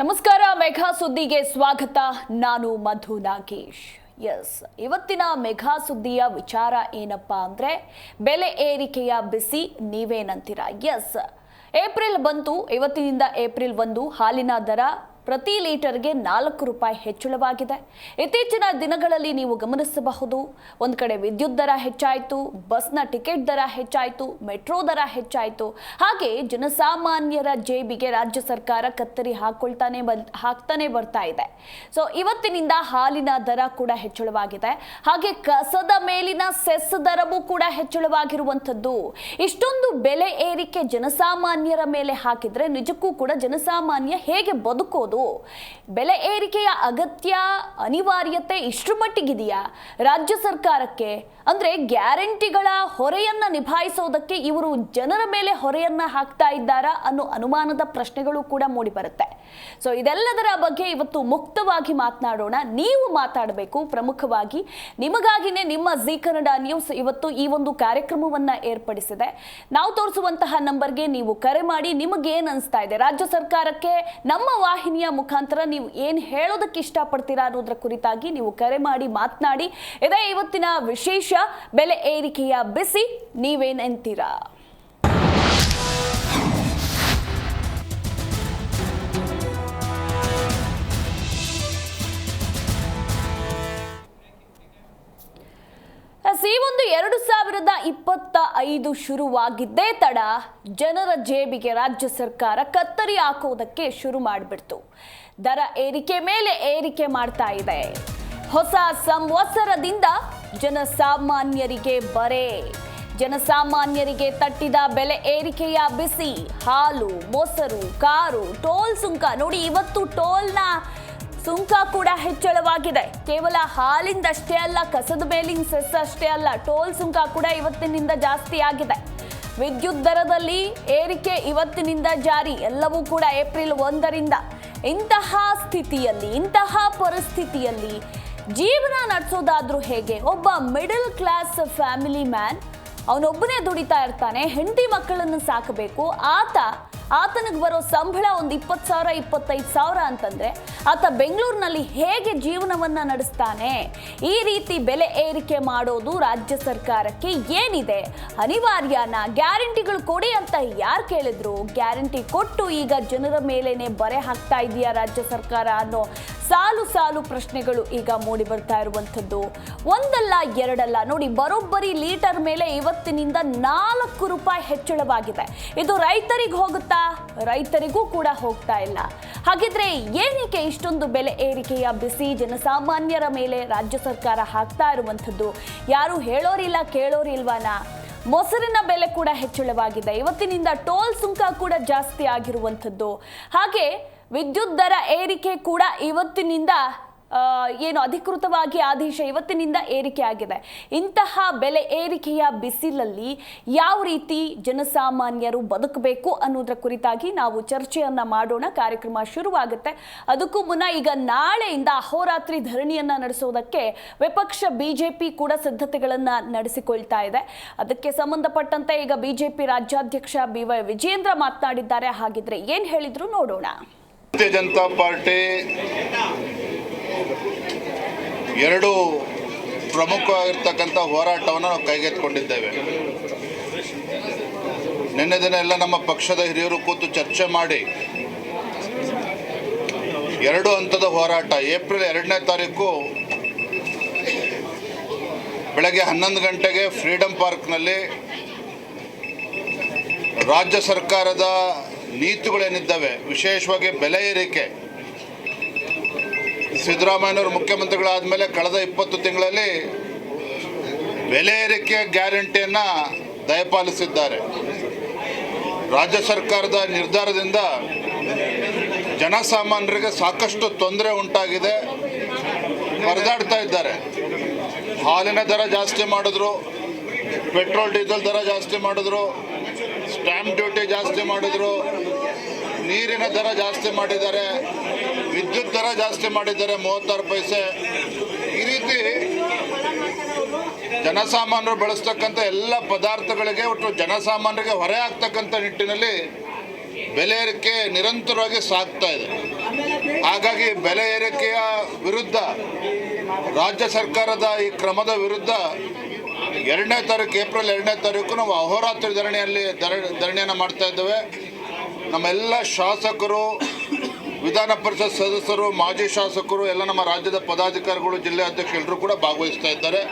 ನಮಸ್ಕಾರ, ಮೆಘಾ ಸುದ್ದಿಗೆ ಸ್ವಾಗತ. ನಾನು ಮಧು ನಾಗೇಶ್. ಇವತ್ತಿನ ಮೆಘಾ ಸುದ್ದಿಯ ವಿಚಾರ ಏನಪ್ಪಾ ಅಂದ್ರೆ ಬೆಲೆ ಏರಿಕೆಯ ಬಿಸಿ ನೀವೇನಂತೀರಾ? ಏಪ್ರಿಲ್ ಬಂತು. ಇವತ್ತಿನಿಂದ ಏಪ್ರಿಲ್ 1 ಹಾಲಿನ ದರ ಪ್ರತಿ ಲೀಟರ್ಗೆ 4 ರೂಪಾಯಿ ಹೆಚ್ಚಳವಾಗಿದೆ. ಇತ್ತೀಚಿನ ದಿನಗಳಲ್ಲಿ ನೀವು ಗಮನಿಸಬಹುದು, ಒಂದು ಕಡೆ ವಿದ್ಯುತ್ ದರ ಹೆಚ್ಚಾಯಿತು, ಬಸ್ನ ಟಿಕೆಟ್ ದರ ಹೆಚ್ಚಾಯಿತು, ಮೆಟ್ರೋ ದರ ಹೆಚ್ಚಾಯಿತು. ಹಾಗೆ ಜನಸಾಮಾನ್ಯರ ಜೇಬಿಗೆ ರಾಜ್ಯ ಸರ್ಕಾರ ಕತ್ತರಿ ಹಾಕ್ತಾನೆ ಬರ್ತಾ ಇದೆ. ಸೊ ಇವತ್ತಿನಿಂದ ಹಾಲಿನ ದರ ಕೂಡ ಹೆಚ್ಚಳವಾಗಿದೆ. ಹಾಗೆ ಕಸದ ಮೇಲಿನ ಸೆಸ್ ದರವೂ ಕೂಡ ಹೆಚ್ಚಳವಾಗಿರುವಂಥದ್ದು. ಇಷ್ಟೊಂದು ಬೆಲೆ ಏರಿಕೆ ಜನಸಾಮಾನ್ಯರ ಮೇಲೆ ಹಾಕಿದ್ರೆ ನಿಜಕ್ಕೂ ಕೂಡ ಜನಸಾಮಾನ್ಯ ಹೇಗೆ ಬದುಕೋದು? ಬೆಲೆ ಏರಿಕೆಯ ಅಗತ್ಯ ಅನಿವಾರ್ಯತೆ ಇಷ್ಟರ ಮಟ್ಟಿಗಿದೆಯಾ ರಾಜ್ಯ ಸರ್ಕಾರಕ್ಕೆ? ಅಂದ್ರೆ ಗ್ಯಾರಂಟಿಗಳ ಹೊರೆಯನ್ನ ನಿಭಾಯಿಸೋದಕ್ಕೆ ಇವರು ಜನರ ಮೇಲೆ ಹೊರೆಯನ್ನ ಹಾಕ್ತಾ ಇದ್ದಾರಾ ಅನ್ನೋ ಅನುಮಾನದ ಪ್ರಶ್ನೆಗಳು ಕೂಡ ಮೂಡಿ ಬರುತ್ತೆ. ಸೊ ಇದೆಲ್ಲದರ ಬಗ್ಗೆ ಇವತ್ತು ಮುಕ್ತವಾಗಿ ಮಾತನಾಡೋಣ. ನೀವು ಮಾತಾಡಬೇಕು. ಪ್ರಮುಖವಾಗಿ ನಿಮಗಾಗಿನೇ ನಿಮ್ಮ ಜಿ ಕನ್ನಡ ನ್ಯೂಸ್ ಇವತ್ತು ಈ ಒಂದು ಕಾರ್ಯಕ್ರಮವನ್ನ ಏರ್ಪಡಿಸಿದೆ. ನಾವು ತೋರಿಸುವಂತಹ ನಂಬರ್ಗೆ ನೀವು ಕರೆ ಮಾಡಿ ನಿಮಗೇನ್ ಅನಿಸ್ತಾ ಇದೆ, ರಾಜ್ಯ ಸರ್ಕಾರಕ್ಕೆ ನಮ್ಮ ವಾಹಿನಿಯ ಮುಖಾಂತರ ನೀವು ಏನ್ ಹೇಳೋದಕ್ಕೆ ಇಷ್ಟಪಡ್ತೀರಾ ಅನ್ನೋದ್ರ ಕುರಿತಾಗಿ ನೀವು ಕರೆ ಮಾಡಿ ಮಾತನಾಡಿ. ಇದೇ ಇವತ್ತಿನ ವಿಶೇಷ ಬೆಲೆ ಏರಿಕೆಯ ಬಿಸಿ ನೀವೇನಂತೀರಾ? ಈ ಒಂದು 2025 ಶುರುವಾಗಿದ್ದೇ ತಡ ಜನರ ಜೇಬಿಗೆ ರಾಜ್ಯ ಸರ್ಕಾರ ಕತ್ತರಿ ಹಾಕೋದಕ್ಕೆ ಶುರು ಮಾಡಿಬಿಡ್ತು. ದರ ಏರಿಕೆ ಮೇಲೆ ಏರಿಕೆ ಮಾಡ್ತಾ ಇದೆ. ಹೊಸ ಸಂವತ್ಸರದಿಂದ ಜನಸಾಮಾನ್ಯರಿಗೆ ಬರೆ. ಜನಸಾಮಾನ್ಯರಿಗೆ ತಟ್ಟಿದ ಬೆಲೆ ಏರಿಕೆಯ ಬಿಸಿ. ಹಾಲು, ಮೊಸರು, ಕಾರು, ಟೋಲ್ ಸುಂಕ ನೋಡಿ, ಇವತ್ತು ಟೋಲ್ನ ಸುಂಕ ಕೂಡ ಹೆಚ್ಚಳವಾಗಿದೆ. ಕೇವಲ ಹಾಲಿಂದಷ್ಟೇ ಅಲ್ಲ, ಕಸದ ಮೇಲಿನ ಸೆಸ್ ಅಷ್ಟೇ ಅಲ್ಲ, ಟೋಲ್ ಸುಂಕ ಕೂಡ ಇವತ್ತಿನಿಂದ ಜಾಸ್ತಿ ಆಗಿದೆ. ವಿದ್ಯುತ್ ದರದಲ್ಲಿ ಏರಿಕೆ ಇವತ್ತಿನಿಂದ ಜಾರಿ, ಎಲ್ಲವೂ ಕೂಡ ಏಪ್ರಿಲ್ 1ರಿಂದ. ಇಂತಹ ಪರಿಸ್ಥಿತಿಯಲ್ಲಿ ಜೀವನ ನಡೆಸೋದಾದ್ರೂ ಹೇಗೆ? ಒಬ್ಬ ಮಿಡಲ್ ಕ್ಲಾಸ್ ಫ್ಯಾಮಿಲಿ ಮ್ಯಾನ್ ಅವನೊಬ್ಬನೇ ದುಡಿತಾ ಇರ್ತಾನೆ, ಹೆಂಡತಿ ಮಕ್ಕಳನ್ನು ಸಾಕಬೇಕು. ಆತನಿಗೆ ಬರೋ ಸಂಬಳ ಒಂದು 20,000 25,000 ಅಂತಂದ್ರೆ ಆತ ಬೆಂಗಳೂರಿನಲ್ಲಿ ಹೇಗೆ ಜೀವನವನ್ನ ನಡೆಸ್ತಾನೆ? ಈ ರೀತಿ ಬೆಲೆ ಏರಿಕೆ ಮಾಡೋದು ರಾಜ್ಯ ಸರ್ಕಾರಕ್ಕೆ ಏನಿದೆ ಅನಿವಾರ್ಯನಾ? ಗ್ಯಾರಂಟಿಗಳು ಕೊಡಿ ಅಂತ ಯಾರು ಕೇಳಿದ್ರು? ಗ್ಯಾರಂಟಿ ಕೊಟ್ಟು ಈಗ ಜನರ ಮೇಲೇನೆ ಬರೆ ಹಾಕ್ತಾ ಇದೆಯಾ ರಾಜ್ಯ ಸರ್ಕಾರ ಅನ್ನೋ ಸಾಲು ಪ್ರಶ್ನೆಗಳು ಈಗ ಮೂಡಿ ಬರ್ತಾ ಇರುವಂಥದ್ದು. ಒಂದಲ್ಲ ಎರಡಲ್ಲ ನೋಡಿ, ಬರೋಬ್ಬರಿ ಲೀಟರ್ ಮೇಲೆ ಇವತ್ತಿನಿಂದ 4 ರೂಪಾಯಿ ಹೆಚ್ಚಳವಾಗಿದೆ. ಇದು ರೈತರಿಗೆ ಹೋಗುತ್ತಾ? ರೈತರಿಗೂ ಕೂಡ ಹೋಗ್ತಾ ಇಲ್ಲ. ಹಾಗಿದ್ರೆ ಏನಕ್ಕೆ ಇಷ್ಟೊಂದು ಬೆಲೆ ಏರಿಕೆಯ ಬಿಸಿ ಜನಸಾಮಾನ್ಯರ ಮೇಲೆ ರಾಜ್ಯ ಸರ್ಕಾರ ಹಾಕ್ತಾ ಇರುವಂಥದ್ದು? ಯಾರು ಹೇಳೋರಿಲ್ಲ ಕೇಳೋರಿಲ್ವಾನ? ಮೊಸರಿನ ಬೆಲೆ ಕೂಡ ಹೆಚ್ಚಳವಾಗಿದೆ. ಇವತ್ತಿನಿಂದ ಟೋಲ್ ಸುಂಕ ಕೂಡ ಜಾಸ್ತಿ ಆಗಿರುವಂಥದ್ದು. ಹಾಗೆ ವಿದ್ಯುತ್ ದರ ಏರಿಕೆ ಕೂಡ ಇವತ್ತಿನಿಂದ ಏನು ಅಧಿಕೃತವಾಗಿ ಆದೇಶ ಇವತ್ತಿನಿಂದ ಏರಿಕೆ ಆಗಿದೆ. ಇಂತಹ ಬೆಲೆ ಏರಿಕೆಯ ಬಿಸಿಲಲ್ಲಿ ಯಾವ ರೀತಿ ಜನಸಾಮಾನ್ಯರು ಬದುಕಬೇಕು ಅನ್ನೋದ್ರ ಕುರಿತಾಗಿ ನಾವು ಚರ್ಚೆಯನ್ನ ಮಾಡೋಣ. ಕಾರ್ಯಕ್ರಮ ಶುರುವಾಗುತ್ತೆ. ಅದಕ್ಕೂ ಮುನ್ನ ಈಗ ನಾಳೆಯಿಂದ ಅಹೋರಾತ್ರಿ ಧರಣಿಯನ್ನ ನಡೆಸೋದಕ್ಕೆ ವಿಪಕ್ಷ ಬಿಜೆಪಿ ಕೂಡ ಸಿದ್ಧತೆಗಳನ್ನ ನಡೆಸಿಕೊಳ್ತಾ ಇದೆ. ಅದಕ್ಕೆ ಸಂಬಂಧಪಟ್ಟಂತೆ ಈಗ ಬಿಜೆಪಿ ರಾಜ್ಯಾಧ್ಯಕ್ಷ BY ವಿಜೇಂದ್ರ ಮಾತನಾಡಿದ್ದಾರೆ. ಹಾಗಿದ್ರೆ ಏನ್ ಹೇಳಿದ್ರು ನೋಡೋಣ. ಭಾರತೀಯ ಜನತಾ ಪಾರ್ಟಿ ಎರಡು ಪ್ರಮುಖವಾಗಿರ್ತಕ್ಕಂಥ ಹೋರಾಟವನ್ನು ನಾವು ಕೈಗೆತ್ತಿಕೊಂಡಿದ್ದೇವೆ. ನಿನ್ನೆ ದಿನ ಎಲ್ಲ ನಮ್ಮ ಪಕ್ಷದ ಹಿರಿಯರು ಕೂತು ಚರ್ಚೆ ಮಾಡಿ 2 ಹಂತದ ಹೋರಾಟ. ಏಪ್ರಿಲ್ 2ನೇ ತಾರೀಕು ಬೆಳಗ್ಗೆ 11 ಗಂಟೆಗೆ ಫ್ರೀಡಂ ಪಾರ್ಕ್ನಲ್ಲಿ ರಾಜ್ಯ ಸರ್ಕಾರದ ನೀತಿಗಳೇನಿದ್ದಾವೆ, ವಿಶೇಷವಾಗಿ ಬೆಲೆ ಏರಿಕೆ, ಸಿದ್ದರಾಮಯ್ಯನವರು ಮುಖ್ಯಮಂತ್ರಿಗಳಾದ ಮೇಲೆ ಕಳೆದ 20 ತಿಂಗಳಲ್ಲಿ ಬೆಲೆ ಏರಿಕೆಯ ಗ್ಯಾರಂಟಿಯನ್ನು ದಯಪಾಲಿಸಿದ್ದಾರೆ. ರಾಜ್ಯ ಸರ್ಕಾರದ ನಿರ್ಧಾರದಿಂದ ಜನಸಾಮಾನ್ಯರಿಗೆ ಸಾಕಷ್ಟು ತೊಂದರೆ ಉಂಟಾಗಿದೆ, ಪರದಾಡ್ತಾ ಇದ್ದಾರೆ. ಹಾಲಿನ ದರ ಜಾಸ್ತಿ ಮಾಡಿದ್ರು, ಪೆಟ್ರೋಲ್ ಡೀಸೆಲ್ ದರ ಜಾಸ್ತಿ ಮಾಡಿದ್ರು, ಸ್ಟ್ಯಾಂಪ್ ಡ್ಯೂಟಿ ಜಾಸ್ತಿ ಮಾಡಿದ್ರು, ನೀರಿನ ದರ ಜಾಸ್ತಿ ಮಾಡಿದ್ದಾರೆ, ವಿದ್ಯುತ್ ದರ ಜಾಸ್ತಿ ಮಾಡಿದ್ದಾರೆ 36 ಪೈಸೆ. ಈ ರೀತಿ ಜನಸಾಮಾನ್ಯರು ಬಳಸ್ತಕ್ಕಂಥ ಎಲ್ಲ ಪದಾರ್ಥಗಳಿಗೆ ಒಟ್ಟು ಜನಸಾಮಾನ್ಯರಿಗೆ ಹೊರೆ ಆಗ್ತಕ್ಕಂಥ ನಿಟ್ಟಿನಲ್ಲಿ ಬೆಲೆ ಏರಿಕೆ ನಿರಂತರವಾಗಿ ಸಾಗ್ತಾ ಇದೆ. ಹಾಗಾಗಿ ಬೆಲೆ ಏರಿಕೆಯ ವಿರುದ್ಧ ರಾಜ್ಯ ಸರ್ಕಾರದ ಈ ಕ್ರಮದ ವಿರುದ್ಧ ಏಪ್ರಿಲ್ 2ನೇ ತಾರೀಕು ನಾವು ಅಹೋರಾತ್ರಿ ಧರಣಿಯನ್ನು ಮಾಡ್ತಾ ಇದ್ದೇವೆ. ನಮ್ಮೆಲ್ಲ ಶಾಸಕರು, ವಿಧಾನ ಪರಿಷತ್ ಸದಸ್ಯರು, ಮಾಜಿ ಶಾಸಕರು, ಎಲ್ಲ ನಮ್ಮ ರಾಜ್ಯದ ಪದಾಧಿಕಾರಿಗಳು, ಜಿಲ್ಲೆ ಅಧ್ಯಕ್ಷರು ಎಲ್ಲರೂ ಕೂಡ ಭಾಗವಹಿಸ್ತಾ ಇದ್ದಾರೆ.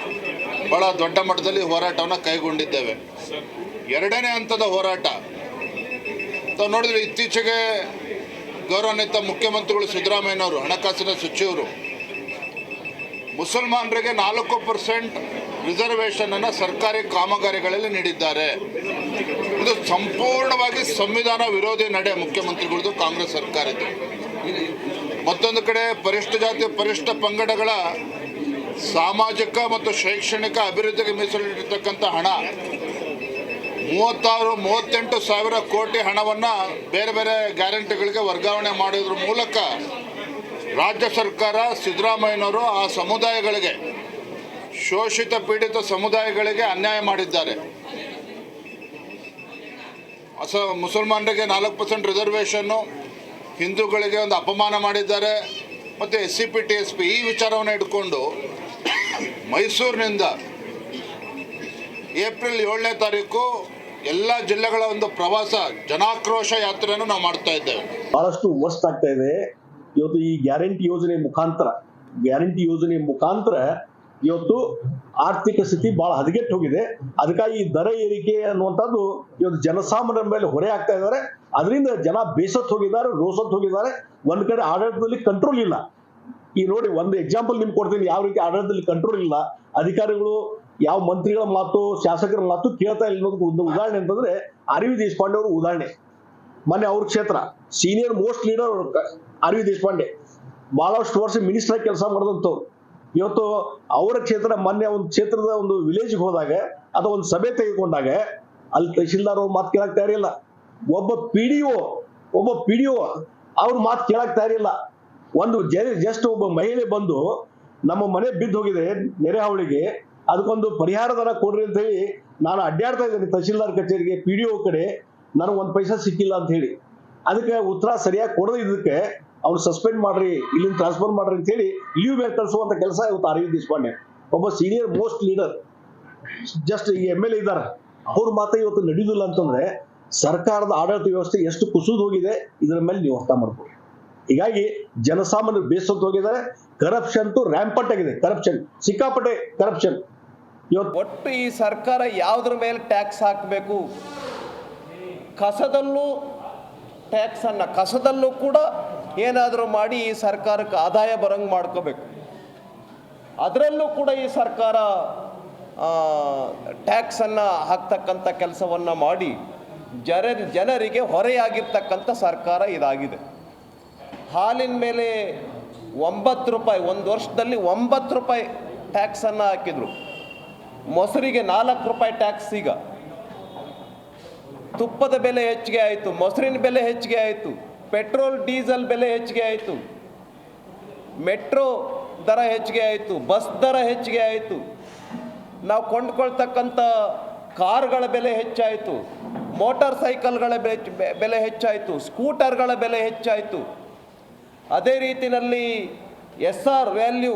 ಭಾಳ ದೊಡ್ಡ ಮಟ್ಟದಲ್ಲಿ ಹೋರಾಟವನ್ನು ಕೈಗೊಂಡಿದ್ದೇವೆ. 2ನೇ ಹಂತದ ಹೋರಾಟ ತಾವು ನೋಡಿದರೆ ಇತ್ತೀಚೆಗೆ ಗೌರವಾನ್ವಿತ ಮುಖ್ಯಮಂತ್ರಿಗಳು ಸಿದ್ದರಾಮಯ್ಯನವರು, ಹಣಕಾಸಿನ ಸಚಿವರು, ಮುಸಲ್ಮಾನರಿಗೆ 4% ರಿಸರ್ವೇಷನನ್ನು ಸರ್ಕಾರಿ ಕಾಮಗಾರಿಗಳಲ್ಲಿ ನೀಡಿದ್ದಾರೆ. ಇದು ಸಂಪೂರ್ಣವಾಗಿ ಸಂವಿಧಾನ ವಿರೋಧಿ ನಡೆ ಮುಖ್ಯಮಂತ್ರಿಗಳದ್ದು, ಕಾಂಗ್ರೆಸ್ ಸರ್ಕಾರದ್ದು. ಮತ್ತೊಂದು ಕಡೆ ಪರಿಶಿಷ್ಟ ಜಾತಿ, ಪರಿಶಿಷ್ಟ ಪಂಗಡಗಳ ಸಾಮಾಜಿಕ ಮತ್ತು ಶೈಕ್ಷಣಿಕ ಅಭಿವೃದ್ಧಿಗೆ ಮೀಸಲಿಟ್ಟಿರ್ತಕ್ಕಂಥ ಹಣ 38 ಸಾವಿರ ಕೋಟಿ ಹಣವನ್ನು ಬೇರೆ ಬೇರೆ ಗ್ಯಾರಂಟಿಗಳಿಗೆ ವರ್ಗಾವಣೆ ಮಾಡೋದ್ರ ಮೂಲಕ ರಾಜ್ಯ ಸರ್ಕಾರ, ಸಿದ್ದರಾಮಯ್ಯನವರು ಆ ಸಮುದಾಯಗಳಿಗೆ, ಶೋಷಿತ ಪೀಡಿತ ಸಮುದಾಯಗಳಿಗೆ ಅನ್ಯಾಯ ಮಾಡಿದ್ದಾರೆ. ಮುಸಲ್ಮಾನರಿಗೆ 4% ರಿಸರ್ವೇಷನ್ನು, ಹಿಂದೂಗಳಿಗೆ ಒಂದು ಅಪಮಾನ ಮಾಡಿದ್ದಾರೆ. ಮತ್ತು SCP TSP ಈ ವಿಚಾರವನ್ನು ಇಟ್ಕೊಂಡು ಮೈಸೂರಿನಿಂದ ಏಪ್ರಿಲ್ 7ನೇ ತಾರೀಕು ಎಲ್ಲ ಜಿಲ್ಲೆಗಳ ಒಂದು ಪ್ರವಾಸ ಜನಾಕ್ರೋಶ ಯಾತ್ರೆಯನ್ನು ನಾವು ಮಾಡ್ತಾ ಇದ್ದೇವೆ. ಬಹಳಷ್ಟು ವರ್ಸ್ಟ್ ಆಗ್ತಾ ಇದೆ. ಇವತ್ತು ಈ ಗ್ಯಾರಂಟಿ ಯೋಜನೆ ಮುಖಾಂತರ ಇವತ್ತು ಆರ್ಥಿಕ ಸ್ಥಿತಿ ಬಹಳ ಹದಗೆಟ್ಟು ಹೋಗಿದೆ. ಅದಕ್ಕಾಗಿ ಈ ದರ ಏರಿಕೆ ಅನ್ನುವಂಥದ್ದು ಇವತ್ತು ಜನಸಾಮಾನ್ಯರ ಮೇಲೆ ಹೊರೆ ಆಗ್ತಾ ಇದ್ದಾರೆ. ಅದರಿಂದ ಜನ ಬೇಸತ್ತು ಹೋಗಿದ್ದಾರೆ, ರೋಸತ್ತು ಹೋಗಿದ್ದಾರೆ. ಒಂದ್ ಕಡೆ ಆಡಳಿತದಲ್ಲಿ ಕಂಟ್ರೋಲ್ ಇಲ್ಲ. ಈ ನೋಡಿ, ಒಂದು ಎಕ್ಸಾಂಪಲ್ ನಿಮ್ಗೆ ಕೊಡ್ತೀನಿ, ಯಾವ ರೀತಿ ಆಡಳಿತದಲ್ಲಿ ಕಂಟ್ರೋಲ್ ಇಲ್ಲ. ಅಧಿಕಾರಿಗಳು ಯಾವ ಮಂತ್ರಿಗಳ ಮಾತು, ಶಾಸಕರ ಮಾತು ಕೇಳ್ತಾ ಇಲ್ಲ ಅನ್ನೋದಕ್ಕೆ ಒಂದು ಉದಾಹರಣೆ ಅಂತಂದ್ರೆ ಆರ್.ವಿ. ದೇಶಪಾಂಡೆ ಅವರು ಉದಾಹರಣೆ. ಮೊನ್ನೆ ಅವ್ರ ಕ್ಷೇತ್ರ ಸೀನಿಯರ್ ಮೋಸ್ಟ್ ಲೀಡರ್ ಆರ್.ವಿ. ದೇಶಪಾಂಡೆ, ಬಹಳಷ್ಟು ವರ್ಷ ಮಿನಿಸ್ಟರ್ ಆಗಿ ಕೆಲಸ ಮಾಡಿದಂಥವ್ರು. ಇವತ್ತು ಅವರ ಕ್ಷೇತ್ರ, ಮೊನ್ನೆ ಒಂದು ಕ್ಷೇತ್ರದ ಒಂದು ವಿಲೇಜ್ಗೆ ಹೋದಾಗ ಅಥವಾ ಒಂದು ಸಭೆ ತೆಗೆದುಕೊಂಡಾಗ ಅಲ್ಲಿ ತಹಶೀಲ್ದಾರ್ ಅವ್ರ ಮಾತು ಕೇಳಕ್ ತಯಾರಿಲ್ಲ. ಒಬ್ಬ ಪಿ ಡಿ ಒ ಅವ್ರ ಮಾತು ಕೇಳಕ್ ತಯಾರಿಲ್ಲ. ಒಂದು ಜಸ್ಟ್ ಒಬ್ಬ ಮಹಿಳೆ ಬಂದು ನಮ್ಮ ಮನೆ ಬಿದ್ದು ಹೋಗಿದೆ ನೆರೆ ಹಾವಳಿಗೆ, ಅದಕ್ಕೊಂದು ಪರಿಹಾರ ಧನ ಕೊಡ್ರಿ ಅಂತ ಹೇಳಿ ನಾನು ಅಡ್ಡಾಡ್ತಾ ಇದ್ದೀನಿ ತಹಶೀಲ್ದಾರ್ ಕಚೇರಿಗೆ, PDO ಕಡೆ, ನನಗೆ 1 ಪೈಸಾ ಸಿಕ್ಕಿಲ್ಲ ಅಂತ ಹೇಳಿ. ಅದಕ್ಕೆ ಉತ್ತರ ಸರಿಯಾಗಿ ಕೊಡದೆ ಇದಕ್ಕೆ ಅವ್ರು ಸಸ್ಪೆಂಡ್ ಮಾಡ್ರಿ, ಇಲ್ಲಿಂದ ಟ್ರಾನ್ಸ್ಫರ್ ಮಾಡ್ರಿ ಅಂತ ಹೇಳಿ ಲೀವ್ ಮೇಲೆ ಕಳಿಸುವಂತ ಕೆಲಸ ಇವತ್ತು ಆರ್.ವಿ. ದೇಶಪಾಂಡೆ, ಒಬ್ಬ ಸೀನಿಯರ್ ಮೋಸ್ಟ್ ಲೀಡರ್, ಜಸ್ಟ್ ಈ MLA ಇದ್ದಾರೆ, ಅವ್ರ ಮಾತ್ರ ಇವತ್ತು ನಡೆಯುವುದಿಲ್ಲ ಅಂತಂದ್ರೆ ಸರ್ಕಾರದ ಆಡಳಿತ ವ್ಯವಸ್ಥೆ ಎಷ್ಟು ಕುಸಿದು ಹೋಗಿದೆ ಇದರ ಮೇಲೆ ನೀವು ಅರ್ಥ ಮಾಡ್ಕೊಳ್ಳಿ. ಹೀಗಾಗಿ ಜನಸಾಮಾನ್ಯರು ಬೇಸತ್ತು ಹೋಗಿದ್ದಾರೆ. ಕರಪ್ಷನ್ ರ್ಯಾಂಪಟ್ ಆಗಿದೆ. ಸಿಕ್ಕಾಪಟ್ಟೆ ಕರಪ್ಷನ್. ಇವತ್ತು ಒಟ್ಟು ಈ ಸರ್ಕಾರ ಯಾವುದ್ರ ಮೇಲೆ ಟ್ಯಾಕ್ಸ್ ಹಾಕಬೇಕು, ಕಸದಲ್ಲೂ ಕೂಡ ಏನಾದರೂ ಮಾಡಿ ಈ ಸರ್ಕಾರಕ್ಕೆ ಆದಾಯ ಬರಂಗೆ ಮಾಡ್ಕೋಬೇಕು. ಅದರಲ್ಲೂ ಕೂಡ ಈ ಸರ್ಕಾರ ಟ್ಯಾಕ್ಸನ್ನು ಹಾಕ್ತಕ್ಕಂಥ ಕೆಲಸವನ್ನು ಮಾಡಿ ಜನರಿಗೆ ಹೊರೆಯಾಗಿರ್ತಕ್ಕಂಥ ಸರ್ಕಾರ ಇದಾಗಿದೆ. ಹಾಲಿನ ಮೇಲೆ 9 ರೂಪಾಯಿ, ಒಂದು ವರ್ಷದಲ್ಲಿ 9 ರೂಪಾಯಿ ಟ್ಯಾಕ್ಸನ್ನು ಹಾಕಿದರು. ಮೊಸರಿಗೆ 4 ರೂಪಾಯಿ ಟ್ಯಾಕ್ಸ್. ಈಗ ತುಪ್ಪದ ಬೆಲೆ ಹೆಚ್ಚಿಗೆ ಆಯಿತು, ಮೊಸರಿನ ಬೆಲೆ ಹೆಚ್ಚಿಗೆ ಆಯಿತು, ಪೆಟ್ರೋಲ್ ಡೀಸೆಲ್ ಬೆಲೆ ಹೆಚ್ಚಿಗೆ ಆಯಿತು, ಮೆಟ್ರೋ ದರ ಹೆಚ್ಚಿಗೆ ಆಯಿತು, ಬಸ್ ದರ ಹೆಚ್ಚಿಗೆ ಆಯಿತು, ನಾವು ಕೊಂಡ್ಕೊಳ್ತಕ್ಕಂಥ ಕಾರ್ಗಳ ಬೆಲೆ ಹೆಚ್ಚಾಯಿತು, ಮೋಟಾರ್ ಸೈಕಲ್ಗಳ ಬೆಲೆ ಹೆಚ್ಚಾಯಿತು, ಸ್ಕೂಟರ್ಗಳ ಬೆಲೆ ಹೆಚ್ಚಾಯಿತು. ಅದೇ ರೀತಿಯಲ್ಲಿ SR ವ್ಯಾಲ್ಯೂ,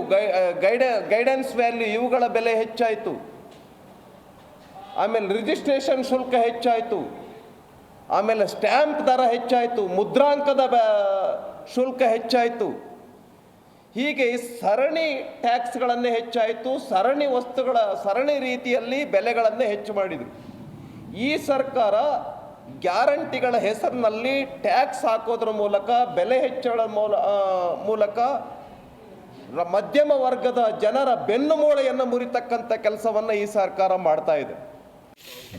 ಗೈಡೆನ್ಸ್ ವ್ಯಾಲ್ಯೂ ಇವುಗಳ ಬೆಲೆ ಹೆಚ್ಚಾಯಿತು. ಆಮೇಲೆ ರಿಜಿಸ್ಟ್ರೇಷನ್ ಶುಲ್ಕ ಹೆಚ್ಚಾಯಿತು, ಆಮೇಲೆ ಸ್ಟ್ಯಾಂಪ್ ದರ ಹೆಚ್ಚಾಯಿತು, ಮುದ್ರಾಂಕದ ಶುಲ್ಕ ಹೆಚ್ಚಾಯಿತು. ಹೀಗೆ ಸರಣಿ ಟ್ಯಾಕ್ಸ್ಗಳನ್ನೇ ಹೆಚ್ಚಾಯಿತು, ಸರಣಿ ರೀತಿಯಲ್ಲಿ ಬೆಲೆಗಳನ್ನೇ ಹೆಚ್ಚು ಮಾಡಿದರು. ಈ ಸರ್ಕಾರ ಗ್ಯಾರಂಟಿಗಳ ಹೆಸರಿನಲ್ಲಿ ಟ್ಯಾಕ್ಸ್ ಹಾಕೋದ್ರ ಮೂಲಕ, ಬೆಲೆ ಹೆಚ್ಚಳ ಮೂಲಕ ಮಧ್ಯಮ ವರ್ಗದ ಜನರ ಬೆನ್ನುಮೂಳೆಯನ್ನು ಮುರಿತಕ್ಕಂಥ ಕೆಲಸವನ್ನು ಈ ಸರ್ಕಾರ ಮಾಡ್ತಾ ಇದೆ.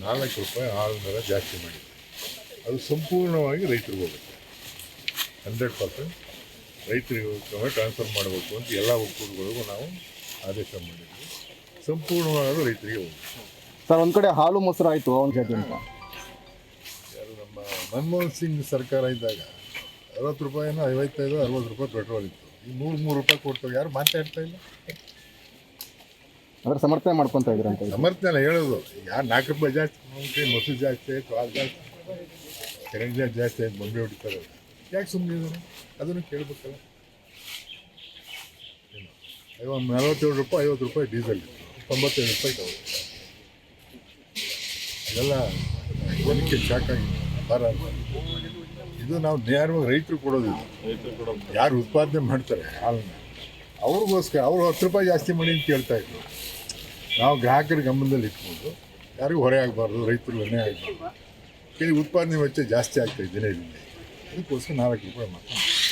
4 ರೂಪಾಯಿ ಹಾಲು ದರ ಜಾಸ್ತಿ ಮಾಡಿದೆ. ಅದು ಸಂಪೂರ್ಣವಾಗಿ ರೈತರಿಗೆ ಹೋಗುತ್ತೆ. 100% ರೈತರಿಗೆ ಟ್ರಾನ್ಸ್ಫರ್ ಮಾಡಬೇಕು ಅಂತ ಎಲ್ಲ ಒಕ್ಕೂಟಗಳಿಗೂ ನಾವು ಆದೇಶ ಮಾಡಿದ್ವಿ. ಸಂಪೂರ್ಣವಾಗಿ ರೈತರಿಗೆ ಹೋಗುತ್ತೆ. ಸರ್, ಒಂದು ಕಡೆ ಹಾಲು ಮೊಸರು ಆಯಿತು ಅವನ ಜೊತೆ ಅಂತ ನಮ್ಮ ಮನಮೋಹನ್ ಸಿಂಗ್ ಸರ್ಕಾರ ಇದ್ದಾಗ 60 ರೂಪಾಯಿನೋ 55-60 ರೂಪಾಯಿ ಪೆಟ್ರೋಲ್ ಇತ್ತು. ಈ 100-3 ರೂಪಾಯಿ ಕೊಡ್ತಾರೆ, ಯಾರು ಮಾತಾಡ್ತಾ ಇಲ್ಲ. ಅದ್ರ ಸಮರ್ಥನೆ ಮಾಡ್ಕೊತಾ ಇದ್ರು ಅಂತ ಸಮರ್ಥನೆ ಹೇಳೋದು. ಯಾರು 4 ರೂಪಾಯಿ ಜಾಸ್ತಿ, ಮೊಸರು ಜಾಸ್ತಿ ಆಯಿತು, ಹಾಲು ಜಾಸ್ತಿ. ಕರೆಂಟ್ ಚಾರ್ಜ್ ಜಾಸ್ತಿ ಆಯ್ತು ಬೊಂಬೆ ಹೊಡಿತಾರಲ್ಲ, ಯಾಕೆ ಸುಮ್ಮನೆ ಇದ್ದಾರೆ ಅದನ್ನು ಕೇಳಬೇಕಲ್ಲ. ಏನು 47 ರೂಪಾಯಿ 50 ರೂಪಾಯಿ ಡೀಸೆಲ್ ಇತ್ತು, 95 ರೂಪಾಯಿ ತಗೊಂಡು ಅದೆಲ್ಲ ಜನಕ್ಕೆ ಶಾಕಾಗಿ ಭಾರ ಅಂತ. ಇದು ನಾವು ನೇರವಾಗಿ ರೈತರು ಕೊಡೋದಿಲ್ಲ, ಯಾರು ಉತ್ಪಾದನೆ ಮಾಡ್ತಾರೆ ಹಾಲನ್ನು ಅವ್ರಿಗೋಸ್ಕರ ಅವರು 10 ರೂಪಾಯಿ ಜಾಸ್ತಿ ಮಾಡಿ ಅಂತ ಕೇಳ್ತಾ ಇದ್ರು. ನಾವು ಗ್ರಾಹಕರ ಗಮನದಲ್ಲಿ ಇಟ್ಕೊಂಡು ಯಾರಿಗೂ ಹೊರೆ ಆಗಬಾರ್ದು, ರೈತರು ಹೊರೆ ಆಗಬಾರ್ದು, ಇಲ್ಲಿ ಉತ್ಪಾದನೆ ವೆಚ್ಚ ಜಾಸ್ತಿ ಆಗ್ತಾಯಿದೆ ದಿನದಿಂದ, ಅದಕ್ಕೋಸ್ಕರ 4 ರೂಪಾಯಿ ಮಾತ್ರ.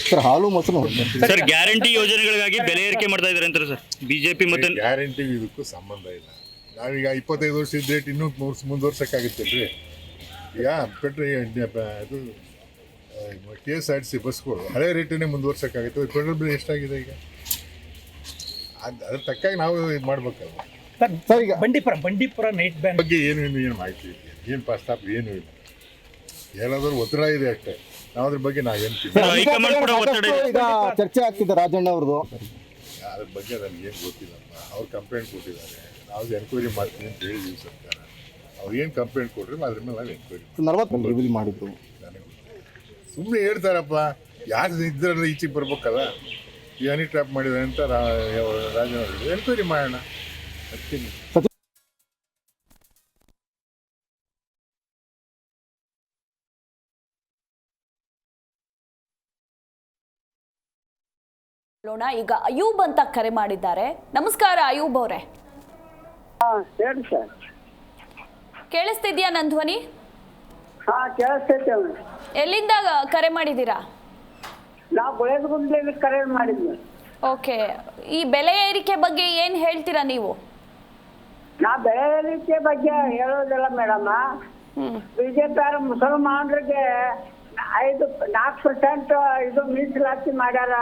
ಸರ್ ಹಾಲು ಮೊಸರು ಸರ್ ಗ್ಯಾರಂಟಿ ಯೋಜನೆಗಳಿಗಾಗಿ ಬೆಲೆ ಏರಿಕೆ ಮಾಡ್ತಾ ಇದ್ದಾರೆ ಅಂತಾರೆ ಸರ್ ಬಿಜೆಪಿ ಮತ್ತೆ ಗ್ಯಾರಂಟಿ ಇದಕ್ಕೂ ಸಂಬಂಧ ಇಲ್ಲ. ನಾವೀಗ 25 ವರ್ಷದ ರೇಟ್ ಇನ್ನೂ ಮುಂದುವರ್ಸೋಕ್ಕಾಗುತ್ತಲ್ರಿ. ಈಗ ಅದು KSRTC ಬಸ್ಗಳು ಹಳೆ ರೇಟನ್ನೇ ಮುಂದುವರ್ಸೋಕ್ಕಾಗುತ್ತೆ. ಪೆಟ್ರೋಲ್ ಬೆಲೆ ಎಷ್ಟಾಗಿದೆ ಈಗ, ಅದ್ರ ತಕ್ಕಾಗಿ ನಾವು ಇದು ಮಾಡ್ಬೇಕಲ್ಲ. ಸರ್ ಈಗ ಬಂಡೀಪುರ ನೈಟ್ ಬ್ಯಾನ್ ಬಗ್ಗೆ ಏನು ಮಾಹಿತಿ ಇದೆ, ಏನು ಪ್ರಸ್ತಾಪ ಏನೂ ಇಲ್ಲ. ಏನಾದರೂ ಒತ್ತಡ ಇದೆ ಅಷ್ಟೇ, ನಾವು ಅದ್ರ ಬಗ್ಗೆ ನಾವೇನು ಹೈಕಮಾಂಡ್ ಕೂಡ ಒತ್ತಡ ಇದೆ. ಈಗ ಚರ್ಚೆ ಆಗ್ತಿದೆ ರಾಜಣ್ಣ ಅವ್ರದ್ದು, ಅದ್ರ ಬಗ್ಗೆ ನನಗೇನು ಗೊತ್ತಿಲ್ಲಪ್ಪ. ಅವ್ರು ಕಂಪ್ಲೇಂಟ್ ಕೊಟ್ಟಿದ್ದಾರೆ, ನಾವು ಎನ್ಕ್ವೈರಿ ಮಾಡ್ತೀವಿ ಅಂತ ಹೇಳಿದ್ದೀವಿ ಸರ್ಕಾರ. ಅವ್ರು ಏನು ಕಂಪ್ಲೇಂಟ್ ಕೊಟ್ಟರೆ ಅದ್ರ ಮೇಲೆ ನಾವು ಎನ್ಕ್ವೈರಿ 40 ರಿವೀಲ್ ಮಾಡಿದ್ರು. ನನಗೆ ಸುಮ್ಮನೆ ಹೇಳ್ತಾರಪ್ಪ, ಯಾರು ಇದ್ರಲ್ಲ ಈಚೆಗೆ ಬರ್ಬೇಕಲ್ಲ. ಈ ಹನಿ ಟ್ರ್ಯಾಪ್ ಮಾಡಿದ್ದಾರೆ ಅಂತ ರಾಜನವರು ಎನ್ಕ್ವೈರಿ ಮಾಡೋಣ ಅದಕ್ಕೆ. ಈಗ ಅಯೂಬ್ ಅಂತ ಕರೆ ಮಾಡಿದ್ದಾರೆ. ನಮಸ್ಕಾರ ಅಯೂಬ್ ಅವರೇ. ಹೇಳಿ ಸರ್. ಕೇಳಿಸ್ತಿದ್ಯಾ ನನ್ನ ಧ್ವನಿ? ಕೇಳಿಸ್ತೈತೆ. ಎಲ್ಲಿಂದ ಕರೆ ಮಾಡಿದ್ದೀರಾ? ನಾವು ಗುಳೇದಗುಂದ್ಲಿಂದ ಕರೆ ಮಾಡಿದ್ವಿ. ಓಕೆ, ಈ ಬೆಲೆ ಏರಿಕೆ ಬಗ್ಗೆ ಏನು ಹೇಳ್ತೀರಾ ನೀವು? ನಾ ಬೆಲೆ ಏರಿಕೆ ಬಗ್ಗೆ ಹೇಳೋದಿಲ್ಲ ಮೇಡಮ್. ಬಿಜೆಪಿ ಮುಸಲ್ಮಾನರಿಗೆ 4% ಇದು ಮೀಸಲಾತಿ ಮಾಡ್ಯಾರ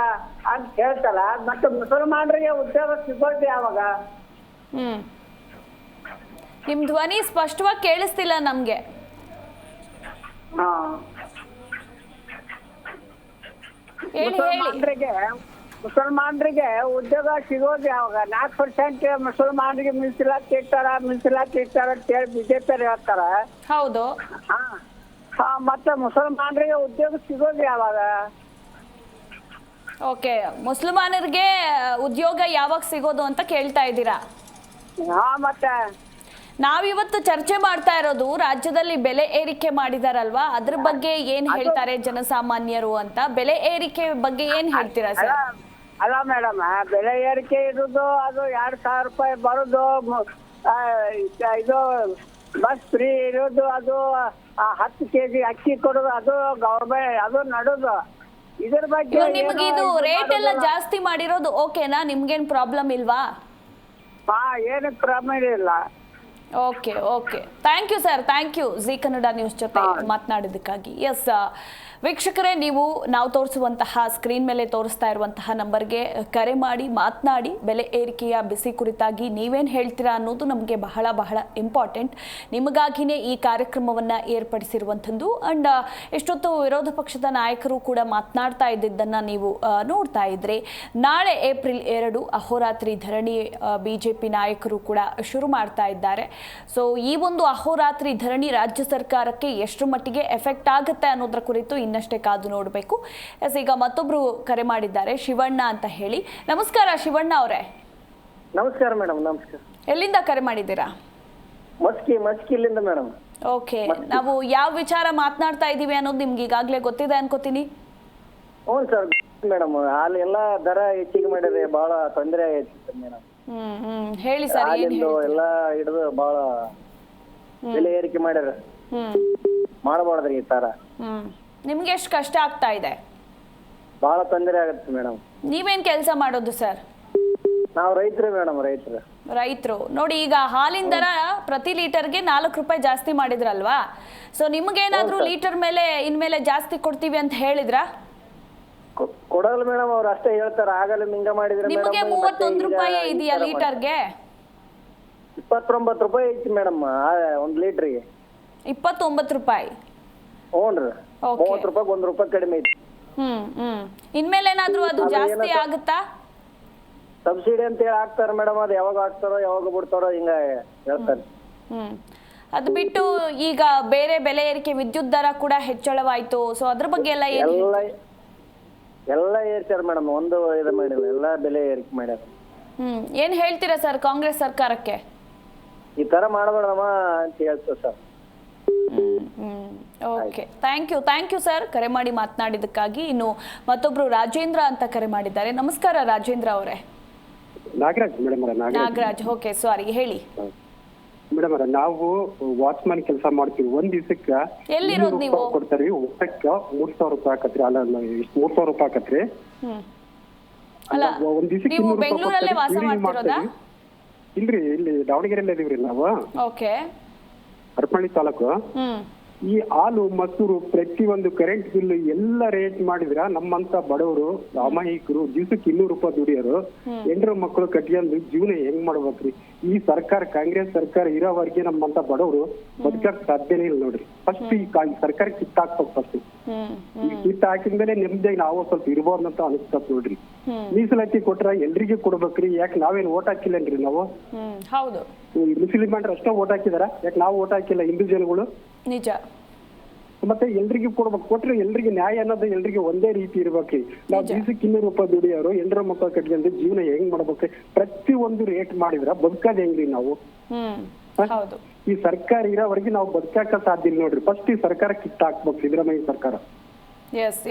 ಅಂತ ಹೇಳ್ತಾರ. ಮತ್ತೆ ಮುಸಲ್ಮಾನರಿಗೆ ಉದ್ಯೋಗ ಸಿಗೋದು ಯಾವಾಗ? ನಿಮ್ ಧ್ವನಿ ಸ್ಪಷ್ಟವಾಗಿ ಕೇಳಿಸ್ತಿಲ್ಲ ನಮ್ಗೆ. ಮುಸಲ್ಮಾನರಿಗೆ ಉದ್ಯೋಗ ಸಿಗೋದು ಯಾವಾಗ? 4% ಮುಸಲ್ಮಾನರಿಗೆ ಮೀಸಲಾತಿ ಇಟ್ಟಾರ ಅಂತ ಹೇಳಿ ಬಿಜೆಪಿ ಹೇಳ್ತಾರ. ಹೌದು. ಮತ್ತೆ ಮುಸಲ್ಮಾನರಿಗೆ ಉದ್ಯೋಗ ಸಿಗೋದು ಯಾವಾಗ? ಓಕೆ, ಮುಸಲ್ಮಾನರಿಗೆ ಉದ್ಯೋಗ ಯಾವಾಗ ಸಿಗೋದು ಅಂತ ಕೇಳ್ತಾ ಇದ್ದೀರಾ? ಮತ್ತೆ ನಾವಿವತ್ತು ಚರ್ಚೆ ಮಾಡ್ತಾ ಇರೋದು ರಾಜ್ಯದಲ್ಲಿ ಬೆಲೆ ಏರಿಕೆ ಮಾಡಿದಾರಲ್ವಾ, ಅದ್ರ ಬಗ್ಗೆ ಏನ್ ಹೇಳ್ತಾರೆ ಜನಸಾಮಾನ್ಯರು ಅಂತ. ಬೆಲೆ ಏರಿಕೆ ಬಗ್ಗೆ ಏನ್ ಹೇಳ್ತೀರಾ ಸರ್? ಅಲ್ಲ ಮೇಡಮ್, ಬೆಲೆ ಏರಿಕೆ ಇರೋದು ಅದು 2,000 ರೂಪಾಯಿ ಬರೋದು, ಇದು ಬಸ್ ಫ್ರೀ ಇರೋದು, ಅದು 10 kg ಅಕ್ಕಿ ಕೊಡೋದು, ಅದು ಗೌರ್ಮೆಂಟ್ ಅದು ನಡೋದು. ಇದ್ರ ಬಗ್ಗೆ ನಿಮ್ಗೆ ಇದು ರೇಟ್ ಎಲ್ಲ ಜಾಸ್ತಿ ಮಾಡಿರೋದು ಓಕೆನಾ? ನಿಮ್ಗೇನ್ ಪ್ರಾಬ್ಲಮ್ ಇಲ್ವಾ? ಏನು ಪ್ರಾಬ್ಲಮ್ ಇಲ್ಲ. Okay okay, thank you sir, thank you Zee Kannada news ಜೊತೆ ಮಾತನಾಡಿದ್ದಕ್ಕಾಗಿ. ಎಸ್ ವೀಕ್ಷಕರೇ, ನಾವು ತೋರಿಸುವಂತಹ ಸ್ಕ್ರೀನ್ ಮೇಲೆ ತೋರಿಸ್ತಾ ಇರುವಂತಹ ನಂಬರ್ಗೆ ಕರೆ ಮಾಡಿ ಮಾತನಾಡಿ. ಬೆಲೆ ಏರಿಕೆಯ ಬಿಸಿ ಕುರಿತಾಗಿ ನೀವೇನು ಹೇಳ್ತೀರಾ ಅನ್ನೋದು ನಮಗೆ ಬಹಳ ಬಹಳ ಇಂಪಾರ್ಟೆಂಟ್. ನಿಮಗಾಗಿಯೇ ಈ ಕಾರ್ಯಕ್ರಮವನ್ನು ಏರ್ಪಡಿಸಿರುವಂಥದ್ದು. ಅಂಡ್ ಎಷ್ಟೊತ್ತು ವಿರೋಧ ಪಕ್ಷದ ನಾಯಕರು ಕೂಡ ಮಾತನಾಡ್ತಾ ಇದ್ದಿದ್ದನ್ನು ನೀವು ನೋಡ್ತಾ ಇದ್ರಿ. ನಾಳೆ ಏಪ್ರಿಲ್ 2 ಅಹೋರಾತ್ರಿ ಧರಣಿ ಬಿಜೆಪಿ ನಾಯಕರು ಕೂಡ ಶುರು ಮಾಡ್ತಾ ಇದ್ದಾರೆ. ಸೊ ಈ ಒಂದು ಅಹೋರಾತ್ರಿ ಧರಣಿ ರಾಜ್ಯ ಸರ್ಕಾರಕ್ಕೆ ಎಷ್ಟು ಮಟ್ಟಿಗೆ ಎಫೆಕ್ಟ್ ಆಗುತ್ತೆ ಅನ್ನೋದ್ರ ಕುರಿತು ಇನ್ನಷ್ಟೇ ಕಾದು ನೋಡಬೇಕು. ಈಗ ಮತ್ತೊಬ್ರು ಕರೆ ಮಾಡಿದ್ದಾರೆ, ಶಿವಣ್ಣ ಅಂತ ಹೇಳಿ. ನಮಸ್ಕಾರ ಶಿವಣ್ಣ ಅವರೇ. ನಮಸ್ಕಾರ ಮೇಡಮ್. ನಮಸ್ಕಾರ. ಎಲ್ಲಿಂದ ಕರೆ ಮಾಡಿದ್ದೀರಾ? ಮಸ್ಕಿಲಿಂದ ಮೇಡಮ್. ಓಕೆ, ನಾವು ಯಾವ ವಿಚಾರ ಮಾತನಾಡ್ತಾ ಇದ್ದೀವಿ ಅನ್ನೋದು ನಿಮ್ಗೆ ಈಗಾಗಲೇ ಗೊತ್ತಿದೆ ಅನ್ಕೋತೀನಿ. ಹ್ಞೂ ಸರ್ ಮೇಡಮ್, ಅಲ್ಲಿ ಎಲ್ಲ ದರ ಹೆಚ್ಚಿಗೆ ಮಾಡಿದ್ರೆ ಬಹಳ ತೊಂದರೆ ಆಯ್ತು ಮೇಡಮ್. ಹೇಳಿ ಸರ್. ಹಾಲಿಂದು ಎಲ್ಲ ಹಿಡಿದು ಬಹಳ ಬೆಲೆ ಏರಿಕೆ ಮಾಡ್ಯಾರ. ಮಾಡಬಾರ್ದ್ರಿ ಈ ತರ. ನಿಮ್ಗೆ ಎಷ್ಟು ಕಷ್ಟ ಆಗ್ತಾ ಇದೆ? ಬಹಳ ತೊಂದರೆ ಆಗುತ್ತೆ ಮೇಡಮ್. ನೀವೇನ್ ಕೆಲಸ ಮಾಡೋದು ಸರ್? ನಾವು ರೈತರು ಮೇಡಮ್. ರೈತರು ನೋಡಿ, ಈಗ ಹಾಲಿನ ದರ ಪ್ರತಿ ಲೀಟರ್ಗೆ 4 ರೂಪಾಯಿ ಜಾಸ್ತಿ ಮಾಡಿದ್ರಲ್ವಾ? ಸೊ ನಿಮ್ಗೇನಾದ್ರೂ ಲೀಟರ್ ಮೇಲೆ ಇನ್ಮೇಲೆ ಜಾಸ್ತಿ ಕೊಡ್ತೀವಿ ಅಂತ ಹೇಳಿದ್ರಾ? ಕೊಡಲ್ಲ ಮೇಡಮ್, ಅವ್ರು ಅಷ್ಟೇ ಹೇಳ್ತಾರ. ಆಗಲ್ಲ ಹಿಂಗ ಮಾಡಿದ್ರೆ ನಿಮಗೆ 31 ರೂಪಾಯಿ ಇದೆಯಾ ಲೀಟರ್ಗೆ? 29 ರೂಪಾಯಿ ಐತಿ ಮೇಡಮ್ 1 ಲೀಟರ್ಗೆ. 29 ರೂಪಾಯಿ. ಹ್ಞೂ, 30 ರೂಪಾಯಿ 1 ರೂಪಾಯಿ ಕಡಿಮೆ ಐತಿ. ಇನ್ಮೇಲೆ ಏನಾದ್ರೂ ಅದು ಜಾಸ್ತಿ ಆಗುತ್ತಾ? ಸಬ್ಸಿಡಿ ಅಂತ ಹೇಳಿ ಹಾಕ್ತಾರ ಮೇಡಮ್. ಅದು ಯಾವಾಗ ಹಾಕ್ತಾರೋ ಯಾವಾಗ ಬಿಡ್ತಾರೋ ಹಿಂಗ ಹೇಳ್ತಾರೆ. ಅದು ಬಿಟ್ಟು ಈಗ ಬೇರೆ ಬೆಲೆ ಏರಿಕೆ, ವಿದ್ಯುತ್ ದರ ಕೂಡ ಹೆಚ್ಚಳವಾಯ್ತು. ಸೊ ಅದ್ರ ಬಗ್ಗೆ ಎಲ್ಲ ಏನು? ಎಲ್ಲ ಏರ್ಸ್ಯಾರ ಮೇಡಮ್, ಒಂದು ಇದು ಮಾಡಿಲ್ಲ, ಎಲ್ಲ ಬೆಲೆ ಏರಿಕೆ ಮಾಡ್ಯಾರ. ಏನ್ ಹೇಳ್ತೀರಾ ಸರ್ ಕಾಂಗ್ರೆಸ್ ಸರ್ಕಾರಕ್ಕೆ? ಈ ತರ ಮಾಡಬೇಡಮ್ಮ ಅಂತ ಹೇಳ್ತೀವಿ ಸರ್. ಓಕೆ, ಥ್ಯಾಂಕ್ ಯು ಸರ್ ಕರೆ ಮಾಡಿ ಮಾತನಾಡಿದ್ದಕ್ಕಾಗಿ. ಇನ್ನು ಮತ್ತೊಬ್ರು ರಾಜೇಂದ್ರ ಅಂತ ಕರೆ ಮಾಡಿದ್ದಾರೆ. ನಮಸ್ಕಾರ ರಾಜೇಂದ್ರ ಅವರೇ. ನಾಗರಾಜ್ ಮೇಡಮ್. ನಾಗರಾಜ್, ಓಕೆ, ಸಾರಿ, ಹೇಳಿ ಮೇಡಮ್. ನಾವು ವಾಚ್ಮನ್ ಕೆಲಸ ಮಾಡ್ತೀವಿ. ಒಂದ್ ದಿವಸಕ್ಕೆ ಎಲ್ಲಿರೋದು ನೀವು? ಕೊಡ್ತಾರಿ, ಊಟಕ್ಕೆ 3,000 ರೂಪಾಯಿ ಆಕತ್ರಿ. ಅಲ್ಲ 3,000 ರೂಪಾಯಿ ಆಕತ್ರಿ. ಅಲ್ಲ, ಒಂದ್ ದಿವಸಕ್ಕೆ ನೀವು ಬೆಂಗಳೂರಲ್ಲೇ ವಾಸ ಮಾಡ್ತಿರೋದಾ? ಇಲ್ರಿ, ಇಲ್ಲಿ ದಾವಣಗೆರೆಯಲ್ಲಿ ಇದೀವ್ರಿ ನಾವು. ಓಕೆ. ಹರಪನಹಳ್ಳಿ ತಾಲೂಕು. ಈ ಹಾಲು ಮೊಸರು ಪ್ರತಿಯೊಂದು ಕರೆಂಟ್ ಬಿಲ್ ಎಲ್ಲ ರೇಟ್ ಮಾಡಿದ್ರ ನಮ್ಮಂತ ಬಡವರು ಅಮಾಯಕರು ದಿವಸಕ್ಕೆ 200 ರೂಪಾಯಿ ದುಡಿಯೋರು ಹೆಂಡ್ರ ಮಕ್ಕಳು ಕಟ್ಕೊಂಡು ಜೀವನ ಹೆಂಗ್ ಮಾಡ್ಬೇಕ್ರಿ? ಈ ಸರ್ಕಾರ, ಕಾಂಗ್ರೆಸ್ ಸರ್ಕಾರ ಇರೋವರೆಗೆ ನಮ್ಮಂತ ಬಡವರು ಬದುಕಕ್ ಸಾಧ್ಯನೇ ಇಲ್ಲ ನೋಡ್ರಿ. ಫಸ್ಟ್ ಈ ಸರ್ಕಾರ ಕಿತ್ತ ಹಾಕ್ಬೇಕು. ಫಸ್ಟ್ ಈ ಕಿತ್ತ ಹಾಕಿದ್ಮೇಲೆ ನೆಮ್ಮದಿಯಾಗಿ ನಾವು ಸ್ವಲ್ಪ ಇರ್ಬೋದು ಅಂತ ಅನಿಸ್ತತ್ ನೋಡ್ರಿ. ಮೀಸಲಾತಿ ಕೊಟ್ರ ಎಲ್ರಿಗೂ ಕೊಡ್ಬೇಕ್ರಿ. ಯಾಕೆ ನಾವೇನ್ ಓಟ್ ಹಾಕಿಲ್ಲನ್ರಿ ನಾವು? ಹೌದು, ಮುಸ್ಲಿಂ ಬಾಂಡ್ರ ಅಷ್ಟೇ ಓಟ್ ಹಾಕಿದಾರ, ಯಾಕೆ ನಾವು ಓಟ್ ಹಾಕಿಲ್ಲ ಹಿಂದೂ ಜನಗಳು? ನಿಜ. ಮತ್ತೆ ಎಲ್ರಿಗೂ ಕೊಡ್ಬೇಕು. ಕೊಟ್ರೆ ಎಲ್ರಿಗೆ ನ್ಯಾಯ ಅನ್ನೋದು ಎಲ್ರಿಗೆ ಒಂದೇ ರೀತಿ ಇರ್ಬೇಕ್ರಿ. ನಾವು ದಿವಸಕ್ಕೆ 200 ರೂಪಾಯಿ ದುಡಿಯೋರು ಹೆಂಡ್ರ ಮಕ್ಕಳು ಕಟ್ಕೊಂಡು ಜೀವನ ಹೆಂಗ್ ಮಾಡ್ಬೇಕು? ಪ್ರತಿ ಒಂದು ರೇಟ್ ಮಾಡಿದ್ರ ಬದುಕದ್ ಹೆಂಗ್ರಿ ನಾವು? ಈ ಸರ್ಕಾರ ಇರೋವರೆಗೆ ನಾವು ಬದುಕಾಕ ಸಾಧ್ಯ ಇಲ್ಲ ನೋಡ್ರಿ. ಫಸ್ಟ್ ಈ ಸರ್ಕಾರ ಕಿತ್ತ ಹಾಕ್ಬೇಕು, ಸಿದ್ದರಾಮಯ್ಯ ಸರ್ಕಾರ. Yes,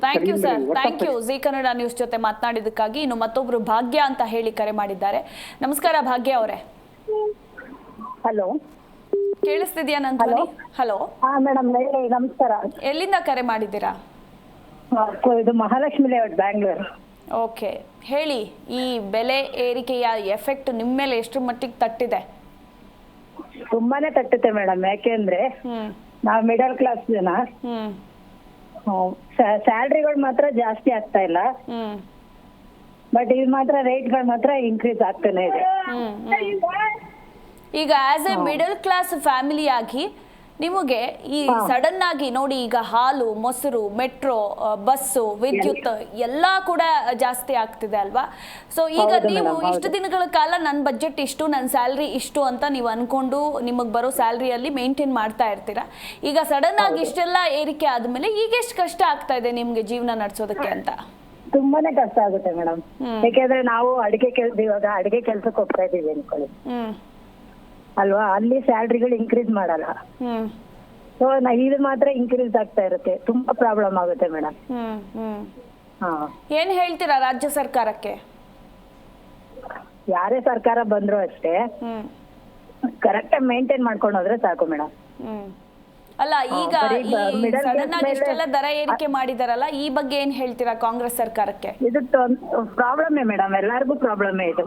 thank you sir, thank you Zee Kannada news ಜೊತೆ ಮಾತನಾಡಿದ್ದಕ್ಕಾಗಿ. ಇನ್ನು ಮತ್ತೊಬ್ರು ಭಾಗ್ಯ ಅಂತ ಹೇಳಿ ಕರೆ ಮಾಡಿದ್ದಾರೆ. ನಮಸ್ಕಾರ ಭಾಗ್ಯ ಅವರೇ. ಹಲೋ, ಕೇಳಿಸ್ತಿದ್ಯಾ ನನ್ನ ಧ್ವನಿ? ಹಲೋ ಮೇಡಮ್, ನಮಸ್ಕಾರ. ಎಲ್ಲಿಂದ ಕರೆ ಮಾಡಿದ್ದೀರಾ? ಇದು ಮಹಾಲಕ್ಷ್ಮಿ ಲೇಔಟ್, ಬ್ಯಾಂಗ್ಳೂರ್. ಓಕೆ, ಹೇಳಿ, ಈ ಬೆಲೆ ಏರಿಕೆಯ ಎಫೆಕ್ಟ್ ನಿಮ್ಮ ಮೇಲೆ ಎಷ್ಟು ಮಟ್ಟಿಗೆ ತಟ್ಟಿದೆ? ತುಂಬಾನೇ ತಟ್ಟುತ್ತೆ ಮೇಡಮ್. ಯಾಕೆಂದ್ರೆ ನಾವು ಮಿಡಲ್ ಕ್ಲಾಸ್ ಜನ. ಸ್ಯಾಲ್ರಿಗಳು ಮಾತ್ರ ಜಾಸ್ತಿ ಆಗ್ತಾ ಇಲ್ಲ, ಬಟ್ ಇದು ಮಾತ್ರ ರೇಟ್ಗಳು ಮಾತ್ರ ಇನ್ಕ್ರೀಸ್ ಆಗ್ತಾನೆ ಇದೆ. ಈಗ as A middle class family ಆಗಿ ನಿಮಗೆ ಈ ಸಡನ್ ಆಗಿ ನೋಡಿ, ಈಗ ಹಾಲು, ಮೊಸರು, ಮೆಟ್ರೋ, ಬಸ್ಸು, ವಿದ್ಯುತ್ ಎಲ್ಲ ಕೂಡ ಜಾಸ್ತಿ ಆಗ್ತಿದೆ ಅಲ್ವಾ? ಸೊ ಈಗ ನೀವು ಇಷ್ಟು ದಿನಗಳ ಕಾಲ ನನ್ನ ಬಜೆಟ್ ಇಷ್ಟು, ನನ್ನ ಸ್ಯಾಲ್ರಿ ಇಷ್ಟು ಅಂತ ನೀವು ಅನ್ಕೊಂಡು ನಿಮಗೆ ಬರೋ ಸ್ಯಾಲ್ರಿಯಲ್ಲಿ ಮೇಂಟೈನ್ ಮಾಡ್ತಾ ಇರ್ತೀರಾ. ಈಗ ಸಡನ್ ಆಗಿ ಇಷ್ಟೆಲ್ಲ ಏರಿಕೆ ಆದ್ಮೇಲೆ ಈಗ ಎಷ್ಟು ಕಷ್ಟ ಆಗ್ತಾ ಇದೆ ನಿಮ್ಗೆ ಜೀವನ ನಡೆಸೋದಕ್ಕೆ ಅಂತ? ತುಂಬಾನೇ ಕಷ್ಟ ಆಗುತ್ತೆ ಮೇಡಮ್. ಯಾಕೆಂದ್ರೆ ನಾವು ಇವಾಗ ಅಡಿಗೆ ಕೆಲ್ಸಕ್ಕೆ ಹೋಗ್ತಾ ಇದೀವಿ ಅನ್ಕೊಳ್ಳಿ ಅಲ್ವಾ, ಅಲ್ಲಿ ಸ್ಯಾಲ್ರಿಗಳು ಇನ್ಕ್ರೀಸ್ ಮಾಡಲ್ಲ. ಸೊ ಇದು ಮಾತ್ರ ಇನ್ಕ್ರೀಸ್ ಆಗ್ತಾ ಇರುತ್ತೆ. ತುಂಬಾ ಪ್ರಾಬ್ಲಮ್ ಆಗುತ್ತೆ ಮೇಡಮ್. ಏನ್ ಹೇಳ್ತೀರಾ ರಾಜ್ಯ ಸರ್ಕಾರಕ್ಕೆ? ಯಾರೇ ಸರ್ಕಾರ ಬಂದ್ರು ಅಷ್ಟೇ ಕರೆಕ್ಟ್ ಆಗಿ ಮೇಂಟೈನ್ ಮಾಡ್ಕೊಂಡು ಹೋದ್ರೆ ಸಾಕು ಮೇಡಮ್. ಅಲ್ಲ, ಈಗ ಸಡನ್ ಆಗಿ ಇಷ್ಟೆಲ್ಲ ದರ ಏರಿಕೆ ಮಾಡಿದಾರಲ್ಲ, ಈ ಬಗ್ಗೆ ಏನ್ ಹೇಳ್ತೀರಾ ಕಾಂಗ್ರೆಸ್ ಸರ್ಕಾರಕ್ಕೆ? ಇದು ಪ್ರಾಬ್ಲಮ್ ಮೇಡಮ್, ಎಲ್ಲರಿಗೂ ಪ್ರಾಬ್ಲಮ್ ಇದು.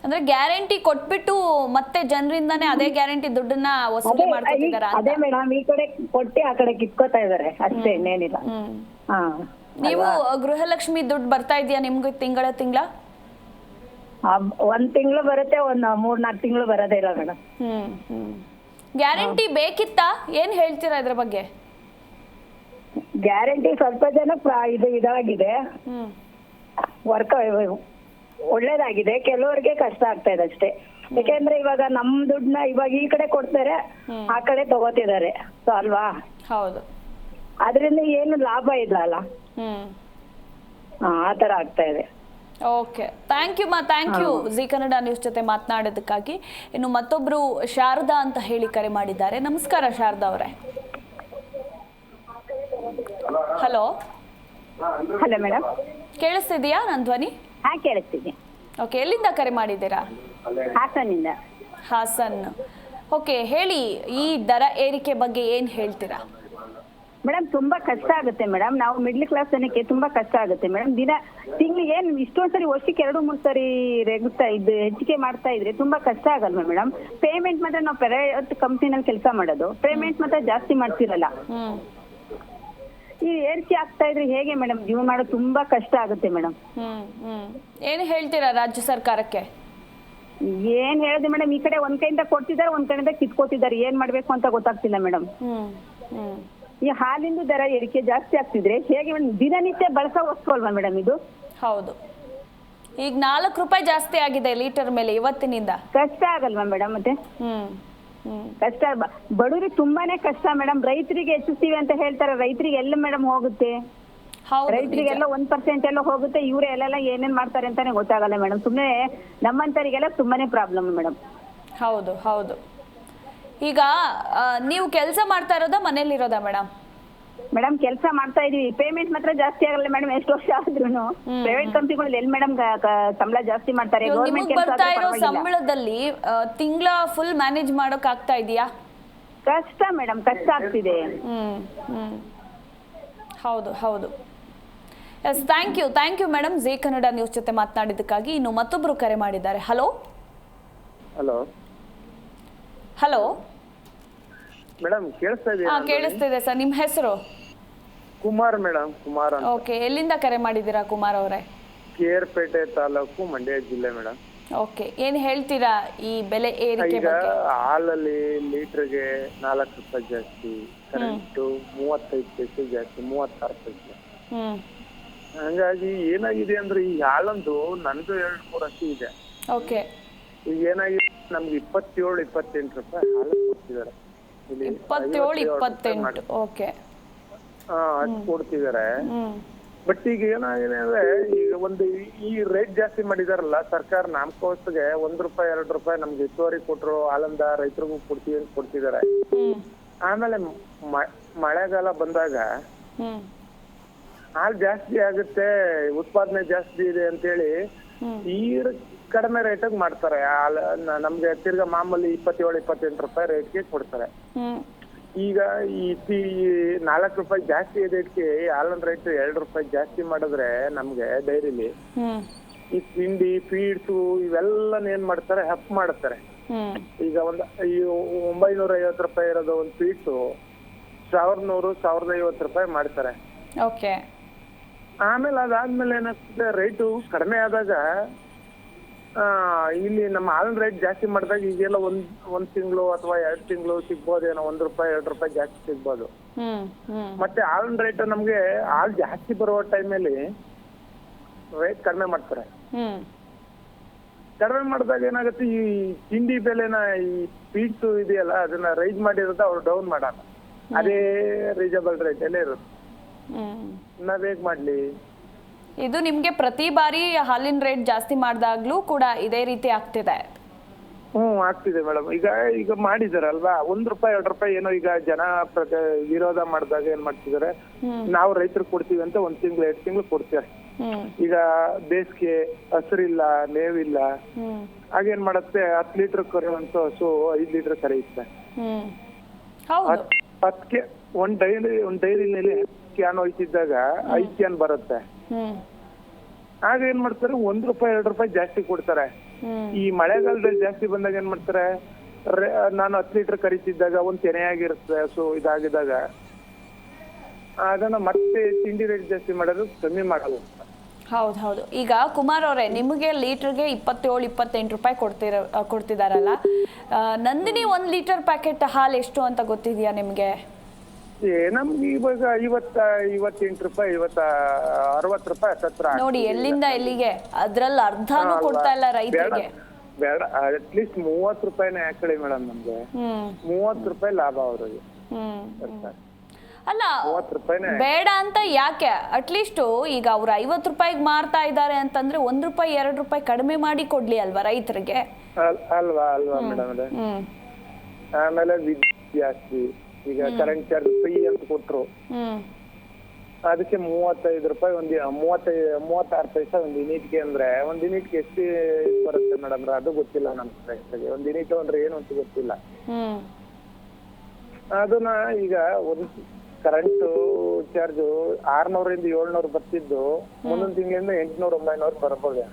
ಅಂದ್ರೆ ಗ್ಯಾರಂಟಿ ಕೊಟ್ಬಿಟ್ಟು ಮತ್ತೆ ಜನರಿಂದಾನೇ ಅದೇ ಗ್ಯಾರಂಟಿ ದುಡ್ಡನ್ನ ವಸೂಲಿ ಮಾಡ್ತಿದಾರ? ಅದೇ ಮೇಡಮ್, ಈ ಕಡೆ ಕೊಟ್ಟಿ ಆ ಕಡೆ ಕಿತ್ಕೋತಾ ಇದಾರೆ ಅಷ್ಟೇ, ಇನ್ನೇನಿಲ್ಲ. ನೀವು ಗೃಹಲಕ್ಷ್ಮಿ ದುಡ್ಡು ಬರ್ತಾ ಇದೆಯಾ ನಿಮ್ಗೆ ತಿಂಗಳ? ಒಂದ್ ತಿಂಗಳು ಬರುತ್ತೆ, ಒಂದ್ 3-4 ತಿಂಗಳು ಬರೋದೇ ಇಲ್ಲ ಮೇಡಮ್. ಗ್ಯಾರಂಟಿ ಬೇಕಿತ್ತಾ? ಏನ್ ಹೇಳ್ತೀರಾ ಇದ್ರ ಬಗ್ಗೆ? ಗ್ಯಾರಂಟಿ ಸ್ವಲ್ಪ ಜನ ಇದಾಗಿದೆ, ವರ್ಕ್ ಒಳ್ಳೇದಾಗಿದೆ. ಕೆಲವರಿಗೆ ಕಷ್ಟ ಆಗ್ತಾ ಇದೆ ಅಷ್ಟೇ. ಯಾಕೆಂದ್ರೆ ಇವಾಗ ನಮ್ ದುಡ್ಡನ್ನ ಇವಾಗ ಈ ಕಡೆ ಕೊಡ್ತಾರೆ, ಆ ಕಡೆ ತಗೋತಿದ್ದಾರೆ. ಸೊ ಅಲ್ವಾ? ಹೌದು. ಅದರಿಂದ ಏನು ಲಾಭ ಇಲ್ಲ ಅಲ್ಲ. ಆತರ ಆಗ್ತಾ ಇದೆ. Okay, thank you Zee Kannada news ಜೊತೆ ಮಾತನಾಡೋದಕ್ಕಾಗಿ. ಇನ್ನು ಮತ್ತೊಬ್ರು ಶಾರದಾ ಅಂತ ಹೇಳಿ ಕರೆ ಮಾಡಿದ್ದಾರೆ. ನಮಸ್ಕಾರ ಶಾರದಾ ಅವರೇ. ಹಲೋ ಮೇಡಮ್, ಕೇಳಿಸ್ತಿದ್ಯಾ ನನ್ನ ಧ್ವನಿ? ಕೇಳಿಸ್ತಿದೆ. ಓಕೆ, ಎಲ್ಲಿಂದ ಕರೆ ಮಾಡಿದ್ದೀರಾ? ಹಾಸನಿಂದ. ಹಾಸನ್, ಓಕೆ, ಹೇಳಿ, ಈ ದರ ಏರಿಕೆ ಬಗ್ಗೆ ಏನ್ ಹೇಳ್ತೀರಾ? ಮೇಡಮ್ ತುಂಬಾ ಕಷ್ಟ ಆಗುತ್ತೆ ಮೇಡಮ್. ನಾವು ಮಿಡ್ಲ್ ಕ್ಲಾಸ್ ಜನಕ್ಕೆ ತುಂಬಾ ಕಷ್ಟ ಆಗುತ್ತೆ ಮೇಡಮ್. ತಿಂಗಳಿಗೆ ಇಷ್ಟೊಂದ್ ಸರಿ, ವರ್ಷಕ್ಕೆ 2-3 ಸರಿ ಹೆಚ್ಚಿಗೆ ಮಾಡ್ತಾ ಇದ್ರೆ ತುಂಬಾ ಕಷ್ಟ ಆಗಲ್ವಾ ಮೇಡಮ್? ಪೇಮೆಂಟ್ ಮಾತ್ರ ನಾವು ಪ್ರೈವೇಟ್ ಕಂಪ್ನಿನಲ್ಲಿ ಕೆಲಸ ಮಾಡೋದು, ಪೇಮೆಂಟ್ ಮಾತ್ರ ಜಾಸ್ತಿ ಮಾಡ್ತಿರಲ್ಲ. ಈ ಏರಿಕೆ ಆಗ್ತಾ ಇದ್ರೆ ಹೇಗೆ ಮೇಡಮ್ ಜೀವನ ಮಾಡೋದು? ತುಂಬಾ ಕಷ್ಟ ಆಗುತ್ತೆ ಮೇಡಮ್. ಏನ್ ಹೇಳ್ತೀರಾ ರಾಜ್ಯ ಸರ್ಕಾರಕ್ಕೆ? ಏನ್ ಹೇಳಿದೆ ಮೇಡಮ್, ಈ ಕಡೆ ಒಂದ್ ಕಡೆಯಿಂದ ಕೊಡ್ತಿದ್ದಾರೆ, ಒಂದ್ ಕಡೆಯಿಂದ ಕಿತ್ಕೋತಿದ್ದಾರೆ. ಏನ್ ಮಾಡ್ಬೇಕು ಅಂತ ಗೊತ್ತಾಗ್ತಿಲ್ಲ ಮೇಡಮ್. ಈ ಹಾಲಿಂದು ದರ ಏರಿಕೆ ಜಾಸ್ತಿ ಆಗ್ತಿದ್ರೆ ಹೇಗೆ? ದಿನನಿತ್ಯ ಬಳಸೋ ವಸ್ತು ಅಲ್ವಾ ಮೇಡಮ್ ಇದು? ಹೌದು. ಈಗ 4 ರೂಪಾಯಿ ಜಾಸ್ತಿ ಆಗಿದೆ ಲೀಟರ್ ಮೇಲೆ ಇವತ್ತಿನಿಂದ. ಕಷ್ಟ ಆಗಲ್ವಾ ಮೇಡಮ್ ಮತ್ತೆ? ಕಷ್ಟ ಬಡವರಿಗೆ ತುಂಬಾನೇ ಕಷ್ಟ ಮೇಡಮ್. ರೈತರಿಗೆ ಹೆಚ್ಚಿಸ್ತೀವಿ ಅಂತ ಹೇಳ್ತಾರೆ, ರೈತರಿಗೆ ಎಲ್ಲ ಮೇಡಮ್ ಹೋಗುತ್ತೆ? ರೈತರಿಗೆಲ್ಲ 1% ಎಲ್ಲ ಹೋಗುತ್ತೆ. ಇವ್ರೆ ಎಲ್ಲ ಏನೇನ್ ಮಾಡ್ತಾರೆ ಅಂತಾನೆ ಗೊತ್ತಾಗಲ್ಲ ಮೇಡಮ್. ಸುಮ್ಮನೆ ನಮ್ಮಂತರಿಗೆಲ್ಲ ತುಂಬಾನೇ ಪ್ರಾಬ್ಲಮ್ ಮೇಡಮ್. ಹೌದು ಹೌದು. ಈಗ ನೀವು ಕೆಲಸ ಮಾಡ್ತಾ ಇರೋದಾ ಮನೇಲಿ ಇರೋದಾ ಮೇಡಮ್? ಮೇಡಮ್ ಕೆಲಸ ಮಾಡ್ತಾ ಇದೀವಿ. ಪೇಮೆಂಟ್ ಮಾತ್ರ ಜಾಸ್ತಿ ಆಗಲ್ಲ ಮೇಡಮ್ ಎಷ್ಟು ವರ್ಷ ಆದ್ರೂ. ಪ್ರೈವೇಟ್ ಕಂಪನಿಗಳು ಎಲ್ಲಿ ಮೇಡಮ್ ಸಂಬಳ ಜಾಸ್ತಿ ಮಾಡ್ತಾರೆ? ಗೌರ್ಮೆಂಟ್ ಬರ್ತಾ ಇರೋ ಸಂಬಳದಲ್ಲಿ ತಿಂಗಳ ಫುಲ್ ಮ್ಯಾನೇಜ್ ಮಾಡೋಕ್ ಆಗ್ತಾ ಇದೆಯಾ? ಕಷ್ಟ ಮೇಡಮ್, ಕಷ್ಟ ಆಗ್ತಿದೆ. ಹೌದು ಹೌದು. Yes, thank you madam Zee Kannada news ಜೊತೆ ಮಾತನಾಡಿದ್ದಕ್ಕಾಗಿ. ಇನ್ನು ಮತ್ತೊಬ್ರು ಕರೆ ಮಾಡಿದ್ದಾರೆ. ಹಲೋ ಹಲೋ ಮೇಡಮ್ ಕೇಳಿಸ್ತಾ ಇದೆ? ಕೇಳಿಸ್ತಿದೆ ಸರ್. ನಿಮ್ಮ ಹೆಸರು? ಕುಮಾರ್ ಮೇಡಮ್. ಕುಮಾರ್ ಅಂತ. ಓಕೆ, ಎಲ್ಲಿಂದ ಕರೆ ಮಾಡಿದ್ದೀರಾ ಕುಮಾರ್ ಅವರೇ? ಕೇರ್ಪೇಟೆ ತಾಲೂಕು, ಮಂಡ್ಯ ಜಿಲ್ಲೆ ಮೇಡಮ್. ಓಕೆ, ಏನ್ ಹೇಳ್ತೀರಾ ಈ ಬೆಲೆ ಏರಿಕೆ ಈಗ ಬಗ್ಗೆ? ಹಾಲಲ್ಲಿ ಲೀಟರ್ಗೆ 4 ರೂಪಾಯಿ ಜಾಸ್ತಿ, ಕರೆಂಟು 35 ಪೈಸೆ ಜಾಸ್ತಿ, 36 ಪೈಸೆ. ಹಂಗಾಗಿ ಏನಾಗಿದೆ ಅಂದ್ರೆ ಈ ಹಾಲಂದು ನಂದು 2-3 ಹಸಿ ಇದೆ. ಓಕೆ, ಈಗ ಏನಾಗಿದೆ ನಮ್ಗೆ 27-28 ರೂಪಾಯಿ ಹಾಲು ಕೊಡ್ತಿದ್ದಾರೆ. 27-28. ಓಕೆ, ಅಷ್ಟು ಕೊಡ್ತಿದ್ದಾರೆ. ಬಟ್ ಈಗ ಏನಾಗಿದೆ ಅಂದ್ರೆ ಈಗ ಒಂದು ಈ ರೇಟ್ ಜಾಸ್ತಿ ಮಾಡಿದಾರಲ್ಲ ಸರ್ಕಾರ, ನಾಮಕೋಸ್ಗೆ 1 ರೂಪಾಯಿ 2 ರೂಪಾಯಿ ನಮ್ಗೆ ಹೆಚ್ಚುವರಿ ಕೊಟ್ರು ಹಾಲಂದ ರೈತರಿಗೂ ಕೊಡ್ತೀವಿ ಅಂತ ಕೊಡ್ತಿದ್ದಾರೆ. ಆಮೇಲೆ ಮಳೆಗಾಲ ಬಂದಾಗ ಹಾಲು ಜಾಸ್ತಿ ಆಗುತ್ತೆ, ಉತ್ಪಾದನೆ ಜಾಸ್ತಿ ಇದೆ ಅಂತೇಳಿ ಈ ಕಡಿಮೆ ರೇಟಾಗಿ ಮಾಡ್ತಾರೆ. ನಮ್ಗೆ ತಿರ್ಗಾ ಮಾಮೂಲಿ 27-28 ರೂಪಾಯಿ ರೇಟ್ಗೆ ಕೊಡ್ತಾರೆ. ಈಗ ಈ 4 ರೂಪಾಯಿ ಜಾಸ್ತಿ ಇದಕ್ಕೆ ಹಾಲಿನ ರೇಟ್ 2 ರೂಪಾಯಿ ಜಾಸ್ತಿ ಮಾಡಿದ್ರೆ ನಮ್ಗೆ ಡೈರಿಲಿ ಈ ತಿಂಡಿ ಫೀಡ್ಸು ಇವೆಲ್ಲ ಏನ್ ಮಾಡ್ತಾರೆ, ಹಪ್ ಮಾಡ್ತಾರೆ. ಈಗ ಒಂದು 950 ರೂಪಾಯಿ ಇರೋದು ಒಂದು ಫೀಡ್ಸು 1100-1050 ರೂಪಾಯಿ ಮಾಡ್ತಾರೆ. ಓಕೆ, ಆಮೇಲೆ ಅದಾದ್ಮೇಲೆ ಏನಾಗ್ತದೆ, ರೇಟು ಕಡಿಮೆ ಆದಾಗ ಇಲ್ಲಿ ನಮ್ಮ ಹಾಲಿನ ರೇಟ್ ಜಾಸ್ತಿ ಮಾಡಿದಾಗ ಈಗೆಲ್ಲ ಒಂದ್ ತಿಂಗಳು ಅಥವಾ 2 ತಿಂಗಳು ಸಿಗ್ಬೋದೇನೋ, 1 ರೂಪಾಯಿ 2 ರೂಪಾಯಿ ಜಾಸ್ತಿ ಸಿಗ್ಬೋದು. ಮತ್ತೆ ಹಾಲಿನ ರೇಟ್ ನಮ್ಗೆ ಹಾಲು ಜಾಸ್ತಿ ಬರುವ ಟೈಮಲ್ಲಿ ರೇಟ್ ಕಡಿಮೆ ಮಾಡ್ತಾರೆ. ಕಡಿಮೆ ಮಾಡಿದಾಗ ಏನಾಗುತ್ತೆ, ಈ ತಿಂಡಿ ಬೆಲೆನ ಈ ಫೀಡ್ಸ್ ಇದೆಯಲ್ಲ ಅದನ್ನ ರೈಸ್ ಮಾಡಿರೋದು ಅವ್ರು ಡೌನ್ ಮಾಡಲ್ಲ, ಅದೇ ರೀಸನಬಲ್ ರೇಟ್ ಅಲ್ಲೇ ಇರುತ್ತೆ. ನಾವ್ ಹೇಗ್ ಮಾಡ್ಲಿ? ಇದು ನಿಮ್ಗೆ ಪ್ರತಿ ಬಾರಿ ಹಾಲಿನ ರೇಟ್ ಜಾಸ್ತಿ ಮಾಡಿದಾಗ್ಲೂ ಕೂಡ ಇದೇ ರೀತಿ ಆಗ್ತಿದೆ? ಆಗ್ತಿದೆ ಮೇಡಮ್. ಈಗ ಮಾಡಿದಾರಲ್ವಾ, 1 ರೂಪಾಯಿ 2 ರೂಪಾಯಿ ಏನೋ ಈಗ ಜನ ವಿರೋಧ ಮಾಡಿದಾಗ ಏನ್ ಮಾಡ್ತಿದಾರೆ, ನಾವು ರೈತರು ಕೊಡ್ತೀವಿ ಅಂತ 1 ತಿಂಗಳು 2 ತಿಂಗಳು ಕೊಡ್ತಾರೆ. ಈಗ ಬೇಸಿಗೆ ಹಸಿರಿಲ್ಲ, ಮೇವಿಲ್ಲ, ಹಾಗೇನ್ ಮಾಡತ್ತೆ 10 ಲೀಟರ್ ಕರೆಯುವಂತ ಹಸು 5 ಲೀಟರ್ ಕರೆಯುತ್ತೆ. ಅದಕ್ಕೆ ಒಂದ್ ಡೈರಿನಲ್ಲಿ ಕ್ಯಾನ್ ಹೋಯ್ತಿದ್ದಾಗ 5 ಕ್ಯಾನ್ ಬರುತ್ತೆ. ಆಗ ಏನ್ ಮಾಡ್ತಾರೆ, 1 ರೂಪಾಯಿ 2 ರೂಪಾಯಿ ಜಾಸ್ತಿ ಕೊಡ್ತಾರೆ. ಈ ಮಳೆಗಾಲದಲ್ಲಿ ಜಾಸ್ತಿ ಬಂದಾಗ ಏನ್ ಮಾಡ್ತಾರೆ, ನಾನು 10 ಲೀಟರ್ ಕರಿತಿದ್ದಾಗ ಒಂದ್ ತೆನೆಯಾಗಿರುತ್ತೆ ಹಸು ಇದಾಗಿದ್ದಾಗ ಅದನ್ನ ಮತ್ತೆ ತಿಂಡಿ ರೇಟ್ ಜಾಸ್ತಿ ಮಾಡೋದು ಕಮ್ಮಿ ಮಾಡಲ್ಲ. ಹೌದು. ಈಗ ಕುಮಾರ್ ಅವರೇ, ನಿಮಗೆ ಲೀಟರ್ಗೆ 27-28 ರೂಪಾಯಿ ಕೊಡ್ತಿದಾರಲ್ಲ, ನಂದಿನಿ 1 ಲೀಟರ್ ಪ್ಯಾಕೆಟ್ ಹಾಲು ಎಷ್ಟು ಅಂತ ಗೊತ್ತಿದ್ಯಾ ನಿಮ್ಗೆ? ನಮ್ಗೆ ಇವಾಗ 28 ರೂಪಾಯಿ 60 ರೂಪಾಯಿ ಹತ್ರ. ನೋಡಿ ಎಲ್ಲಿಂದ ಎಲ್ಲಿಗೆ, ಅದ್ರಲ್ಲಿ ಅರ್ಧನೂ ಕೊಡ್ತಾ ಇಲ್ಲ ರೈತರಿಗೆ. ಬೇಡ, ಅಟ್ಲೀಸ್ಟ್ 30 ರೂಪಾಯಿನೇ ಹಾಕೊಳ್ಳಿ ಮೇಡಮ್. ನಮ್ಗೆ 30 ರೂಪಾಯಿ ಲಾಭ ಅವ್ರಿಗೆ. ಅಲ್ಲ, ಬೇಡ ಅಂತ ಯಾಕೆ? ಅಟ್ಲೀಸ್ಟ್ ಈಗ ಅವ್ರು 50 ರೂಪಾಯಿಗೆ ಮಾರ್ತಾ ಇದ್ದಾರೆ ಅಂತಂದ್ರೆ 1 ರೂಪಾಯಿ 2 ರೂಪಾಯಿ ಕಡಿಮೆ ಮಾಡಿ ಕೊಡ್ಲಿ ಅಲ್ವಾ ರೈತರಿಗೆ? ಅಲ್ವಾ ಮೇಡಮ್. ಆಮೇಲೆ ವಿದ್ಯುತ್ ಜಾಸ್ತಿ, ಈಗ ಕರೆಂಟ್ ಚಾರ್ಜ್ ಫ್ರೀ ಅಂತ ಕೊಟ್ರು, ಅದಕ್ಕೆ 35 ರೂಪಾಯಿ 36 ಪೈಸೆ ಒಂದ್ ಯೂನಿಟ್ಗೆ. ಅಂದ್ರೆ ಒಂದ್ ಯೂನಿಟ್ಗೆ ಎಷ್ಟು ಬರುತ್ತೆ ಮೇಡಮ್ ಅದು ಗೊತ್ತಿಲ್ಲ ನಮ್ ರೈತರಿಗೆ. ಒಂದ್ ಯೂನಿಟ್ ಅಂದ್ರೆ ಏನು ಅಂತ ಗೊತ್ತಿಲ್ಲ. ಅದನ್ನ ಈಗ ಒಂದು ಕರೆಂಟ್ ಚಾರ್ಜ್ 600 ಇಂದ 700 ಬರ್ತಿದ್ದು ಮುಂದೊಂದು ತಿಂಗಳಿಂದ 800-900 ಬರ್ಬೋದು.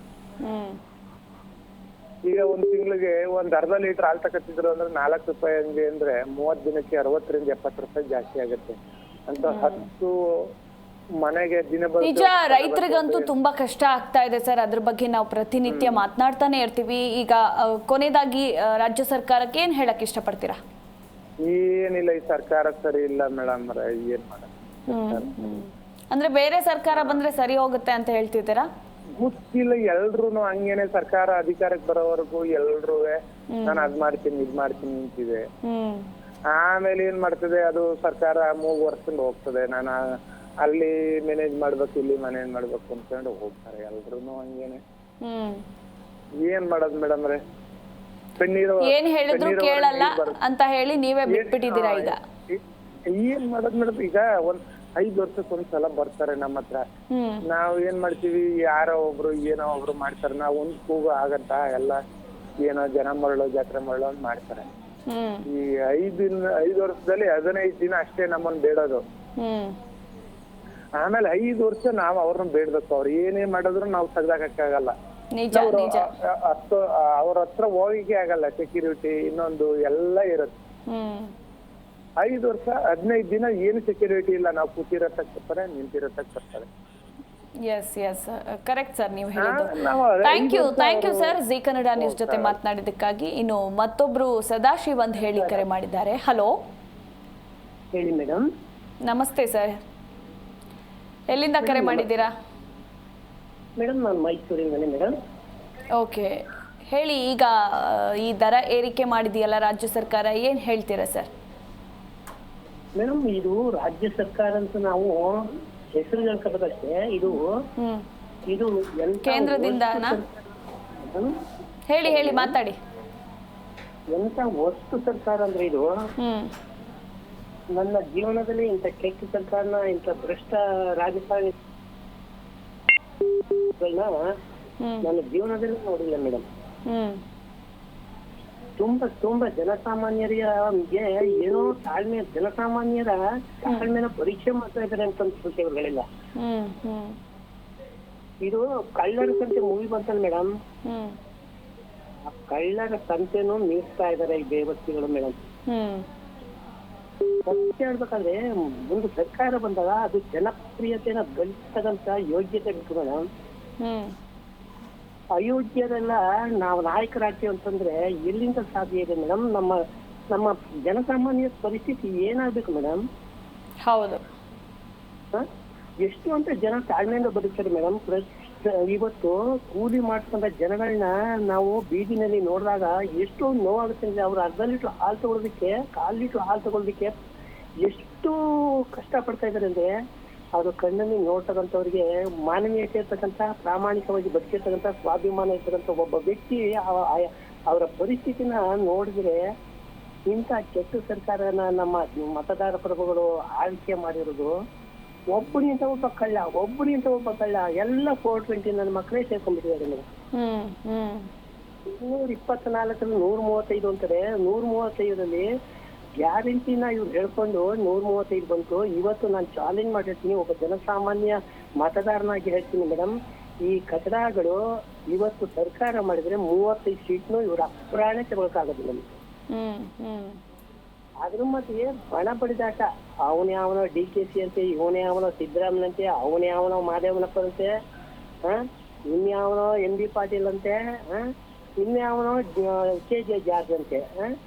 ಈಗ ಒಂದ್ ತಿಂಗಳಿಗೆ ಒಂದ್ ಅರ್ಧ ಲೀಟರ್ ಹಾಲು ತಕತ್ತಿದ್ರು ಅಂದ್ರೆ 4 ರೂಪಾಯಿ ಹಂಗೆ ಅಂದ್ರೆ 30 ದಿನಕ್ಕೆ 60 ರಿಂದ 70 ರೂಪಾಯಿ ಜಾಸ್ತಿ ಆಗುತ್ತೆ ಅಂತ 10 ಮನೆಗೆ ದಿನ. ನಿಜ, ರೈತರಿಗಂತೂ ತುಂಬಾ ಕಷ್ಟ ಆಗ್ತಾ ಇದೆ ಸರ್. ಅದ್ರ ಬಗ್ಗೆ ನಾವು ಪ್ರತಿನಿತ್ಯ ಮಾತನಾಡ್ತಾನೆ ಇರ್ತೀವಿ. ಈಗ ಕೊನೆಯದಾಗಿ ರಾಜ್ಯ ಸರ್ಕಾರಕ್ಕೆ ಏನ್ ಹೇಳಕ್ ಇಷ್ಟಪಡ್ತೀರಾ? ಏನಿಲ್ಲ, ಈ ಸರ್ಕಾರ ಸರಿ ಇಲ್ಲ ಮೇಡಮ್. ಏನ್ ಮಾಡ, ಅಂದ್ರೆ ಬೇರೆ ಸರ್ಕಾರ ಬಂದ್ರೆ ಸರಿ ಹೋಗುತ್ತೆ ಅಂತ ಹೇಳ್ತಿದ್ದೀರಾ? ಗೊತ್ತಿಲ್ಲ, ಎಲ್ರು ಹಂಗೇನೆ ಸರ್ಕಾರ ಅಧಿಕಾರಕ್ಕೆ ಬರೋವರೆಗೂ ಎಲ್ರೂ ನಾನು ಅದ್ ಮಾಡ್ತೀನಿ ಇದ್ ಮಾಡ್ತೀನಿ ನಿಂತಿದೆ. ಆಮೇಲೆ ಏನ್ ಮಾಡ್ತದೆ ಅದು ಸರ್ಕಾರ ಮೂಗುವರ್ಸ್ಕೊಂಡು ಹೋಗ್ತದೆ. ನಾನು ಅಲ್ಲಿ ಮ್ಯಾನೇಜ್ ಮಾಡ್ಬೇಕು, ಇಲ್ಲಿ ಮ್ಯಾನೇಜ್ ಮಾಡ್ಬೇಕು ಅನ್ಕೊಂಡು ಹೋಗ್ತಾರೆ ಎಲ್ರು ಹಂಗೇನೆ. ಏನ್ ಮಾಡೋದು ಮೇಡಮ್ ರೇ, ಏನ್ ಹೇಳಿದ್ರು ಕೇಳಲ್ಲ ಅಂತ ಹೇಳಿ ನೀವೇ ಬಿಟ್ಬಿಟ್ಟಿದ್ದೀರಾ ಈಗ. ಏನ್ ಮಾಡೋದು ಮೇಡಮ್, ಈಗ 5 ವರ್ಷಕ್ಕೆ ಒಂದ್ಸಲ ಬರ್ತಾರೆ ನಮ್ಮ ಹತ್ರ. ನಾವ್ ಏನ್ ಮಾಡ್ತೀವಿ, ಯಾರೋ ಒಬ್ರು ಏನೋ ಒಬ್ರು ಮಾಡ್ತಾರೆ, ನಾವ್ ಒಂದ್ ಕೂಗು ಆಗತ್ತ ಎಲ್ಲ ಏನೋ ಜನ ಮರಳು ಜಾತ್ರೆ ಮರಳು ಅಂತ ಮಾಡ್ತಾರೆ. ಈ 5 ವರ್ಷದಲ್ಲಿ 15 ದಿನ ಅಷ್ಟೇ ನಮ್ಮನ್ನ ಬೇಡೋದು. ಆಮೇಲೆ 5 ವರ್ಷ ನಾವ್ ಅವ್ರನ್ನ ಬೇಡ್ಬೇಕು. ಅವ್ರು ಏನೇ ಮಾಡಿದ್ರು ನಾವು ತೆಗ್ದಾಕಕ್ಕಾಗಲ್ಲ. ಅವ್ರ ಹತ್ರ ಹೋಗಿಗೆ ಆಗಲ್ಲ. ಸೆಕ್ಯೂರಿಟಿ ಇನ್ನೊಂದು ಎಲ್ಲ ಇರುತ್ತೆ. 5 ವರ್ಷ 15 ದಿನ ಏನು ಸೆಕ್ಯೂರಿಟಿ ಇಲ್ಲ. ನಾವು ಕೂತಿರತ್ತಕ್ಕೆ ಬರ್ತಾರೆ, ನಿಂತಿರತ್ತಕ್ಕೆ ಬರ್ತಾರೆ. ಎಸ್ ಕರೆಕ್ಟ್ ಸರ್, ನೀವು ಹೇಳಿದ್ದು. Thank you sir, Zee Kannada news ಜೊತೆ ಮಾತನಾಡಿದ್ದಕ್ಕಾಗಿ. ಇನ್ನು ಮತ್ತೊಬ್ರು ಸದಾಶಿವ್ ಅಂತ ಹೇಳಿ ಕರೆ ಮಾಡಿದ್ದಾರೆ. ಹಲೋ, ಹೇಳಿ ಮೇಡಮ್. ನಮಸ್ತೆ ಸರ್, ಎಲ್ಲಿಂದ ಕರೆ ಮಾಡಿದ್ದೀರಾ? ಮೇಡಮ್ ನಾನು ಮೈಸೂರಿಂದನೇ ಮೇಡಮ್. ಓಕೆ, ಹೇಳಿ. ಈಗ ಈ ದರ ಏರಿಕೆ ಮಾಡಿದೆಯಲ್ಲ ರಾಜ್ಯ ಸರ್ಕಾರ, ಏನ್ ಹೇಳ್ತೀರಾ ಸರ್? ಮೇಡಮ್, ಇದು ರಾಜ್ಯ ಸರ್ಕಾರ ಅಂತ ನಾವು ಹೆಸರು ಹೇಳ್ಕೋಬೇಕಷ್ಟೇ. ಇದು ಕೇಂದ್ರದಿಂದ ಹೇಳಿ ಮಾತಾಡಿ. ಎಂತ ವಸ್ತು ಸರ್ಕಾರ ಅಂದ್ರೆ ಇದು. ನನ್ನ ಜೀವನದಲ್ಲಿ ಇಂಥ ಕೆಟ್ಟ ಸರ್ಕಾರನ, ಇಂಥ ಭ್ರಷ್ಟ ರಾಜಕಾರಣಿ ನನ್ನ ಜೀವನದಲ್ಲಿ ನೋಡಿಲ್ಲ ಮೇಡಮ್. ತುಂಬಾ ಜನಸಾಮಾನ್ಯರಿಗೆ ಏನೋ ಜನಸಾಮಾನ್ಯರ ತಾಳ್ಮೆನ ಪರೀಕ್ಷೆ ಮಾಡ್ತಾ ಇದ್ದಾರೆ ಅಂತ ಅನ್ಸುತ್ತೆ ಇವ್ರುಗಳೆಲ್ಲ. ಇದು ಕಳ್ಳರ ಸಂತೆ ಮೂವಿ ಬಂತಲ್ಲ ಮೇಡಮ್, ಆ ಕಳ್ಳರ ಸಂತೆನೂ ಮೀರ್ತಾ ಇದಾರೆ ಈ ಬೇವಸ್ತಿಗಳು ಮೇಡಮ್. ಸತ್ಯ ಹೇಳ್ಬೇಕಾದ್ರೆ ಒಂದು ಸರ್ಕಾರ ಬಂದಾಗ ಅದು ಜನಪ್ರಿಯತೆನ ಗಳಿಸ್ತಕ್ಕಂತ ಯೋಗ್ಯತೆ ಬೇಕು ಮೇಡಮ್. ಅಯೋಗ್ಯರೆಲ್ಲ ನಾವು ನಾಯಕರಾಗ್ತೀವಿ ಅಂತಂದ್ರೆ ಎಲ್ಲಿಂದ ಸಾಧ್ಯ ಇದೆ ಮೇಡಮ್? ನಮ್ಮ ಜನಸಾಮಾನ್ಯ ಪರಿಸ್ಥಿತಿ ಏನಾಗ್ಬೇಕು ಮೇಡಮ್? ಹೌದು, ಎಷ್ಟು ಅಂತ ಜನ ತಾಳ್ಮೆಯಿಂದ ಬದುಕ್ತಾರೆ ಮೇಡಮ್. ಇವತ್ತು ಕೂಲಿ ಮಾಡ್ಕೊಂಡ ಜನಗಳನ್ನ ನಾವು ಬೀದಿನಲ್ಲಿ ನೋಡಿದಾಗ ಎಷ್ಟೋ ನೋವಾಗುತ್ತೆ ಅಂದ್ರೆ ಅವ್ರು ಅರ್ಧ ಲೀಟ್ರ್ ಹಾಲು ತಗೊಳ್ಳೋದಕ್ಕೆ, 1/4 ಲೀಟ್ರ್ ಹಾಲು ತಗೊಳ್ಳೋದಕ್ಕೆ ಎಷ್ಟು ಕಷ್ಟ ಪಡ್ತಾ ಇದಾರೆ ಅಂದ್ರೆ, ಅವರು ಕಣ್ಣಲ್ಲಿ ನೋಡ್ತಕ್ಕಂಥವ್ರಿಗೆ ಮಾನವೀಯತೆ ಇರ್ತಕ್ಕಂಥ, ಪ್ರಾಮಾಣಿಕವಾಗಿ ಬದುಕಿರ್ತಕ್ಕಂಥ, ಸ್ವಾಭಿಮಾನ ಇರ್ತಕ್ಕಂಥ ಒಬ್ಬ ವ್ಯಕ್ತಿ ಅವರ ಪರಿಸ್ಥಿತಿನ ನೋಡಿದ್ರೆ ಇಂಥ ಕೆಟ್ಟ ಸರ್ಕಾರನ ನಮ್ಮ ಮತದಾರ ಪ್ರಭುಗಳು ಆಳ್ವಿಕೆ ಮಾಡಿರೋದು. ಒಬ್ಬನಿಂದ ಒಬ್ಬ ಕಳ್ಳ ಎಲ್ಲ 420 ನನ್ನ ಮಕ್ಕಳೇ ಸೇರ್ಕೊಂಡ್ಬಿಟ್ಟಿದ್ದಾರೆ ಮೇಡಮ್. 124 135 ಅಂತಾರೆ. 135ರಲ್ಲಿ ಗ್ಯಾರಂಟಿನ ಇವ್ರು ಹೇಳ್ಕೊಂಡು 135 ಬಂತು. ಇವತ್ತು ನಾನು ಚಾಲೆಂಜ್ ಮಾಡಿರ್ತೀನಿ, ಒಬ್ಬ ಜನಸಾಮಾನ್ಯ ಮತದಾರನಾಗಿ ಹೇಳ್ತೀನಿ ಮೇಡಮ್, ಈ ಕಚಡಗಳು ಇವತ್ತು ಸರ್ಕಾರ ಮಾಡಿದ್ರೆ 35 ಸೀಟ್ನು ಇವ್ರ ಅಪ್ರಾಣೆ ತಗೊಳಕಾಗೋದಿಲ್ಲ. ಅದ್ರ ಮತ್ತೆ ಬಣ ಬಡಿದಾಟ. ಅವನೇ ಅವನೋ DKC ಅಂತೆ, ಇವನೇ ಅವನೋ ಸಿದ್ದರಾಮಯ್ಯಂತೆ, ಅವನೇ ಅವನೋ ಮಾದೇವನಪ್ಪರಂತೆ, ಇನ್ಯಾವನೋ MB ಪಾಟೀಲ್ ಅಂತೆ, ಇನ್ಯಾವನೋ KJ ಜಾರ್ಜ್ ಅಂತೆ.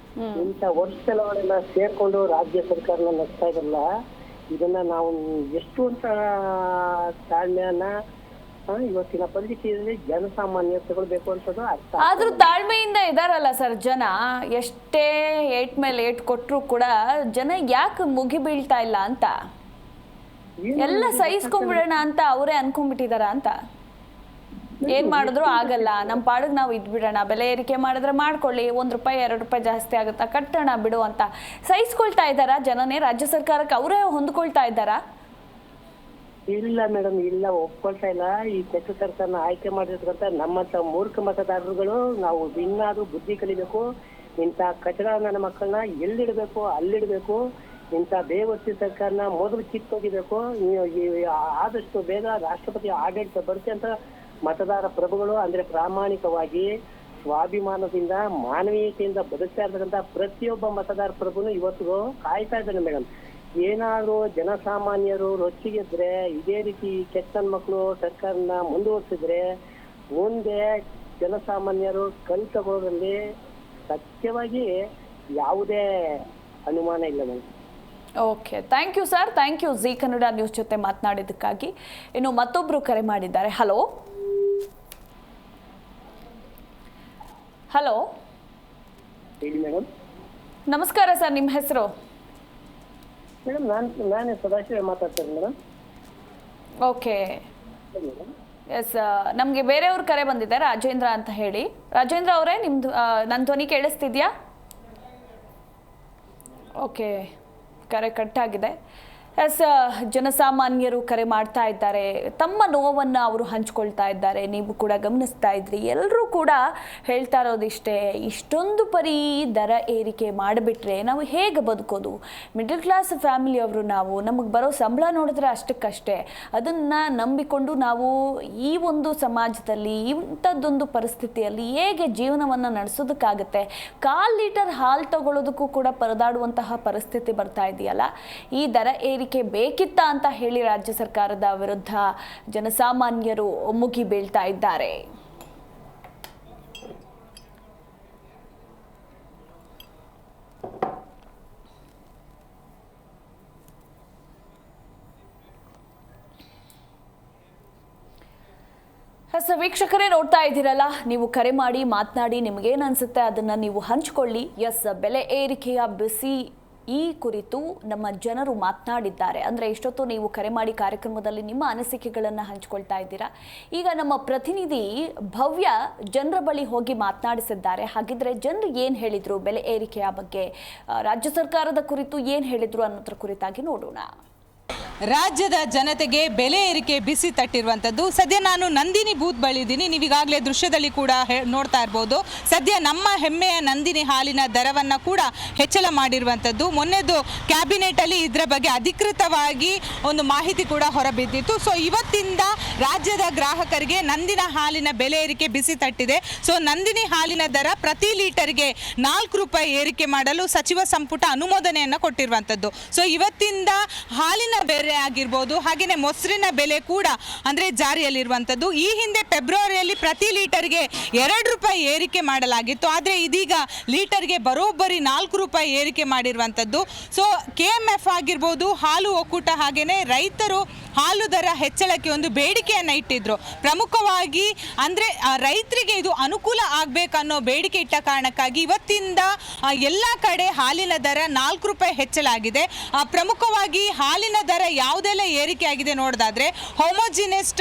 ಇಂಥ ವರ್ಷಗಳೆಲ್ಲ ಸೇರ್ಕೊಂಡು ರಾಜ್ಯ ಸರ್ಕಾರನ ನಡೆಸ್ತಾ ಇದ್ರಲ್ಲ, ಇದನ್ನ ನಾವು ಎಷ್ಟು ಅಂತ ತಾಳ್ಮೆಯನ್ನ ಇವತ್ತಿನ ಪರಿಸ್ಥಿತಿಯಲ್ಲಿ ಜನಸಾಮಾನ್ಯ ತಗೊಳ್ಬೇಕು ಅಂತದ್ದು ಅರ್ಥ. ಆದ್ರೂ ತಾಳ್ಮೆಯಿಂದ ಇದಾರಲ್ಲ ಸರ್ ಜನ. ಎಷ್ಟೇ ಏಟ್ ಮೇಲೆ ಏಟ್ ಕೊಟ್ರು ಕೂಡ ಜನ ಯಾಕೆ ಮುಗಿ ಬೀಳ್ತಾ ಇಲ್ಲ ಅಂತ, ಎಲ್ಲ ಸಹಿಸ್ಕೊಂಡ್ಬಿಡೋಣ ಅಂತ ಅವರೇ ಅನ್ಕೊಂಡ್ಬಿಟ್ಟಿದಾರ ಅಂತ. ಏನ್ ಮಾಡಿದ್ರು ಆಗಲ್ಲ, ನಮ್ಮ ಪಾಡಿಗೆ ನಾವು ಇದ್ಬಿಡೋಣ, ಬೆಲೆ ಏರಿಕೆ ಮಾಡಿದ್ರೆ ಮಾಡ್ಕೊಳ್ಳಿ, 1 ರೂಪಾಯಿ 2 ರೂಪಾಯಿ ಜಾಸ್ತಿ ಆಗುತ್ತಾ, ಕಟ್ಟೋಣ ಬಿಡು ಅಂತ ಸಹಿಸ್ಕೊಳ್ತಾ ಇದ್ದಾರಾ ಜನನೇ? ರಾಜ್ಯ ಸರ್ಕಾರಕ್ಕೆ ಅವರೇ ಹೊಂದ್ಕೊಳ್ತಾ ಇದ್ದಾರಾ? ಇಲ್ಲ ಮೇಡಮ್, ಇಲ್ಲ, ಒಪ್ಕೊಳ್ತಾ ಇಲ್ಲ. ಈ ಕೆಟ್ಟ ಸರ್ಕಾರನ ಆಯ್ಕೆ ಮಾಡಿರ್ತಕ್ಕಂಥ ನಮ್ಮಂತ ಮೂರ್ಖ ಮತದಾರರುಗಳು ನಾವು ಇನ್ನಾದ್ರೂ ಬುದ್ಧಿ ಕಲಿಬೇಕು. ಇಂಥ ಕಚಡ ನನ್ನ ಮಕ್ಕಳನ್ನ ಎಲ್ಲಿಡ್ಬೇಕು ಅಲ್ಲಿಡ್ಬೇಕು. ಇಂಥ ಬೇವಸ್ತಿ ಸರ್ಕಾರನ ಮೊದಲು ಕಿತ್ತೋಗಿಬೇಕು. ಆದಷ್ಟು ಬೇಗ ರಾಷ್ಟ್ರಪತಿ ಆಡಳಿತ ಬರುತ್ತೆ ಅಂತ ಮತದಾರ ಪ್ರಭುಗಳು ಅಂದ್ರೆ ಪ್ರಾಮಾಣಿಕವಾಗಿ, ಸ್ವಾಭಿಮಾನದಿಂದ, ಮಾನವೀಯತೆಯಿಂದ ಬದುಕ್ತಾ ಇರ್ತಕ್ಕಂಥ ಪ್ರತಿಯೊಬ್ಬ ಮತದಾರ ಪ್ರಭುನು ಇವತ್ತು ಕಾಯ್ತಾ ಇದ್ದಾನೆ ಮೇಡಮ್. ಏನಾದ್ರು ಜನಸಾಮಾನ್ಯರು ರೊಚ್ಚಿಗೆದ್ರೆ ಇದೇ ರೀತಿ ಕೆಟ್ಟ ಮಕ್ಕಳು ಸರ್ಕಾರನ ಮುಂದುವರಿಸಿದ್ರೆ ಮುಂದೆ ಜನಸಾಮಾನ್ಯರು ಕೈ ತಗೊಳ್ಳೋದ್ರಲ್ಲಿ ಸತ್ಯವಾಗಿ ಯಾವುದೇ ಅನುಮಾನ ಇಲ್ಲ madam. Okay, thank you sir, thank you Zee Kannada news ಜೊತೆ ಮಾತನಾಡಿದ್ದಕ್ಕಾಗಿ. ಇನ್ನು ಮತ್ತೊಬ್ರು ಕರೆ ಮಾಡಿದ್ದಾರೆ. ಹಲೋ ಹಲೋ, ಹೇಳಿ ಮೇಡಮ್. ನಮಸ್ಕಾರ ಸರ್, ನಿಮ್ಮ ಹೆಸರು? ಮೇಡಮ್ ನಾನು ಸದಾಶಿವ ಮಾತಾಡ್ತೇನೆ ಮೇಡಮ್. ಓಕೆ, ಎಸ್, ನಮಗೆ ಬೇರೆಯವ್ರ ಕರೆ ಬಂದಿದೆ, ರಾಜೇಂದ್ರ ಅಂತ ಹೇಳಿ. ರಾಜೇಂದ್ರ ಅವರೇ, ನಿಮ್ದು ನನ್ನ ಧ್ವನಿ ಕೇಳಿಸ್ತಿದ್ಯಾ? ಓಕೆ, ಕರೆ ಕಟ್ಟಾಗಿದೆ. ಎಸ್, ಜನಸಾಮಾನ್ಯರು ಕರೆ ಮಾಡ್ತಾ ಇದ್ದಾರೆ, ತಮ್ಮ ನೋವನ್ನು ಅವರು ಹಂಚ್ಕೊಳ್ತಾ ಇದ್ದಾರೆ. ನೀವು ಕೂಡ ಗಮನಿಸ್ತಾ ಇದ್ರಿ, ಎಲ್ಲರೂ ಕೂಡ ಹೇಳ್ತಾ ಇರೋದಿಷ್ಟೇ, ಇಷ್ಟೊಂದು ಪರಿ ದರ ಏರಿಕೆ ಮಾಡಿಬಿಟ್ರೆ ನಾವು ಹೇಗೆ ಬದುಕೋದು? ಮಿಡಲ್ ಕ್ಲಾಸ್ ಫ್ಯಾಮಿಲಿಯವರು ನಾವು, ನಮಗೆ ಬರೋ ಸಂಬಳ ನೋಡಿದ್ರೆ ಅಷ್ಟಕ್ಕಷ್ಟೇ, ಅದನ್ನು ನಂಬಿಕೊಂಡು ನಾವು ಈ ಒಂದು ಸಮಾಜದಲ್ಲಿ ಇಂಥದ್ದೊಂದು ಪರಿಸ್ಥಿತಿಯಲ್ಲಿ ಹೇಗೆ ಜೀವನವನ್ನು ನಡೆಸೋದಕ್ಕಾಗುತ್ತೆ? 1/4 ಲೀಟರ್ ಹಾಲು ತಗೊಳ್ಳೋದಕ್ಕೂ ಕೂಡ ಪರದಾಡುವಂತಹ ಪರಿಸ್ಥಿತಿ ಬರ್ತಾ ಇದೆಯಲ್ಲ. ಈ ದರ ಏರಿಕೆ ಬೇಕಿತ್ತ ಅಂತ ಹೇಳಿ ರಾಜ್ಯ ಸರ್ಕಾರದ ವಿರುದ್ಧ ಜನಸಾಮಾನ್ಯರು ಮುಗಿ ಬೀಳ್ತಾ ಇದ್ದಾರೆ. ವೀಕ್ಷಕರೇ, ನೋಡ್ತಾ ಇದ್ದೀರಲ್ಲ, ನೀವು ಕರೆ ಮಾಡಿ ಮಾತನಾಡಿ, ನಿಮಗೇನು ಅನ್ಸುತ್ತೆ ಅದನ್ನು ನೀವು ಹಂಚಿಕೊಳ್ಳಿ. ಎಸ್, ಬೆಲೆ ಏರಿಕೆಯ ಬಿಸಿ ಈ ಕುರಿತು ನಮ್ಮ ಜನರು ಮಾತನಾಡಿದ್ದಾರೆ. ಅಂದರೆ ಇಷ್ಟೊತ್ತು ನೀವು ಕರೆ ಮಾಡಿ ಕಾರ್ಯಕ್ರಮದಲ್ಲಿ ನಿಮ್ಮ ಅನಿಸಿಕೆಗಳನ್ನು ಹಂಚಿಕೊಳ್ತಾ ಇದ್ದೀರಾ. ಈಗ ನಮ್ಮ ಪ್ರತಿನಿಧಿ ಭವ್ಯ ಜನರ ಬಳಿ ಹೋಗಿ ಮಾತನಾಡಿಸಿದ್ದಾರೆ. ಹಾಗಿದ್ರೆ ಜನರು ಏನು ಹೇಳಿದರು ಬೆಲೆ ಏರಿಕೆಯ ಬಗ್ಗೆ, ರಾಜ್ಯ ಸರ್ಕಾರದ ಕುರಿತು ಏನು ಹೇಳಿದರು ಅನ್ನೋದ್ರ ಕುರಿತಾಗಿ ನೋಡೋಣ. ರಾಜ್ಯದ ಜನತೆಗೆ ಬೆಲೆ ಏರಿಕೆ ಬಿಸಿ ತಟ್ಟಿರುವಂಥದ್ದು. ಸದ್ಯ ನಾನು ನಂದಿನಿ ಬೂತ್ ಬಳಿ ಇದ್ದೀನಿ. ನೀವೀಗಾಗಲೇ ದೃಶ್ಯದಲ್ಲಿ ಕೂಡ ನೋಡ್ತಾ ಇರ್ಬೋದು. ಸದ್ಯ ನಮ್ಮ ಹೆಮ್ಮೆಯ ನಂದಿನಿ ಹಾಲಿನ ದರವನ್ನು ಕೂಡ ಹೆಚ್ಚಳ ಮಾಡಿರುವಂಥದ್ದು. ಮೊನ್ನೆದು ಕ್ಯಾಬಿನೆಟಲ್ಲಿ ಇದರ ಬಗ್ಗೆ ಅಧಿಕೃತವಾಗಿ ಒಂದು ಮಾಹಿತಿ ಕೂಡ ಹೊರಬಿದ್ದಿತ್ತು. ಸೊ ಇವತ್ತಿಂದ ರಾಜ್ಯದ ಗ್ರಾಹಕರಿಗೆ ನಂದಿನ ಹಾಲಿನ ಬೆಲೆ ಏರಿಕೆ ಬಿಸಿ ತಟ್ಟಿದೆ. ಸೊ ನಂದಿನಿ ಹಾಲಿನ ದರ ಪ್ರತಿ ಲೀಟರ್ಗೆ 4 ರೂಪಾಯಿ ಏರಿಕೆ ಮಾಡಲು ಸಚಿವ ಸಂಪುಟ ಅನುಮೋದನೆಯನ್ನು ಕೊಟ್ಟಿರುವಂಥದ್ದು. ಸೊ ಇವತ್ತಿಂದ ಹಾಲಿನ ಬೆಲೆ ಆಗಿರ್ಬೋದು, ಹಾಗೆಯೇ ಮೊಸರಿನ ಬೆಲೆ ಕೂಡ ಅಂದರೆ ಜಾರಿಯಲ್ಲಿರುವಂಥದ್ದು. ಈ ಹಿಂದೆ ಫೆಬ್ರವರಿಯಲ್ಲಿ ಪ್ರತಿ ಲೀಟರ್ಗೆ 2 ರೂಪಾಯಿ ಏರಿಕೆ ಮಾಡಲಾಗಿತ್ತು. ಆದರೆ ಇದೀಗ ಲೀಟರ್ಗೆ ಬರೋಬ್ಬರಿ 4 ರೂಪಾಯಿ ಏರಿಕೆ ಮಾಡಿರುವಂಥದ್ದು. ಸೊ KMF ಆಗಿರ್ಬೋದು, ಹಾಲು ಒಕ್ಕೂಟ ಹಾಗೆಯೇ ರೈತರು ಹಾಲು ದರ ಹೆಚ್ಚಳಕ್ಕೆ ಒಂದು ಬೇಡಿಕೆಯನ್ನು ಇಟ್ಟಿದ್ರು. ಪ್ರಮುಖವಾಗಿ ಅಂದರೆ ರೈತರಿಗೆ ಇದು ಅನುಕೂಲ ಆಗಬೇಕನ್ನೋ ಬೇಡಿಕೆ ಇಟ್ಟ ಕಾರಣಕ್ಕಾಗಿ ಇವತ್ತಿಂದ ಎಲ್ಲ ಕಡೆ ಹಾಲಿನ ದರ 4 ರೂಪಾಯಿ ಹೆಚ್ಚಳಾಗಿದೆ. ಪ್ರಮುಖವಾಗಿ ಹಾಲಿನ ದರ ಯಾವುದೆಲ್ಲ ಏರಿಕೆ ಆಗಿದೆ ನೋಡೋದಾದ್ರೆ, ಹೋಮೋಜಿನಸ್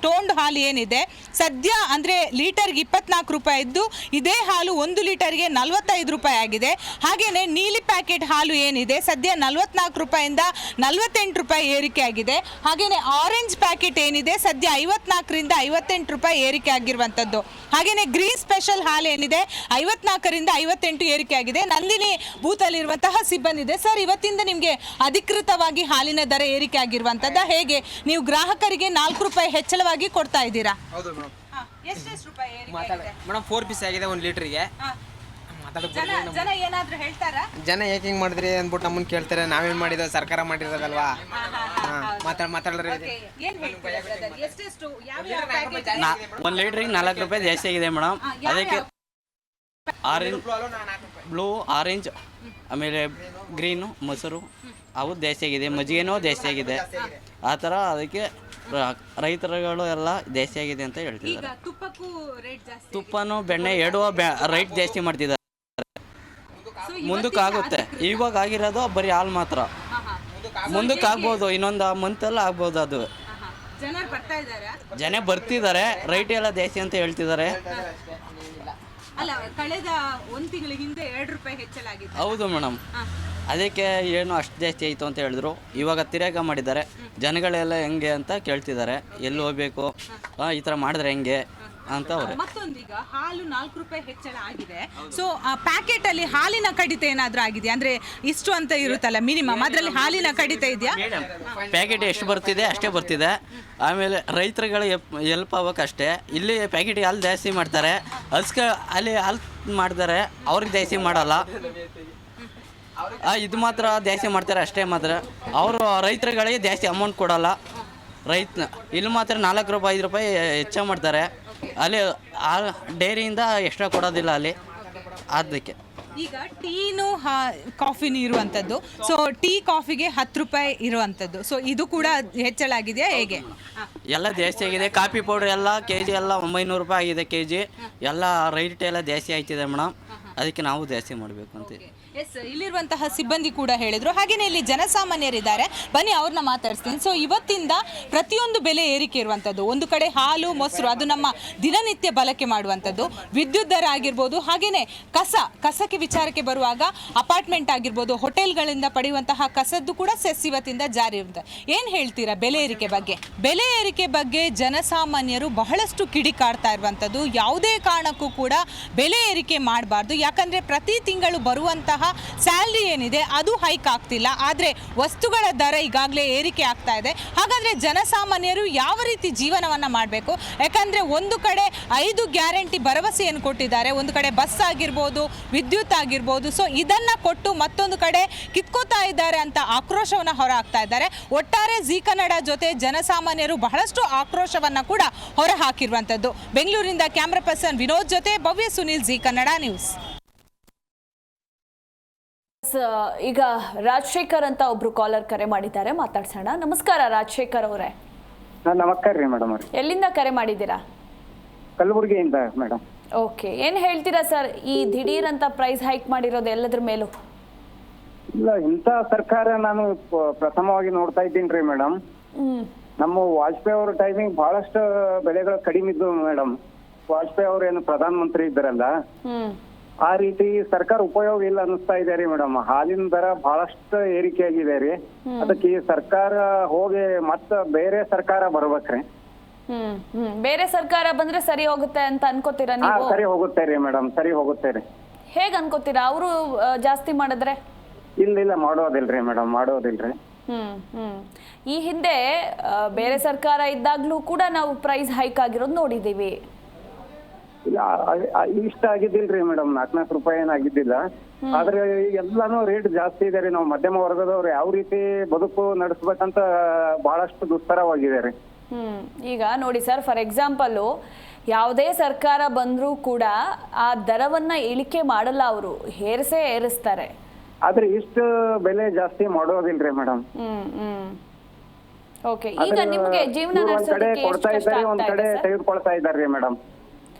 ಟೋನ್ಡ್ ಹಾಲು ಏನಿದೆ ಸದ್ಯ ಅಂದರೆ ಲೀಟರ್ಗೆ 24 ರೂಪಾಯಿ ಇದ್ದು, ಇದೇ ಹಾಲು 1 ಲೀಟರ್ಗೆ 45 ರೂಪಾಯಿ ಆಗಿದೆ. ಹಾಗೆಯೇ ನೀಲಿ ಪ್ಯಾಕೆಟ್ ಹಾಲು ಏನಿದೆ ಸದ್ಯ 44 ರೂಪಾಯಿಂದ 48 ರೂಪಾಯಿ ಏರಿಕೆ ಆಗಿದೆ. ಹಾಗೆಯೇ ಆರೆಂಜ್ ಪ್ಯಾಕೆಟ್ ಏನಿದೆ ಸದ್ಯ 54ರಿಂದ 58 ರೂಪಾಯಿ ಏರಿಕೆ ಆಗಿರುವಂಥದ್ದು. ಹಾಗೆಯೇ ಗ್ರೀನ್ ಸ್ಪೆಷಲ್ ಹಾಲು ಏನಿದೆ 54ರಿಂದ 58 ಏರಿಕೆ ಆಗಿದೆ. ನಂದಿನಿ ಬೂತಲ್ಲಿರುವಂತಹ ಸಿಬ್ಬಂದಿ ಇದೆ. ಸರ್, ಇವತ್ತಿಂದ ನಿಮಗೆ ಅಧಿಕೃತವಾಗಿ ಹಾಲಿನ ದರ ಏರಿಕೆ ಆಗಿರುವಂಥದ್ದು. ಹೇಗೆ ನೀವು ಗ್ರಾಹಕರಿಗೆ 4 ರೂಪಾಯಿ ಹೆಚ್ಚಳವಾಗಿ ಕೊಡ್ತಾ ಇದ್ದೀರಾ? ಹೌದು ಮೇಡಮ್. ಎಷ್ಟು ರೂಪಾಯಿ ಏರಿಕೆ ಮೇಡಮ್ 4 ಪೀಸ್ ಆಗಿದೆ 1 ಲೀಟರ್ಗೆ. ಜನ ಏನಾದರೂ ಹೇಳ್ತಾರಾ? ಜನ ಏಕೆ ಹಿಂಗೆ ಮಾಡಿದ್ರಿ ಅಂದ್ಬಿಟ್ಟು ನಮ್ಮನ್ನು ಕೇಳ್ತಾರೆ. ನಾವೇನು ಮಾಡಿದ್ವಿ, ಸರ್ಕಾರ ಮಾಡಿರೋದಲ್ವಾ. ಮಾತಾಡ್ರಿ. 1 ಲೀಟ್ರಿಗೆ 4 ರೂಪಾಯಿ ಜಾಸ್ತಿ ಆಗಿದೆ ಮೇಡಮ್. ಅದಕ್ಕೆ ಬ್ಲೂ, ಆರೆಂಜ್, ಆಮೇಲೆ ಗ್ರೀನು, ಮೊಸರು ಅವು ಜಾಸ್ತಿ ಆಗಿದೆ. ಮಜ್ಜಿಗೆನೂ ಜಾಸ್ತಿ ಆಗಿದೆ. ಆ ಥರ ಅದಕ್ಕೆ ರೈತರುಗಳು ಎಲ್ಲ ಜಾಸ್ತಿ ಆಗಿದೆ ಅಂತ ಹೇಳ್ತಿದ್ದಾರೆ. ತುಪ್ಪನೂ ಬೆಣ್ಣೆ ಎರಡೂ ರೈಟ್ ಜಾಸ್ತಿ ಮಾಡ್ತಿದ್ದಾರೆ. ಮುಂದಕ್ಕೆ ಆಗುತ್ತೆ. ಇವಾಗ ಆಗಿರೋದು ಬರೀ ಹಾಲು ಮಾತ್ರ. ಮುಂದಕ್ಕೆ ಆಗ್ಬೋದು, ಇನ್ನೊಂದು ಮಂತಲ್ಲಿ ಆಗ್ಬೋದು. ಅದು ಜನ ಬರ್ತಿದ್ದಾರೆ, ರೈಟ್ ಎಲ್ಲ ಜಾಸ್ತಿ ಅಂತ ಹೇಳ್ತಿದ್ದಾರೆ. ಅಲ್ಲ, ಕಳೆದ 1 ತಿಂಗಳ ಹಿಂದೆ 2 ರೂಪಾಯಿ ಹೆಚ್ಚಳಾಗಿದೆ. ಹೌದು ಮೇಡಮ್. ಅದಕ್ಕೆ ಏನು ಅಷ್ಟು ಜಾಸ್ತಿ ಆಯಿತು ಅಂತ ಹೇಳಿದ್ರು. ಇವಾಗ ತಿರ್ಗ ಮಾಡಿದ್ದಾರೆ. ಜನಗಳೆಲ್ಲ ಹೆಂಗೆ ಅಂತ ಕೇಳ್ತಿದ್ದಾರೆ, ಎಲ್ಲಿ ಹೋಗ್ಬೇಕು, ಈ ಥರ ಮಾಡಿದ್ರೆ ಹೆಂಗೆ ಅಂತ ಅವ್ರೆ. ಮತ್ತೊಂದೀಗ ಹಾಲು 4 ರೂಪಾಯಿ ಹೆಚ್ಚಳ ಆಗಿದೆ. ಸೊ ಆ ಪ್ಯಾಕೆಟ್ ಅಲ್ಲಿ ಹಾಲಿನ ಕಡಿತ ಏನಾದರೂ ಆಗಿದೆ ಅಂದ್ರೆ ಇಷ್ಟು ಅಂತ ಇರುತ್ತಲ್ಲ ಮಿನಿಮಮ್, ಅದರಲ್ಲಿ ಹಾಲಿನ ಕಡಿತ ಇದೆಯಾ? ಪ್ಯಾಕೆಟ್ ಎಷ್ಟು ಬರ್ತಿದೆ ಅಷ್ಟೇ ಬರ್ತಿದೆ. ಆಮೇಲೆ ರೈತರುಗಳು ಎಲ್ಪ್ ಆಗ್ಬೇಕಷ್ಟೇ. ಇಲ್ಲಿ ಪ್ಯಾಕೆಟಿಗೆ ಹಾಲು ಜಾಸ್ತಿ ಮಾಡ್ತಾರೆ, ಅಲ್ಲಿ ಹಾಲು ಮಾಡ್ತಾರೆ, ಅವ್ರಿಗೆ ಜಾಸ್ತಿ ಮಾಡಲ್ಲ. ಇದು ಮಾತ್ರ ಜಾಸ್ತಿ ಮಾಡ್ತಾರೆ ಅಷ್ಟೇ. ಮಾತ್ರ ಅವರು ರೈತರುಗಳಿಗೆ ಜಾಸ್ತಿ ಅಮೌಂಟ್ ಕೊಡಲ್ಲ. ಇಲ್ಲಿ ಮಾತ್ರ 4 ರೂಪಾಯಿ 5 ರೂಪಾಯಿ ಹೆಚ್ಚು ಮಾಡ್ತಾರೆ. ಅಲ್ಲಿ ಡೈರಿಯಿಂದ ಎಕ್ಸ್ಟ್ರಾ ಕೊಡೋದಿಲ್ಲ ಅಲ್ಲಿ. ಅದಕ್ಕೆ ಈಗ ಟೀನು ಕಾಫಿನೂ ಇರುವಂಥದ್ದು, ಸೊ ಟೀ ಕಾಫಿಗೆ 10 ರೂಪಾಯಿ ಇರುವಂಥದ್ದು, ಸೊ ಇದು ಕೂಡ ಹೆಚ್ಚಳ ಆಗಿದೆಯಾ ಹೇಗೆ? ಎಲ್ಲ ಜಾಸ್ತಿ ಆಗಿದೆ. ಕಾಫಿ ಪೌಡರ್ ಎಲ್ಲ ಕೆಜಿ ಎಲ್ಲ 900 ರೂಪಾಯಿ ಆಗಿದೆ ಕೆಜಿ. ಎಲ್ಲ ರೈಟ್ ಎಲ್ಲ ಜಾಸ್ತಿ ಆಯ್ತಿದೆ ಮೇಡಮ್, ಅದಕ್ಕೆ ನಾವು ಜಾಸ್ತಿ ಮಾಡಬೇಕು ಅಂತ. ಎಸ್, ಇಲ್ಲಿರುವಂತಹ ಸಿಬ್ಬಂದಿ ಕೂಡ ಹೇಳಿದರು. ಹಾಗೆಯೇ ಇಲ್ಲಿ ಜನಸಾಮಾನ್ಯರಿದ್ದಾರೆ, ಬನ್ನಿ ಅವ್ರನ್ನ ಮಾತಾಡ್ತೀನಿ. ಸೊ ಇವತ್ತಿಂದ ಪ್ರತಿಯೊಂದು ಬೆಲೆ ಏರಿಕೆ ಇರುವಂಥದ್ದು. ಒಂದು ಕಡೆ ಹಾಲು ಮೊಸರು, ಅದು ನಮ್ಮ ದಿನನಿತ್ಯ ಬಳಕೆ ಮಾಡುವಂಥದ್ದು, ವಿದ್ಯುತ್ ದರ ಆಗಿರ್ಬೋದು, ಹಾಗೆಯೇ ಕಸಕ್ಕೆ ವಿಚಾರಕ್ಕೆ ಬರುವಾಗ ಅಪಾರ್ಟ್ಮೆಂಟ್ ಆಗಿರ್ಬೋದು, ಹೋಟೆಲ್ಗಳಿಂದ ಪಡೆಯುವಂತಹ ಕಸದ್ದು ಕೂಡ ಸೆಸ್ ಇವತ್ತಿಂದ ಜಾರಿ ಇರುತ್ತೆ. ಏನು ಹೇಳ್ತೀರಾ ಬೆಲೆ ಏರಿಕೆ ಬಗ್ಗೆ? ಬೆಲೆ ಏರಿಕೆ ಬಗ್ಗೆ ಜನಸಾಮಾನ್ಯರು ಬಹಳಷ್ಟು ಕಿಡಿಕಾಡ್ತಾ ಇರುವಂಥದ್ದು. ಯಾವುದೇ ಕಾರಣಕ್ಕೂ ಕೂಡ ಬೆಲೆ ಏರಿಕೆ ಮಾಡಬಾರ್ದು, ಯಾಕಂದರೆ ಪ್ರತಿ ತಿಂಗಳು ಬರುವಂತಹ ಸ್ಯಾಲ್ರಿ ಏನಿದೆ ಅದು ಹೈಕ್ ಆಗ್ತಿಲ್ಲ, ಆದರೆ ವಸ್ತುಗಳ ದರ ಈಗಾಗಲೇ ಏರಿಕೆ ಆಗ್ತಾ ಇದೆ. ಹಾಗಾದರೆ ಜನಸಾಮಾನ್ಯರು ಯಾವ ರೀತಿ ಜೀವನವನ್ನು ಮಾಡಬೇಕು? ಯಾಕಂದರೆ ಒಂದು ಕಡೆ 5 ಗ್ಯಾರಂಟಿ ಭರವಸೆಯನ್ನು ಕೊಟ್ಟಿದ್ದಾರೆ, ಒಂದು ಕಡೆ ಬಸ್ ಆಗಿರ್ಬೋದು, ವಿದ್ಯುತ್ ಆಗಿರ್ಬೋದು, ಸೊ ಇದನ್ನು ಕೊಟ್ಟು ಮತ್ತೊಂದು ಕಡೆ ಕಿತ್ಕೋತಾ ಇದ್ದಾರೆ ಅಂತ ಆಕ್ರೋಶವನ್ನು ಹೊರ ಹಾಕ್ತಾ ಇದ್ದಾರೆ. ಒಟ್ಟಾರೆ ಜೀ ಕನ್ನಡ ಜೊತೆ ಜನಸಾಮಾನ್ಯರು ಬಹಳಷ್ಟು ಆಕ್ರೋಶವನ್ನು ಕೂಡ ಹೊರ ಹಾಕಿರುವಂಥದ್ದು. ಬೆಂಗಳೂರಿನಿಂದ ಕ್ಯಾಮ್ರಾ ಪರ್ಸನ್ ವಿನೋದ್ ಜೊತೆ ಭವ್ಯ ಸುನೀಲ್, ಜೀ ಕನ್ನಡ ನ್ಯೂಸ್. ಈಗ ರಾಜಶೇಖರ್ ಅಂತ ಒಬ್ರು ಕಾಲರ್ ಕರೆ ಮಾಡಿದ್ದಾರೆ, ಮಾತಾಡ್ಸೋಣ. ನಮಸ್ಕಾರ ರಾಜಶೇಖರ್ ಅವರೇ. ನಮಸ್ಕಾರ ರೀ ಮೇಡಮ್ ಅವ್ರೆ. ಎಲ್ಲಿಂದ ಕರೆ ಮಾಡಿದ್ದೀರಾ? ಕಲಬುರಗಿಯಿಂದ ಮೇಡಮ್. ಓಕೆ, ಏನ್ ಹೇಳ್ತೀರಾ ಸರ್ ಈ ದಿಢೀರ್ ಅಂತ ಪ್ರೈಸ್ ಹೈಕ್ ಮಾಡಿರೋದು ಎಲ್ಲದ್ರ ಮೇಲೂ? ಇಲ್ಲ, ಇಂಥ ಸರ್ಕಾರ ನಾನು ಪ್ರಥಮವಾಗಿ ನೋಡ್ತಾ ಇದ್ದೀನಿ ರೀ ಮೇಡಮ್. ನಮ್ಮ ವಾಜಪೇಯಿ ಅವ್ರ ಟೈಮಿಂಗ್ ಬಹಳಷ್ಟು ಬೆಲೆಗಳು ಕಡಿಮೆ ಇದ್ವು ಮೇಡಮ್. ವಾಜಪೇಯಿ ಅವ್ರು ಏನು ಪ್ರಧಾನ ಮಂತ್ರಿ ಇದ್ದಾರಲ್ಲ, ಆ ರೀತಿ ಸರ್ಕಾರ ಉಪಯೋಗ ಇಲ್ಲ ಅನಿಸ್ತಾ ಇದೆ ರೀ ಮೇಡಮ್. ಹಾಲಿನ ದರ ಬಹಳಷ್ಟು ಏರಿಕೆ ಆಗಿದೆ ರೀ. ಅದಕ್ಕೆ ಈ ಸರ್ಕಾರ ಹೋಗಿ ಮತ್ತ ಬೇರೆ ಸರ್ಕಾರ ಬರ್ಬೇಕ್ರಿ. ಬೇರೆ ಸರ್ಕಾರ ಬಂದ್ರೆ ಸರಿ ಹೋಗುತ್ತೆ ಅಂತ ಅನ್ಕೋತೀರಾ ನೀವು? ಸರಿ ಹೋಗುತ್ತೆ ರೀ ಮೇಡಮ್, ಸರಿ ಹೋಗುತ್ತೆ ರೀ. ಹೇಗ್ ಅನ್ಕೋತೀರಾ? ಅವರು ಜಾಸ್ತಿ ಮಾಡಿದ್ರೆ? ಇಲ್ಲ ಮಾಡೋದಿಲ್ರಿ ಮೇಡಮ್, ಮಾಡೋದಿಲ್ರಿ. ಈ ಹಿಂದೆ ಬೇರೆ ಸರ್ಕಾರ ಇದ್ದಾಗ್ಲೂ ಕೂಡ ನಾವು ಪ್ರೈಸ್ ಹೈಕ್ ಆಗಿರೋದು ನೋಡಿದೀವಿ. ಇಷ್ಟ ಆಗಿದ್ದಿಲ್ರಿ ಮೇಡಮ್, 4 ರೂಪಾಯಿ ಏನಾಗಿದ್ದಿಲ್ಲ. ಆದ್ರೆ ಎಲ್ಲಾನು ರೇಟ್ ಜಾಸ್ತಿ ಇದೆ ರೀ. ನಾವು ಮಧ್ಯಮ ವರ್ಗದವ್ರು ಯಾವ ರೀತಿ ಬದುಕು ನಡೆಸ್ಬೇಕಂತ ಬಹಳಷ್ಟು ದುಸ್ತರವಾಗಿದೆ ರೀ. ಈಗ ನೋಡಿ ಸರ್, ಫಾರ್ ಎಕ್ಸಾಂಪಲ್ ಯಾವುದೇ ಸರ್ಕಾರ ಬಂದ್ರೂ ಕೂಡ ಆ ದರವನ್ನ ಇಳಿಕೆ ಮಾಡಲ್ಲ, ಅವರು ಏರಿಸ್ತಾರೆ. ಆದ್ರೆ ಇಷ್ಟು ಬೆಲೆ ಜಾಸ್ತಿ ಮಾಡೋದಿಲ್ರಿ ಮೇಡಮ್. ಓಕೆ, ಈಗ ನಿಮ್ಗೆ ಜೀವನ ನಡೆಸೋದಕ್ಕೆ ಕೊಡ್ತಾ ಇದ್ದಾರೆ, ಒಂದ್ ಕಡೆ ತೆಗೆದುಕೊಳ್ತಾ ಇದ್ದಾರ್ರಿ ಮೇಡಮ್.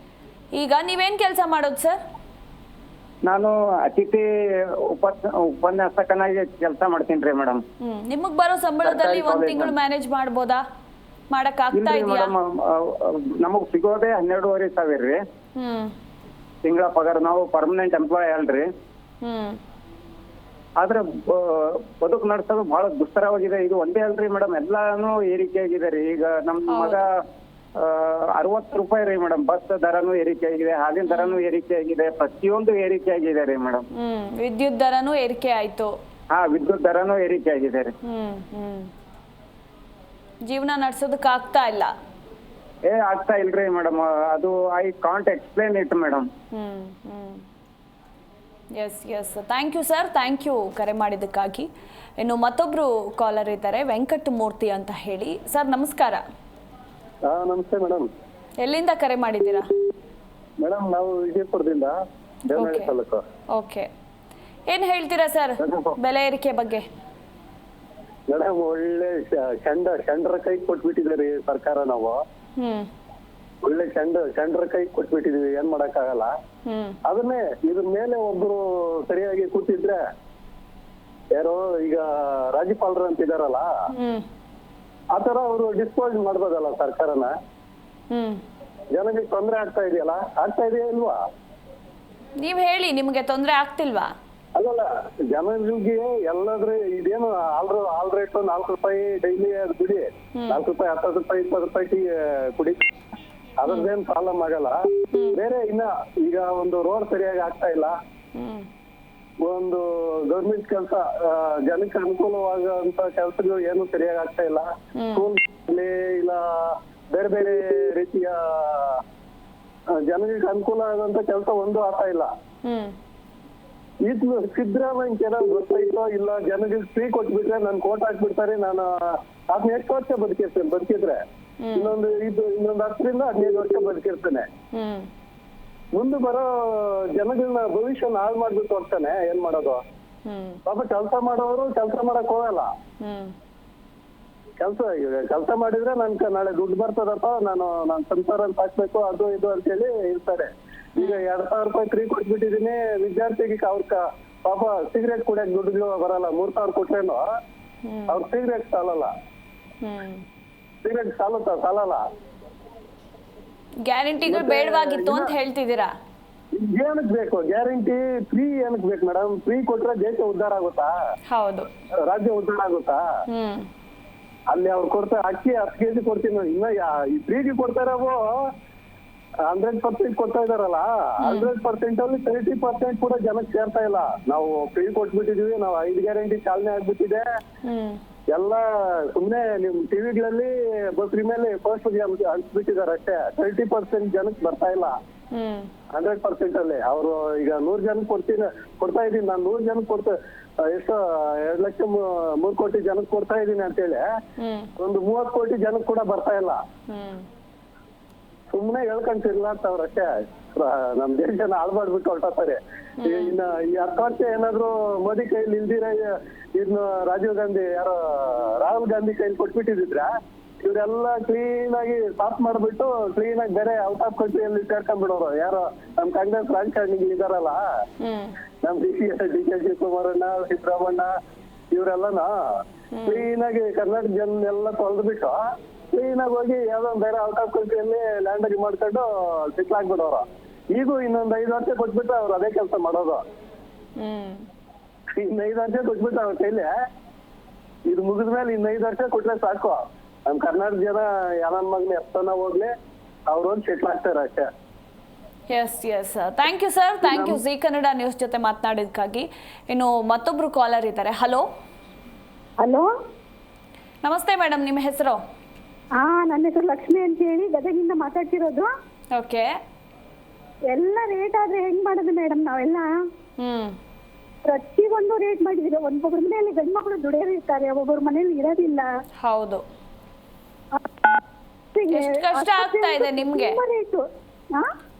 ಈಗ ನೀವೇನ್ ಕೆಲಸ ಮಾಡೋದು ಸರ್? ನಾನು ಅತಿಥಿ ಉಪನ್ಯಾಸಕನಾಗಿ ಕೆಲಸ ಮಾಡ್ತೀನಿ ರೀ ಮೇಡಮ್. ನಿಮಗ್ ಬರೋ ಸಂಬಳದಲ್ಲಿ ಒಂದ್ ತಿಂಗಳು ಮ್ಯಾನೇಜ್ ಮಾಡ್ಬೋದಾ? ಮಾಡಕ್ ಆಗ್ತಾ ಇದೆಯಾ? ನಮಗ್ ಸಿಗೋದೇ 12,500 ರೀ ತಿಂಗಳ ಪಗಾರ. ನಾವು ಪರ್ಮನೆಂಟ್ ಎಂಪ್ಲಾಯ್ ಅಲ್ರಿ. ಆದ್ರೆ ಬದುಕು ನಡೆಸೋದು ಬಹಳ ದುಸ್ತರವಾಗಿದೆ. ಇದು ಒಂದೇ ಅಲ್ರಿ ಮೇಡಮ್, ಎಲ್ಲಾನು ಏರಿಕೆ ಆಗಿದೆ ರೀ. ಈಗ ನಮ್ ಮಗ 60 ರೂಪಾಯಿ ರೀ ಮೇಡಮ್. ಬಸ್ ದರನು ಏರಿಕೆ ಆಗಿದೆ, ಹಾಲಿನ ದರನು ಏರಿಕೆ ಆಗಿದೆ, ಪ್ರತಿಯೊಂದು ಏರಿಕೆ ಆಗಿದೆ ರೀ ಮೇಡಮ್. ವಿದ್ಯುತ್ ದರನು ಏರಿಕೆ ಆಯ್ತು. ವಿದ್ಯುತ್ ದರನು ಏರಿಕೆ ಆಗಿದೆ ರೀ. ಜೀವನ ನಡೆಸೋದಕ್ಕೆ ಆಗ್ತಾ ಇಲ್ಲ. ಆಗ್ತಾ ಇಲ್ರಿ ಮೇಡಮ್. ಅದು I can't explain it madam. Yes thank you sir, thank you ಕರೆ ಮಾಡಿದ್ದಕ್ಕಾಗಿ. ಇನ್ನು ಮತ್ತೊಬ್ರು ಕಾಲರ್ ಇದ್ದಾರೆ, ವೆಂಕಟಮೂರ್ತಿ ಅಂತ ಹೇಳಿ. ಸರ್ ನಮಸ್ಕಾರ. ನಮಸ್ತೆ ಮೇಡಮ್. ಎಲ್ಲಿಂದ ಕರೆ ಮಾಡಿದ್ದೀರಾ? ಮೇಡಮ್ ನಾವು ವಿಜಯಪುರದಿಂದ, ದೇವನಹಳ್ಳಿ ತಾಲೂಕು. ಓಕೆ, ಏನ್ ಹೇಳ್ತೀರಾ ಸರ್ ಬೆಲೆ ಏರಿಕೆ ಬಗ್ಗೆ? ಮೇಡಮ್ ಒಳ್ಳೆ ಶಂಡ್ರ ಕೈ ಕೊಟ್ಬಿಟ್ಟಿದ್ದೀರಿ ಸರ್ಕಾರ. ನಾವು ಒಳ್ಳೆ ಶಂಡ್ರ ಕೈ ಕೊಟ್ಬಿಟ್ಟಿದೀವಿ, ಏನ್ ಮಾಡಕ್ ಆಗಲ್ಲ. ಅದನ್ನೇ ಇದ್ರ ಮೇಲೆ ಒಬ್ರು ಸರಿಯಾಗಿ ಕೂತಿದ್ರೆ, ಯಾರೋ ಈಗ ರಾಜ್ಯಪಾಲರು ಅಂತ ಇದಾರಲ್ಲ, ಆತರ ಅವರು ಡಿಸ್ಪೋಸ್ ಮಾಡ್ಬೋದಲ್ಲ ಸರ್ಕಾರನ. ಜನಕ್ಕೆ ತೊಂದರೆ ಆಗ್ತಾ ಇದೆಯಲ್ಲ, ಆಗ್ತಾ ಇದೆಯಾ ಇಲ್ವಾ? ನೀವ್ ಹೇಳಿ, ನಿಮ್ಗೆ ತೊಂದರೆ ಆಗ್ತಿಲ್ವಾ? ಅಲ್ಲಲ್ಲ, ಜನರಿಗೆ ಎಲ್ಲಾದ್ರೆ ಇದೇನು ಆಲ್ ರೇಟ್ 4 ರೂಪಾಯಿ ಡೈಲಿ ಅದು ಬಿಡಿ, 4 ರೂಪಾಯಿ 10 ರೂಪಾಯಿ 20 ರೂಪಾಯಿ ಟೀ ಕುಡಿ, ಅದ್ರದ್ದೇನು ಪ್ರಾಬ್ಲಮ್ ಆಗಲ್ಲ. ಬೇರೆ ಇನ್ನ ಈಗ ಒಂದು ರೋಡ್ ಸರಿಯಾಗಿ ಆಗ್ತಾ ಇಲ್ಲ, ಒಂದು ಗೌರ್ಮೆಂಟ್ ಕೆಲಸ ಜನಕ್ಕೆ ಅನುಕೂಲವಾಗುವಂತ ಕೆಲಸಗಳು ಏನು ಸರಿಯಾಗಿ ಆಗ್ತಾ ಇಲ್ಲ. ಸ್ಕೂಲ್ ಇಲ್ಲ ಬೇರೆ ಬೇರೆ ರೀತಿಯ ಜನರಿಗೆ ಅನುಕೂಲ ಆಗುವಂತ ಕೆಲಸ ಒಂದು ಆಗ್ತಾ ಇಲ್ಲ. ಇದು ಸಿದ್ದರಾಮಯ್ಯ ಏನಾದ್ರು ಗೊತ್ತಾಯ್ತೋ ಇಲ್ಲ, ಜನರಿಗೆ ಫ್ರೀ ಕೊಟ್ಬಿಟ್ರೆ ನಾನು ಕೋಟ್ ಹಾಕ್ಬಿಡ್ತಾರೆ, ನಾನು ಅದನ್ನ ಎಷ್ಟು ವರ್ಷ ಬದುಕಿದ್ರೆ ಇನ್ನೊಂದು 10ರಿಂದ 15 ವರ್ಷ ಬದುಕಿರ್ತೇನೆ. ಮುಂದೆ ಬರೋ ಜನಗಳನ್ನ ಭವಿಷ್ಯನ ಹಾಳು ಮಾಡ್ಬಿಟ್ಟು ಹೋಗ್ತಾನೆ. ಏನ್ ಮಾಡೋದು? ಪಾಪ ಕೆಲಸ ಮಾಡೋರು ಕೆಲಸ ಮಾಡಕ್ ಹೋಗಲ್ಲ. ಕೆಲಸ ಮಾಡಿದ್ರೆ ನಾಳೆ ದುಡ್ಡು ಬರ್ತದಪ್ಪ, ನಾನು ಸಂಸಾರ ಸಾಕ್ಬೇಕು ಅದು ಇದು ಅಂತೇಳಿ ಇರ್ತಾರೆ. ಈಗ 2,000 ರೂಪಾಯಿ ಫ್ರೀ ಕೊಟ್ಬಿಟ್ಟಿದೀನಿ ವಿದ್ಯಾರ್ಥಿಗೆ, ಅವ್ರ ಪಾಪ ಸಿಗರೇಟ್ ಕುಡಿಯಕ್ ದುಡ್ಡುಗಳು ಬರಲ್ಲ. 3,000 ಕೊಟ್ರೇನು ಅವ್ರ ಸಿಗರೇಟ್ ಸಾಲಲ್ಲ. ಸಿಗರೇಟ್ ಸಾಲಲ್ಲ. ಗ್ಯಾರಂಟಿಗಳು ಬೇಡವಾಗಿತ್ತು ಅಂತ ಹೇಳ್ತಿದ್ದೀರಾ? ಏನಕ್ ಬೇಕು ಗ್ಯಾರಂಟಿ? ಫ್ರೀ ಏನಕ್ ಬೇಕು ಮೇಡಮ್? ಫ್ರೀ ಕೊಟ್ರೆ ದೇಶ ಉದ್ಧಾರ ಆಗುತ್ತಾ? ಹೌದು. ರಾಜ್ಯ ಉದ್ಧಾರ ಆಗುತ್ತಾ? ಅಲ್ಲಿ ಅವ್ರು ಕೊಡ್ತಾರೆ ಅಕ್ಕಿ 10 kg ಕೊಡ್ತೀನಿ. ಇನ್ನ ಈ ಫ್ರೀಗೆ ಕೊಡ್ತಾರವು 100% ಕೊಡ್ತಾ ಇದಾರಲ್ಲ. 100% ಅಲ್ಲಿ 30% ಕೂಡ ಜನಕ್ಕೆ ಸೇರ್ತಾ ಇಲ್ಲ. ನಾವು ಫ್ರೀ ಕೊಟ್ಬಿಟ್ಟಿದೀವಿ, ನಾವು 5 ಗ್ಯಾರಂಟಿ ಚಾಲನೆ ಆಗ್ಬಿಟ್ಟಿದೆ. ಎಲ್ಲ ಸುಮ್ನೆ ನಿಮ್ ಟಿವಿಗಳಲ್ಲಿ ಬಸ್ ಮೇಲೆ ಫಸ್ಟ್ ಹಂಚ್ಬಿಟ್ಟಿದಾರೆ ಅಷ್ಟೇ. 30% ಜನಕ್ಕೆ ಬರ್ತಾ ಇಲ್ಲ. 100% ಅಲ್ಲಿ ಅವರು ಈಗ 100 ಜನಕ್ಕೆ ಕೊಡ್ತಾ ಇದೀನಿ ನಾನು. 100 ಜನಕ್ಕೆ ಎಷ್ಟು 2,03 ಕೋಟಿ ಜನಕ್ಕೆ ಕೊಡ್ತಾ ಇದೀನಿ ಅಂತೇಳಿ ಒಂದು 30 ಕೋಟಿ ಜನಕ್ಕೆ ಕೂಡ ಬರ್ತಾ ಇಲ್ಲ. ಸುಮ್ನೆ ಹೇಳ್ಕೊಂತಿರ್ಲ ಅಂತ ಅವ್ರಷ್ಟೇ. ನಮ್ ದೇಶನ ಹಾಳು ಮಾಡ್ಬಿಟ್ಟು ಹೊರಟಾರೆ. ಇನ್ನ ಈ 10 ವರ್ಷ ಏನಾದ್ರು ಮೋದಿ ಕೈಲಿ ಇಲ್ದಿರ ಇನ್ನು ರಾಜೀವ್ ಗಾಂಧಿ ರಾಹುಲ್ ಗಾಂಧಿ ಕೈಲಿ ಕೊಟ್ಬಿಟ್ಟಿದ್ರ ಇವರೆಲ್ಲ ಕ್ಲೀನ್ ಆಗಿ ಪಾಸ್ ಮಾಡ್ಬಿಟ್ಟು ಕ್ಲೀನ್ ಆಗಿ ಬೇರೆ ಔಟ್ ಆಫ್ ಕಂಟ್ರಿಯಲ್ಲಿ ಸೇರ್ಕೊಂಡ್ಬಿಡೋರು. ಯಾರೋ ನಮ್ ಕಾಂಗ್ರೆಸ್ ರಾಜಕಾರಣಿಗಳು ಇದಾರಲ್ಲ, ನಮ್ ಡಿ ಕೆ ಶಿವಕುಮಾರಣ್ಣ, ಸಿದ್ದರಾಮಣ್ಣ ಇವರೆಲ್ಲನ ಕ್ಲೀನ್ ಆಗಿ ಕರ್ನಾಟಕ ಜನನೆಲ್ಲ ತೊಳೆದ್ಬಿಟ್ಟು ಕ್ಲೀನ್ ಆಗಿ ಹೋಗಿ ಯಾವ್ದೋ ಬೇರೆ ಔಟ್ ಆಫ್ ಕಂಟ್ರಿಯಲ್ಲಿ ಲ್ಯಾಂಡ್ ಆಗಿ ಮಾಡ್ಕೊಂಡು ಸೆಟ್ಲ್ ಆಗ್ಬಿಡೋರು. ಈಗೂ ಇನ್ನೊಂದ್ 5 ವರ್ಷ ಕೊಟ್ಬಿಟ್ಟು ಅವ್ರು ಅದೇ ಕೆಲಸ ಮಾಡೋದು. ಇನ್ನು 5 ವರ್ಷ ಕೊಟ್ಬಿಟ್ಟು ಅವ್ರ ಕೈಲಿ ಇದು ಮುಗಿದ್ಮೇಲೆ ಇನ್ನು 5 ವರ್ಷ ಕೊಟ್ರೆ ಸಾಕು. ನಮ್ ಕರ್ನಾಟಕ ಜನ ಯಾರನ್ ಮಗ್ನ ಎಷ್ಟನ ಹೋಗ್ಲಿ ಅವ್ರೊಂದು ಸೆಟ್ಲ್ ಆಗ್ತಾರೆ ಅಷ್ಟೇ. Yes thank you sir, thank you. Zee Kannada news ಜೊತೆ ಮಾತನಾಡಿದಕ್ಕಾಗಿ. ಇನ್ನು ಮತ್ತೊಬ್ರು ಕಾಲರ್ ಇದ್ದಾರೆ. ಹಲೋ. ನಮಸ್ತೆ ಮೇಡಮ್, ನಿಮ್ಮ ಹೆಸರು? ನನ್ನ ಹೆಸರು ಲಕ್ಷ್ಮಿ ಅಂತ ಹೇಳಿ ಗದಗಿಂದ ಮಾತಾಡ್ತಿರೋದು. ಓಕೆ. ಎಲ್ಲ ರೇಟ್ ಆದ್ರೆ ಹೆಂಗ್ ಮಾಡೋದು ಮೇಡಮ್? ನಾವೆಲ್ಲ ಪ್ರತಿಯೊಂದು ರೇಟ್ ಮಾಡಿದ್ರೆ ಒಬ್ಬೊಬ್ಬರ ಮನೆಯಲ್ಲಿ ಗಂಡು ಮಕ್ಕಳು ದುಡಿಯೋರು ಇರ್ತಾರೆ, ಒಬ್ಬೊಬ್ಬರ ಮನೇಲಿ ಇರೋದಿಲ್ಲ. ಹೌದು. ಎಷ್ಟು ಕಷ್ಟ ಆಗ್ತಾ ಇದೆ ನಿಮ್ಗೆ?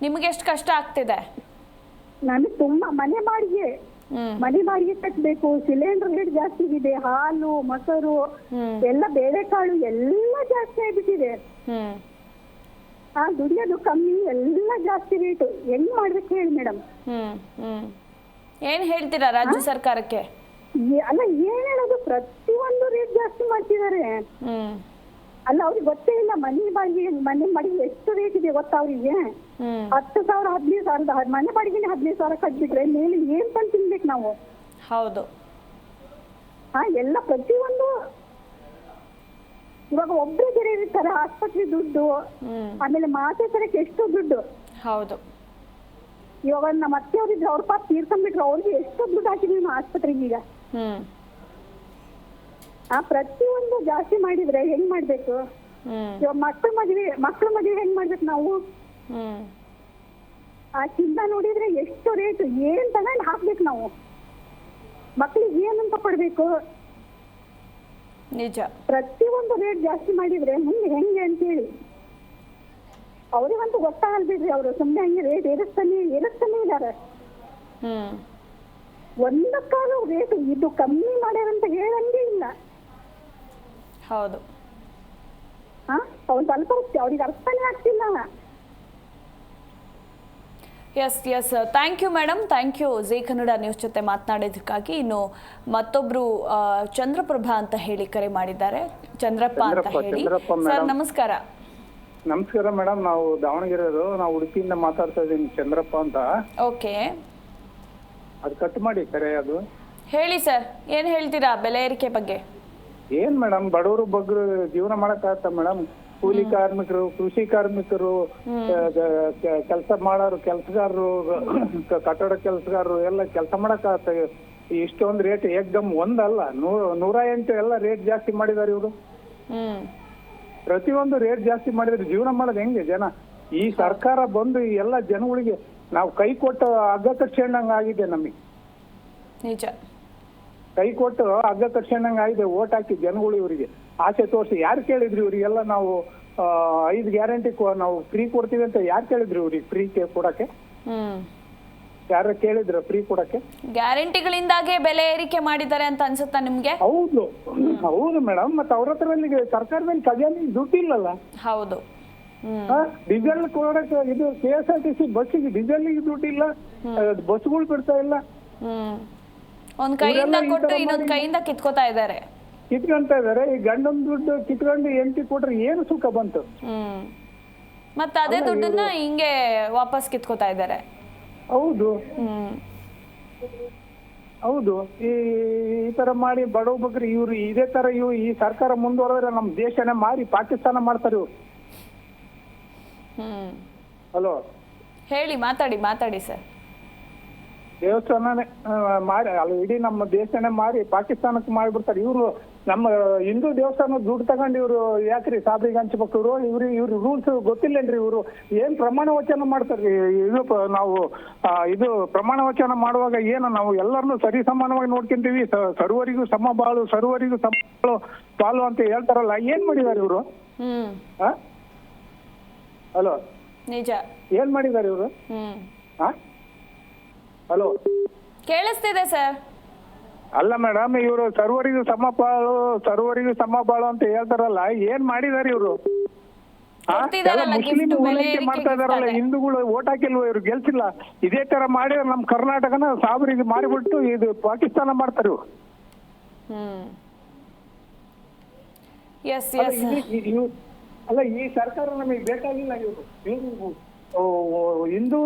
ನಿಮ್ಗೆ ಎಷ್ಟು ಕಷ್ಟ ಆಗ್ತಿದೆ? ನಮಗೆ ತುಂಬಾ ಮನೆ ಬಾಡಿಗೆ ಕಟ್ಬೇಕು, ಸಿಲಿಂಡರ್ ರೇಟ್ ಜಾಸ್ತಿ ಇದೆ, ಹಾಲು ಮೊಸರು ಎಲ್ಲ ಬೇಳೆಕಾಳು ಎಲ್ಲ ಜಾಸ್ತಿ ಆಗ್ಬಿಟ್ಟಿದೆ. ದುಡಿಯೋದು ಕಮ್ಮಿ, ಎಲ್ಲ ಜಾಸ್ತಿ ರೇಟು. ಹೆಂಗ್ ಮಾಡ್ಬೇಕು ಹೇಳಿ ಮೇಡಮ್? ಏನ್ ಹೇಳ್ತೀರಾ ರಾಜ್ಯ ಸರ್ಕಾರಕ್ಕೆ? ಅಲ್ಲ ಏನ್ ಹೇಳೋದು, ಪ್ರತಿಯೊಂದು ರೇಟ್ ಜಾಸ್ತಿ ಮಾಡ್ತಿದ್ದಾರೆ. ಅಲ್ಲ ಅವ್ರಿಗೆ ಗೊತ್ತೇ ಇಲ್ಲ ಮನೆ ಬಾಡಿಗೆ ಎಷ್ಟು ರೇಟ್ ಇದೆ ಗೊತ್ತಾ ಅವ್ರಿಗೆ? 10,000 15,000 ಮನೆ ಬಾಡಿಗೆನೆ 15,000 ಕಟ್ಬಿಟ್ರೆ ಮೇಲೆ ಏನ್ ತಂದು ತಿನ್ಬೇಕು ನಾವು? ಹೌದು. ಎಲ್ಲ ಪ್ರತಿಯೊಂದು ಇವಾಗ ಒಬ್ರೇ ಬೇರೆ ಇರ್ತಾರೆ, ಆಸ್ಪತ್ರೆ ದುಡ್ಡು, ಆಮೇಲೆ ಮಾತೆ ತರಕ್ಕೆ ಎಷ್ಟು ದುಡ್ಡು. ಹೌದು. ಇವಾಗ ನಮ್ಮ ಅತ್ತೆಯವ್ರಿದ್ರೆ ಅವ್ರ ಪಾಪ ತೀರ್ಕೊಂಡ್ಬಿಟ್ರು, ಅವ್ರಿಗೆ ಎಷ್ಟು ದುಡ್ಡು ಹಾಕಿದ್ವಿ ನಾವು ಆಸ್ಪತ್ರೆಗೆ. ಈಗ ಪ್ರತಿಯೊಂದು ಜಾಸ್ತಿ ಮಾಡಿದ್ರೆ ಹೆಂಗ್ ಮಾಡ್ಬೇಕು? ಇವಾಗ ಮಕ್ಳ ಮದ್ವೆ ಹೆಂಗ್ ಮಾಡ್ಬೇಕು ನಾವು? ಚಿನ್ನ ನೋಡಿದ್ರೆ ಎಷ್ಟು ರೇಟ್, ಏನ್ ತಗೊಂಡು ಹಾಕ್ಬೇಕು ನಾವು? ಮಕ್ಳಿಗೆ ಏನಂತ ಕೊಡ್ಬೇಕು? ನಿಜ. ಪ್ರತಿಯೊಂದು ರೇಟ್ ಜಾಸ್ತಿ ಮಾಡಿದ್ರೆ ಮುಂದೆ ಹೆಂಗೆ ಅಂತೇಳಿ ಅವ್ರಿಗಂತೂ ಗೊತ್ತಾಗಲ್ ಬಿಡ್ರಿ. ಅವರು ಸುಮ್ಮನೆ ಹಂಗೆ ರೇಟ್ ಏರಿಸ್ತಾನೆ ಇದಾರೆ. ಒಂದಕ್ಕಾದ್ರೂ ರೇಟ್ ಇದು ಕಮ್ಮಿ ಮಾಡ್ಯಾರಂತ ಹೇಳಂಗೆ ಇಲ್ಲ. ಹೌದು. ಅವ್ರು ಸ್ವಲ್ಪ ಅವ್ರಿಗೆ ಅರ್ಥನೇ ಆಗ್ತಿಲ್ಲ. Yes thank you madam, thank you Zee Kannada news ಜೊತೆ ಮಾತನಾಡಿದ್ದಕ್ಕಾಗಿ. ಇನ್ನು ಮತ್ತೊಬ್ರು ಚಂದ್ರಪ್ರಭಾ ಅಂತ ಹೇಳಿ ಕರೆ ಮಾಡಿದ್ದಾರೆ. ಚಂದ್ರಪ್ಪ ಅಂತ ಹೇಳಿ. ಸರ್ ನಮಸ್ಕಾರ. ನಮಸ್ಕಾರ ಮೇಡಮ್, ನಾವು ದಾವಣಗೆರೆಯವರು, ನಾವು ಉಡುಪಿಯಿಂದ ಮಾತಾಡ್ತಾ ಇದ್ದೀನಿ. ಚಂದ್ರಪ್ಪ ಅಂತ. ಓಕೆ. ಅದು ಕಟ್ ಮಾಡಿ ಕರೆ. ಅದು ಹೇಳಿ ಸರ್, ಏನ್ ಹೇಳ್ತೀರಾ ಬೆಲೆ ಏರಿಕೆ ಬಗ್ಗೆ? ಏನ್ ಮೇಡಮ್, ಬಡವರು ಬಗ್ಗರು ಜೀವನ ಮಾಡಕ್ಕಾಗತ್ತ ಮೇಡಮ್? ಕೂಲಿ ಕಾರ್ಮಿಕರು, ಕೃಷಿ ಕಾರ್ಮಿಕರು, ಕೆಲಸ ಮಾಡೋರು, ಕೆಲಸಗಾರರು, ಕಟ್ಟಡ ಕೆಲಸಗಾರರು ಎಲ್ಲ ಕೆಲಸ ಮಾಡಕ್ಕಾಗತ್ತ? ಇಷ್ಟೊಂದು ರೇಟ್ ಏಕ್ದಮ್ ಒಂದಲ್ಲ 108 ಎಲ್ಲ ರೇಟ್ ಜಾಸ್ತಿ ಮಾಡಿದಾರೆ ಇವರು. ಪ್ರತಿಯೊಂದು ರೇಟ್ ಜಾಸ್ತಿ ಮಾಡಿದ್ರೆ ಜೀವನ ಮಾಡೋದು ಹೆಂಗೆ ಜನ? ಈ ಸರ್ಕಾರ ಬಂದು ಎಲ್ಲ ಜನಗಳಿಗೆ ನಾವು ಕೈ ಕೊಟ್ಟು ಹಗ್ಗ ಕಟ್ಸ್ಕೊಂಡಂಗ ಆಗಿದೆ. ನಮಗೆ ನಿಜ ಕೈ ಕೊಟ್ಟು ಹಗ್ಗ ಕಟ್ಸ್ಕೊಂಡಂಗ ಆಗಿದೆ. ಓಟ್ ಹಾಕಿ ಜನಗಳು ಇವರಿಗೆ ಆಸೆ ತೋರಿಸಿ ಯಾರು ಕೇಳಿದ್ರಿ? ಇವರಿಗೆಲ್ಲ ನಾವು 5 ಗ್ಯಾರಂಟಿ ನಾವು ಫ್ರೀ ಕೊಡ್ತೀವಿ ಅಂತ ಯಾರು ಕೇಳಿದ್ರಿ? ಇವ್ರಿಗೆ ಫ್ರೀ ಕೊಡಕ್ಕೆ ಯಾರು ಕೇಳಿದ್ರ ಫ್ರೀ ಕೊಡಕ್ಕೆ? ಗ್ಯಾರಂಟಿಗಳಿಂದಾಗೆ ಬೆಲೆ ಏರಿಕೆ ಮಾಡಿದ್ದಾರೆ ಅಂತ ಅನ್ಸುತ್ತಾ ನಿಮ್ಗೆ? ಹೌದು ಮೇಡಮ್, ಮತ್ತೆ ಅವ್ರ ಹತ್ರ ಸರ್ಕಾರದಲ್ಲಿ ಖಜಾನೆ ದುಡ್ಡು ಇಲ್ಲಲ್ಲ. ಹೌದು. ಡೀಸೆಲ್ ಕೊಡಕ್ಕೆ ಇದು KSRTC ಬಸ್ಸಿಗೆ ಡೀಸೆಲ್ಗೆ ದುಡ್ಡು ಇಲ್ಲ, ಬಸ್ಗಳು ಬಿಡ್ತಾ ಇಲ್ಲ. ಒಂದ್ ಕೈಯಿಂದ ಕೊಟ್ಟು ಇನ್ನೊಂದ್ ಕೈಯಿಂದ ಕಿತ್ಕೋತಾ ಇದ್ದಾರೆ. ಕಿತ್ಕೊಂತ ಇದಾರೆ. ಈ ಗಂಡನ ದುಡ್ಡು ಕಿತ್ಕೊಂಡು ಎಂಟಿ ಕೊಟ್ರೆ ಏನು ಸುಖ ಬಂತು? ಮತ್ತೆ ಅದೇ ದುಡ್ಡನ್ನ ಹಿಂಗೆ ವಾಪಸ್ ಕಿತ್ಕೋತಾ ಇದ್ದಾರೆ. ಹೌದು ಹೌದು. ಈ ತರ ಮಾಡಿ ಬಡವ ಬಗ್ರಿ ಇವ್ರು ಇದೇ ತರ ಈ ಸರ್ಕಾರ ಮುಂದುವರೆದ್ರೆ ನಮ್ ದೇಶನೇ ಮಾರಿ ಪಾಕಿಸ್ತಾನ ಮಾಡ್ತಾರೆ ಇವ್ರು. ಹಲೋ, ಹೇಳಿ, ಮಾತಾಡಿ ಸರ್. ದೇವಸ್ಥಾನನೇ ಮಾಡಿ ಅಲ್ಲಿ ಇಡೀ ನಮ್ಮ ದೇಶನೇ ಮಾರಿ ಪಾಕಿಸ್ತಾನಕ್ಕೆ ಮಾಡಿಬಿಡ್ತಾರೆ ಇವ್ರು. ನಮ್ಮ ಹಿಂದೂ ದೇವಸ್ಥಾನ ದುಡ್ಡು ತಗೊಂಡು ಇವ್ರು ಯಾಕ್ರಿ ಸಾಬ್ರಿಗೆ ಹಂಚ್ಬೇಕು? ಇವ್ರು ರೂಲ್ಸ್ ಗೊತ್ತಿಲ್ಲೇನ್ರಿ? ಇವ್ರು ಏನ್ ಪ್ರಮಾಣ ವಚನ ಮಾಡ್ತಾರ್ರಿ? ಇದು ನಾವು ಇದು ಪ್ರಮಾಣ ವಚನ ಮಾಡುವಾಗ ಏನು ನಾವು ಎಲ್ಲರನ್ನು ಸರಿ ಸಮಾನವಾಗಿ ನೋಡ್ಕೊಂತೀವಿ, ಸರ್ವರಿಗೂ ಸಮ ಬಾಳು, ಸರ್ವರಿಗೂ ಸಮ ಬಾಳು ಅಂತ ಹೇಳ್ತಾರಲ್ಲ, ಏನ್ ಮಾಡಿದಾರೆ ಇವ್ರು? ಹಲೋ, ನಿಜ, ಏನ್ ಮಾಡಿದಾರೆ ಇವ್ರು? ಹಲೋ, ಕೇಳಿಸ್ತಿದೆ ಸರ್. ಅಲ್ಲ ಮೇಡಮ್, ಇವರು ಸರ್ವರಿಗೂ ಸಮಬಾಳು ಅಂತ ಹೇಳ್ತಾರಲ್ಲ, ಏನ್ ಮಾಡಿದಾರೆ ಇವರು? ಮುಸ್ಲಿಂ ಓಲೈಕೆ ಮಾಡ್ತಾ ಇದಾರಲ್ಲ, ಹಿಂದೂಗಳು ಓಟ್ ಹಾಕಿಲ್ವ? ಇವ್ರು ಗೆಲ್ಸಿಲ್ಲ. ಇದೇ ತರ ಮಾಡಿ ನಮ್ ಕರ್ನಾಟಕನ ಸಾಬ್ರಿಗೆ ಮಾರಿಬಿಟ್ಟು ಇದು ಪಾಕಿಸ್ತಾನ ಮಾಡ್ತಾರೆ ಇವ್ರು. ಅಲ್ಲ, ಈ ಸರ್ಕಾರ ನಮಗೆ ಬೇಕಾಗಿಲ್ಲ. ಇವರು ಹಿಂದೂ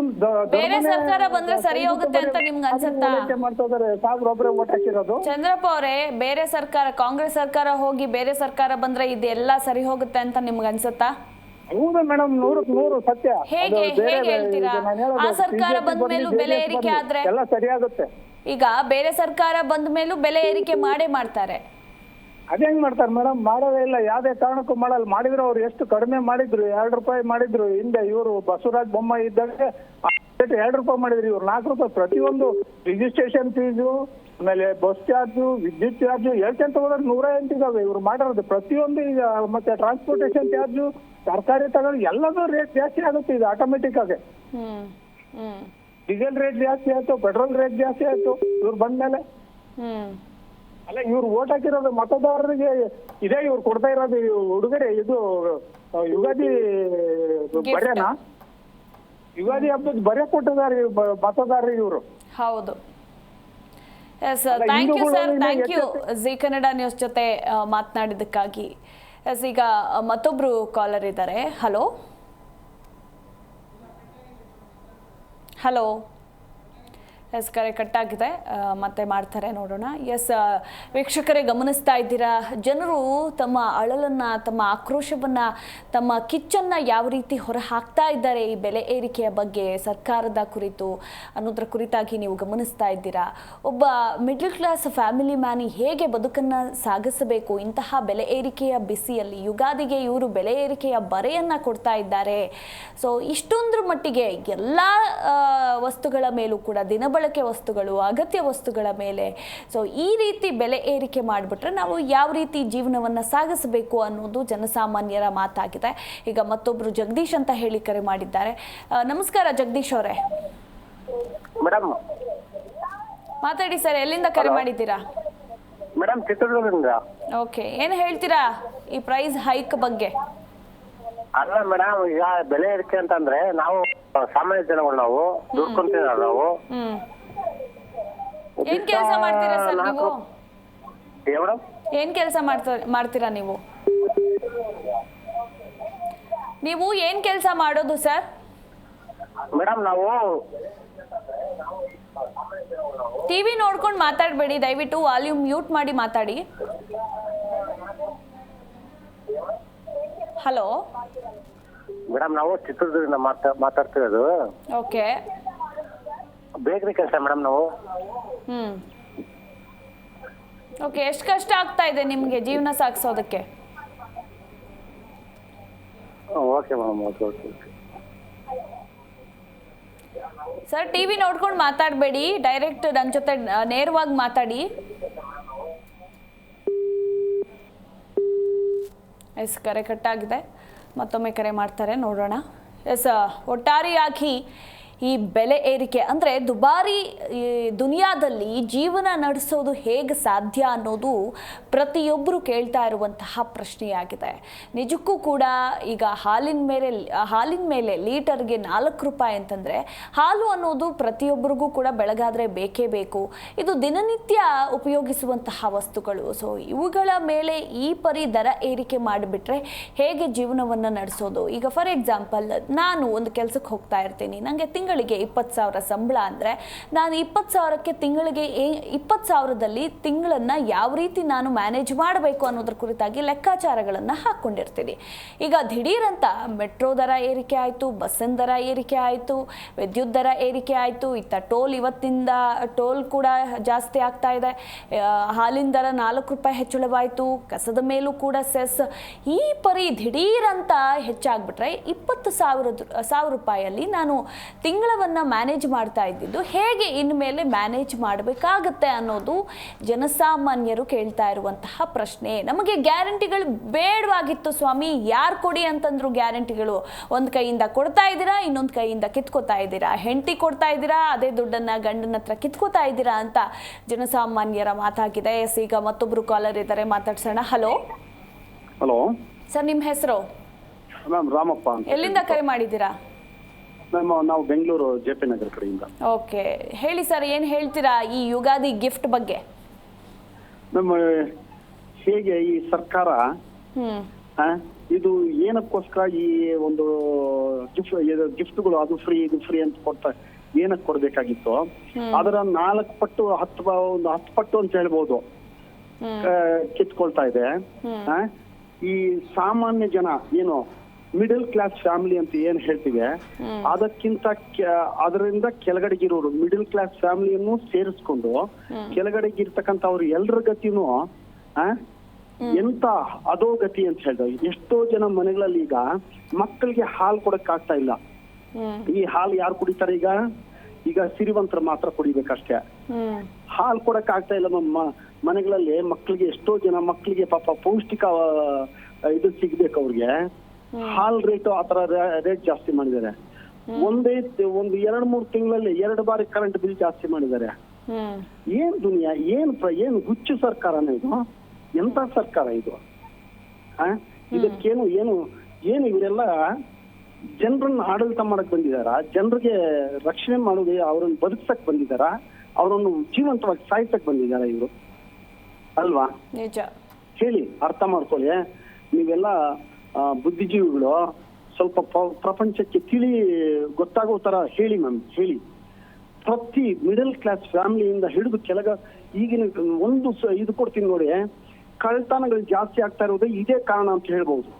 ಬೇರೆ ಸರ್ಕಾರ ಬಂದ್ರೆ ಸರಿ ಹೋಗುತ್ತೆ ಅಂತ ನಿಮ್ಗೆ ಅನ್ಸುತ್ತಾ? ಚಂದ್ರಪ್ಪ ಅವರೇ, ಬೇರೆ ಸರ್ಕಾರ, ಕಾಂಗ್ರೆಸ್ ಸರ್ಕಾರ ಹೋಗಿ ಬೇರೆ ಸರ್ಕಾರ ಬಂದ್ರೆ ಇದೆಲ್ಲ ಸರಿ ಹೋಗುತ್ತೆ ಅಂತ ನಿಮ್ಗೆ ಅನ್ಸುತ್ತಾ? ಹೌದಾ ಮೇಡಮ್? 100% ಸತ್ಯ. ಹೇಗೆ ಹೇಳ್ತೀರಾ? ಆ ಸರ್ಕಾರ ಬಂದ ಮೇಲೂ ಬೆಲೆ ಏರಿಕೆ ಆದ್ರೆ ಎಲ್ಲ ಸರಿಯಾಗುತ್ತೆ. ಈಗ ಬೇರೆ ಸರ್ಕಾರ ಬಂದ ಮೇಲೂ ಬೆಲೆ ಏರಿಕೆ ಮಾಡ್ತಾರೆ. ಅದೇ ಹೆಂಗ್ ಮಾಡ್ತಾರೆ ಮೇಡಮ್? ಮಾಡೋದೇ ಇಲ್ಲ, ಯಾವ್ದೇ ಕಾರಣಕ್ಕೂ ಮಾಡಲ್ಲ. ಮಾಡಿದ್ರು ಅವ್ರು ಎಷ್ಟು ಕಡಿಮೆ ಮಾಡಿದ್ರು, 2 ರೂಪಾಯಿ ಮಾಡಿದ್ರು. ಹಿಂದೆ ಇವರು ಬಸವರಾಜ ಬೊಮ್ಮಾಯಿ ಇದ್ದಾಗ 2 ರೂಪಾಯಿ ಮಾಡಿದ್ರು, ಇವ್ರು 4 ರೂಪಾಯಿ. ಪ್ರತಿಯೊಂದು ರಿಜಿಸ್ಟ್ರೇಷನ್ ಫೀಸು, ಆಮೇಲೆ ಬಸ್ ಚಾರ್ಜು, ವಿದ್ಯುತ್ ಚಾರ್ಜು ಹೇಳ್ಕೊಂತ ಹೋದ್ರೆ 108 ಇದಾವೆ ಇವ್ರು ಮಾಡಿರೋದು ಪ್ರತಿಯೊಂದು. ಈಗ ಮತ್ತೆ ಟ್ರಾನ್ಸ್ಪೋರ್ಟೇಷನ್ ಚಾರ್ಜು, ತರಕಾರಿ ತಗೊಂಡು ಎಲ್ಲದೂ ರೇಟ್ ಜಾಸ್ತಿ ಆಗುತ್ತೆ ಇದು ಆಟೋಮೆಟಿಕ್ ಆಗಿ. ಡೀಸೆಲ್ ರೇಟ್ ಜಾಸ್ತಿ ಆಯ್ತು, ಪೆಟ್ರೋಲ್ ರೇಟ್ ಜಾಸ್ತಿ ಆಯ್ತು ಇವ್ರು ಬಂದ್ಮೇಲೆ. ಅಲ್ಲ, ಇವ್ರು ಓಟ್ ಹಾಕಿರೋದು ಮತದಾರರಿಗೆ ಇದೇ ಇವ್ರು ಕೊಡ್ತಾ ಇರೋದು ಉಡುಗೊರೆ. ಇದು ಯುಗಾದಿ ಬರೆನಾ? ಯುಗಾದಿ ಹಬ್ಬದ ಬರೆ ಕೊಟ್ಟಿದ್ದಾರೆ ಮತದಾರರಿಗೆ ಇವರು. ಹೌದು. Yes, thank you sir, thank you Zee Kannada news ಜೊತೆ ಮಾತನಾಡಿದ್ದಕ್ಕಾಗಿ. ಎಸ್, ಈಗ ಮತ್ತೊಬ್ರು ಕಾಲರ್ ಇದ್ದಾರೆ. ಹಲೋ, ಎಸ್, ಕರೆ ಕಟ್ಟಾಗಿದೆ, ಮತ್ತೆ ಮಾಡ್ತಾರೆ, ನೋಡೋಣ. ಎಸ್, ವೀಕ್ಷಕರೇ ಗಮನಿಸ್ತಾ ಇದ್ದೀರಾ, ಜನರು ತಮ್ಮ ಅಳಲನ್ನು, ತಮ್ಮ ಆಕ್ರೋಶವನ್ನು, ತಮ್ಮ ಕಿಚ್ಚನ್ನು ಯಾವ ರೀತಿ ಹೊರ ಹಾಕ್ತಾ ಇದ್ದಾರೆ ಈ ಬೆಲೆ ಏರಿಕೆಯ ಬಗ್ಗೆ, ಸರ್ಕಾರದ ಕುರಿತು ಅನ್ನೋದ್ರ ಕುರಿತಾಗಿ ನೀವು ಗಮನಿಸ್ತಾ ಇದ್ದೀರಾ. ಒಬ್ಬ ಮಿಡ್ಲ್ ಕ್ಲಾಸ್ ಫ್ಯಾಮಿಲಿ ಮ್ಯಾನ್ ಹೇಗೆ ಬದುಕನ್ನು ಸಾಗಿಸಬೇಕು ಇಂತಹ ಬೆಲೆ ಏರಿಕೆಯ ಬಿಸಿಯಲ್ಲಿ? ಯುಗಾದಿಗೆ ಇವರು ಬೆಲೆ ಏರಿಕೆಯ ಬರೆಯನ್ನು ಕೊಡ್ತಾ ಇದ್ದಾರೆ. ಸೊ ಇಷ್ಟೊಂದ್ರ ಮಟ್ಟಿಗೆ ಎಲ್ಲ ವಸ್ತುಗಳ ಮೇಲೂ ಕೂಡ, ದಿನಬಳಕೆ ವಸ್ತುಗಳು, ಅಗತ್ಯ ವಸ್ತುಗಳ ಮೇಲೆ ಸೊ ಈ ರೀತಿ ಬೆಲೆ ಏರಿಕೆ ಮಾಡಿಬಿಟ್ರೆ ನಾವು ಯಾವ ರೀತಿ ಜೀವನವನ್ನು ಸಾಗಿಸಬೇಕು ಅನ್ನೋದು ಜನಸಾಮಾನ್ಯರ ಮಾತಾಗಿದೆ. ಈಗ ಮತ್ತೊಬ್ರು ಜಗದೀಶ್ ಅಂತ ಹೇಳಿ ಕರೆ ಮಾಡಿದ್ದಾರೆ. ನಮಸ್ಕಾರ ಜಗದೀಶ್ ಅವರೇ. ಮೇಡಮ್ ಮಾತಾಡಿ ಸರ್, ಎಲ್ಲಿಂದ ಕರೆ ಮಾಡಿದ್ದೀರಾ? ಮೇಡಮ್ ಚಿತ್ರದುರ್ಗದಿಂದ. ಓಕೆ, ಏನು ಹೇಳ್ತೀರಾ ಈ ಪ್ರೈಸ್ ಹೈಕ್ ಬಗ್ಗೆ? ಅಲ್ಲ ಮೇಡಮ್, ಈಗ ಬೆಲೆ ಏರಿಕೆ ಅಂತಂದ್ರೆ ನಾವು ಸಾಮಾನ್ಯ ಜನಗಳು, ನಾವು ದುಡ್ಕೊಂತೀವಿ. ನಾವು ಏನ್ ಕೆಲಸ ಮಾಡ್ತೀರಾ ಸರ್ ನೀವು? ಮೇಡಮ್ ಏನ್ ಕೆಲಸ ಮಾಡ್ತೀರಾ ನೀವು? ನೀವು ಏನ್ ಕೆಲಸ ಮಾಡೋದು ಸರ್? ಮೇಡಮ್ ನಾವು ಟಿವಿ ನೋಡ್ಕೊಂಡು ಮಾತಾಡಬೇಡಿ, ದಯವಿಟ್ಟು ವಾಲ್ಯೂಮ್ ಮ್ಯೂಟ್ ಮಾಡಿ ಮಾತಾಡಿ. ಹಲೋ ಮೇಡಮ್, ನಾವು ಚಿತ್ರದುರ್ಗದಿಂದ ಮಾತಾಡ್ತಿರೋದು. ಓಕೆ, ಬೇಕರಿ ಕೆಲಸ ಮೇಡಮ್ ನಾವು. ಓಕೆ, ಎಷ್ಟು ಕಷ್ಟ ಆಗ್ತಾ ಇದೆ ನಿಮಗೆ ಜೀವನ ಸಾಗಿಸೋದಕ್ಕೆ? Okay madam, okay okay. Sir, TV ನೋಡ್ಕೊಂಡು ಮಾತಾಡಬೇಡಿ, ಡೈರೆಕ್ಟ್ ನನ್ನ ಜೊತೆ ನೇರವಾಗಿ ಮಾತಾಡಿ. ಎಸ್, ಕರೆ ಕಟ್ಟಾಗಿದೆ, ಮತ್ತೊಮ್ಮೆ ಕರೆ ಮಾಡ್ತಾರೆ, ನೋಡೋಣ. ಎಸ್, ಒಟ್ಟಾರೆಯಾಗಿ ಈ ಬೆಲೆ ಏರಿಕೆ ಅಂದರೆ ದುಬಾರಿ ಈ ದುನಿಯಾದಲ್ಲಿ ಜೀವನ ನಡೆಸೋದು ಹೇಗೆ ಸಾಧ್ಯ ಅನ್ನೋದು ಪ್ರತಿಯೊಬ್ಬರು ಕೇಳ್ತಾ ಇರುವಂತಹ ಪ್ರಶ್ನೆಯಾಗಿದೆ. ನಿಜಕ್ಕೂ ಕೂಡ ಈಗ ಹಾಲಿನ ಮೇಲೆ ಲೀಟರ್ಗೆ 4 ರೂಪಾಯಿ ಅಂತಂದರೆ ಹಾಲು ಅನ್ನೋದು ಪ್ರತಿಯೊಬ್ಬರಿಗೂ ಕೂಡ ಬೆಳಗಾದರೆ ಬೇಕೇ ಬೇಕು. ಇದು ದಿನನಿತ್ಯ ಉಪಯೋಗಿಸುವಂತಹ ವಸ್ತುಗಳು. ಸೊ ಇವುಗಳ ಮೇಲೆ ಈ ಪರಿ ದರ ಏರಿಕೆ ಮಾಡಿಬಿಟ್ರೆ ಹೇಗೆ ಜೀವನವನ್ನು ನಡೆಸೋದು? ಈಗ ಫಾರ್ ಎಕ್ಸಾಂಪಲ್, ನಾನು ಒಂದು ಕೆಲಸಕ್ಕೆ ಹೋಗ್ತಾ ಇರ್ತೀನಿ, ನನಗೆ ತಿಂಗಳಿಗೆ 20,000 ಸಂಬಳ ಅಂದರೆ ನಾನು 20,000ಕ್ಕೆ ತಿಂಗಳಿಗೆ 20,000ದಲ್ಲಿ ತಿಂಗಳನ್ನು ಯಾವ ರೀತಿ ನಾನು ಮ್ಯಾನೇಜ್ ಮಾಡಬೇಕು ಅನ್ನೋದ್ರ ಕುರಿತಾಗಿ ಲೆಕ್ಕಾಚಾರಗಳನ್ನು ಹಾಕ್ಕೊಂಡಿರ್ತೀನಿ. ಈಗ ದಿಢೀರಂತ ಮೆಟ್ರೋ ದರ ಏರಿಕೆ ಆಯಿತು, ಬಸ್ಸಿನ ದರ ಏರಿಕೆ ಆಯಿತು, ವಿದ್ಯುತ್ ದರ ಏರಿಕೆ ಆಯಿತು, ಇತ್ತ ಇವತ್ತಿಂದ ಟೋಲ್ ಕೂಡ ಜಾಸ್ತಿ ಆಗ್ತಾ ಇದೆ, ಹಾಲಿನ ದರ 4 ರೂಪಾಯಿ ಹೆಚ್ಚಳವಾಯಿತು, ಕಸದ ಮೇಲೂ ಕೂಡ ಸೆಸ್. ಈ ಪರಿ ದಿಢೀರಂತ ಹೆಚ್ಚಾಗ್ಬಿಟ್ರೆ 20,000 ರೂಪಾಯಿಯಲ್ಲಿ ನಾನು ತಿಂಗಳವನ್ನು ಮ್ಯಾನೇಜ್ ಮಾಡ್ತಾ ಇದ್ದಿದ್ದು ಹೇಗೆ ಇನ್ಮೇಲೆ ಮ್ಯಾನೇಜ್ ಮಾಡಬೇಕಾಗತ್ತೆ ಅನ್ನೋದು ಜನಸಾಮಾನ್ಯರು ಕೇಳ್ತಾ ಇರುವಂತಹ ಪ್ರಶ್ನೆ. ನಮಗೆ ಗ್ಯಾರಂಟಿಗಳು ಬೇಡವಾಗಿತ್ತು ಸ್ವಾಮಿ, ಯಾರು ಕೊಡಿ ಅಂತಂದ್ರು ಗ್ಯಾರಂಟಿಗಳು. ಒಂದು ಕೈಯಿಂದ ಕೊಡ್ತಾ ಇದ್ದೀರಾ, ಇನ್ನೊಂದು ಕೈಯಿಂದ ಕಿತ್ಕೋತಾ ಇದ್ದೀರಾ. ಹೆಂಡತಿ ಕೊಡ್ತಾ ಇದ್ದೀರಾ, ಅದೇ ದುಡ್ಡನ್ನು ಗಂಡನ ಹತ್ರ ಕಿತ್ಕೋತಾ ಇದ್ದೀರಾ ಅಂತ ಜನಸಾಮಾನ್ಯರ ಮಾತಾಗಿದೆ. ಎಸ್, ಈಗ ಮತ್ತೊಬ್ರು ಕಾಲರ್ ಇದ್ದಾರೆ, ಮಾತಾಡ್ಸೋಣ. ಹಲೋ ಸರ್, ನಿಮ್ಮ ಹೆಸರು? ಮ್ಯಾಮ್ ರಾಮಪ್ಪ ಅಂತ. ಎಲ್ಲಿಂದ ಕರೆ ಮಾಡಿದ್ದೀರಾ? ಮ್ಯಾಮ್ ನಾವು ಬೆಂಗಳೂರು ಜೆ.ಪಿ. ನಗರ ಕಡೆಯಿಂದ. ಓಕೆ, ಹೇಳಿ ಸರ್, ಏನು ಹೇಳ್ತೀರಾ ಈ ಯುಗಾದಿ ಗಿಫ್ಟ್ ಬಗ್ಗೆ? ಮ್ಯಾಮ್, ಹೇಗೆ ಈ ಸರ್ಕಾರ ಇದು ಏನಕ್ಕೋಸ್ಕರ ಈ ಒಂದು ಗಿಫ್ಟ್ಗಳು ಅದು ಫ್ರೀ ಇದು ಫ್ರೀ ಅಂತ ಕೊಡ್ತಾ ಏನಕ್ಕೆ ಕೊಡ್ಬೇಕಾಗಿತ್ತು? ಅದರ 4 ಪಟ್ಟು 10 ಪಟ್ಟು ಅಂತ ಹೇಳ್ಬೋದು ಕಿತ್ಕೊಳ್ತಾ ಇದೆ. ಈ ಸಾಮಾನ್ಯ ಜನ ಏನು ಮಿಡಲ್ ಕ್ಲಾಸ್ ಫ್ಯಾಮಿಲಿ ಅಂತ ಏನ್ ಹೇಳ್ತೀವಿ, ಅದಕ್ಕಿಂತ ಅದರಿಂದ ಕೆಳಗಡೆಗಿರೋರು ಮಿಡಲ್ ಕ್ಲಾಸ್ ಫ್ಯಾಮಿಲಿಯನ್ನು ಸೇರಿಸ್ಕೊಂಡು ಕೆಳಗಡೆಗಿರ್ತಕ್ಕಂಥವ್ರು ಎಲ್ಲರ ಗತಿನೂ ಎಂತ ಅಧೋಗತಿ ಅಂತ ಹೇಳಿದ್ರು. ಎಷ್ಟೋ ಜನ ಮನೆಗಳಲ್ಲಿ ಈಗ ಮಕ್ಕಳಿಗೆ ಹಾಲು ಕೊಡಕ್ ಆಗ್ತಾ ಇಲ್ಲ. ಈ ಹಾಲು ಯಾರು ಕುಡಿತಾರೆ? ಈಗ ಸಿರಿವಂತರು ಮಾತ್ರ ಕುಡಿಬೇಕಷ್ಟೇ. ಹಾಲು ಕೊಡಕ್ ಆಗ್ತಾ ಇಲ್ಲ ಮನೆಗಳಲ್ಲಿ. ಮಕ್ಕಳಿಗೆ ಎಷ್ಟೋ ಜನ ಮಕ್ಕಳಿಗೆ ಪಾಪ ಪೌಷ್ಟಿಕ ಇದು ಸಿಗ್ಬೇಕು ಅವ್ರಿಗೆ. ಹಾಲ್ ರೇಟ್ ಆತರ ರೇಟ್ ಜಾಸ್ತಿ ಮಾಡಿದ್ದಾರೆ. ಒಂದು 2-3 ತಿಂಗಳಲ್ಲಿ 2 ಬಾರಿ ಕರೆಂಟ್ ಬಿಲ್ ಜಾಸ್ತಿ ಮಾಡಿದ್ದಾರೆ. ಏನ್ ದುನಿಯಾ, ಏನು ಹುಚ್ಚು ಸರ್ಕಾರನ ಇದು? ಎಂತ ಸರ್ಕಾರ ಇದು? ಇದಕ್ಕೇನು ಏನು ಇವರೆಲ್ಲ ಜನರನ್ನ ಆಡಳಿತ ಮಾಡಕ್ ಬಂದಿದಾರ? ಜನರಿಗೆ ರಕ್ಷಣೆ ಮಾಡೋದು, ಅವ್ರನ್ನ ಬದುಕ್ಸಕ್ ಬಂದಿದಾರ? ಅವರನ್ನು ಜೀವಂತವಾಗಿ ಸಾಯಿಸಕ್ ಬಂದಿದಾರ ಇವರು ಅಲ್ವಾ? ಹೇಳಿ, ಅರ್ಥ ಮಾಡ್ಕೊಳ್ಳಿ. ನೀವೆಲ್ಲ ಬುದ್ಧಿಜೀವಿಗಳು, ಸ್ವಲ್ಪ ಪ್ರಪಂಚಕ್ಕೆ ಗೊತ್ತಾಗೋ ತರ ಹೇಳಿ ಮ್ಯಾಮ್, ಹೇಳಿ. ಪ್ರತಿ ಮಿಡಲ್ ಕ್ಲಾಸ್ ಫ್ಯಾಮಿಲಿಯಿಂದ ಹಿಡಿದು ಈಗಿನ ಒಂದು ಇದು ಕೊಡ್ತೀನಿ ನೋಡಿ, ಕಳ್ತನಗಳು ಜಾಸ್ತಿ ಆಗ್ತಾ ಇರೋದು ಇದೇ ಕಾರಣ ಅಂತ ಹೇಳ್ಬಹುದು.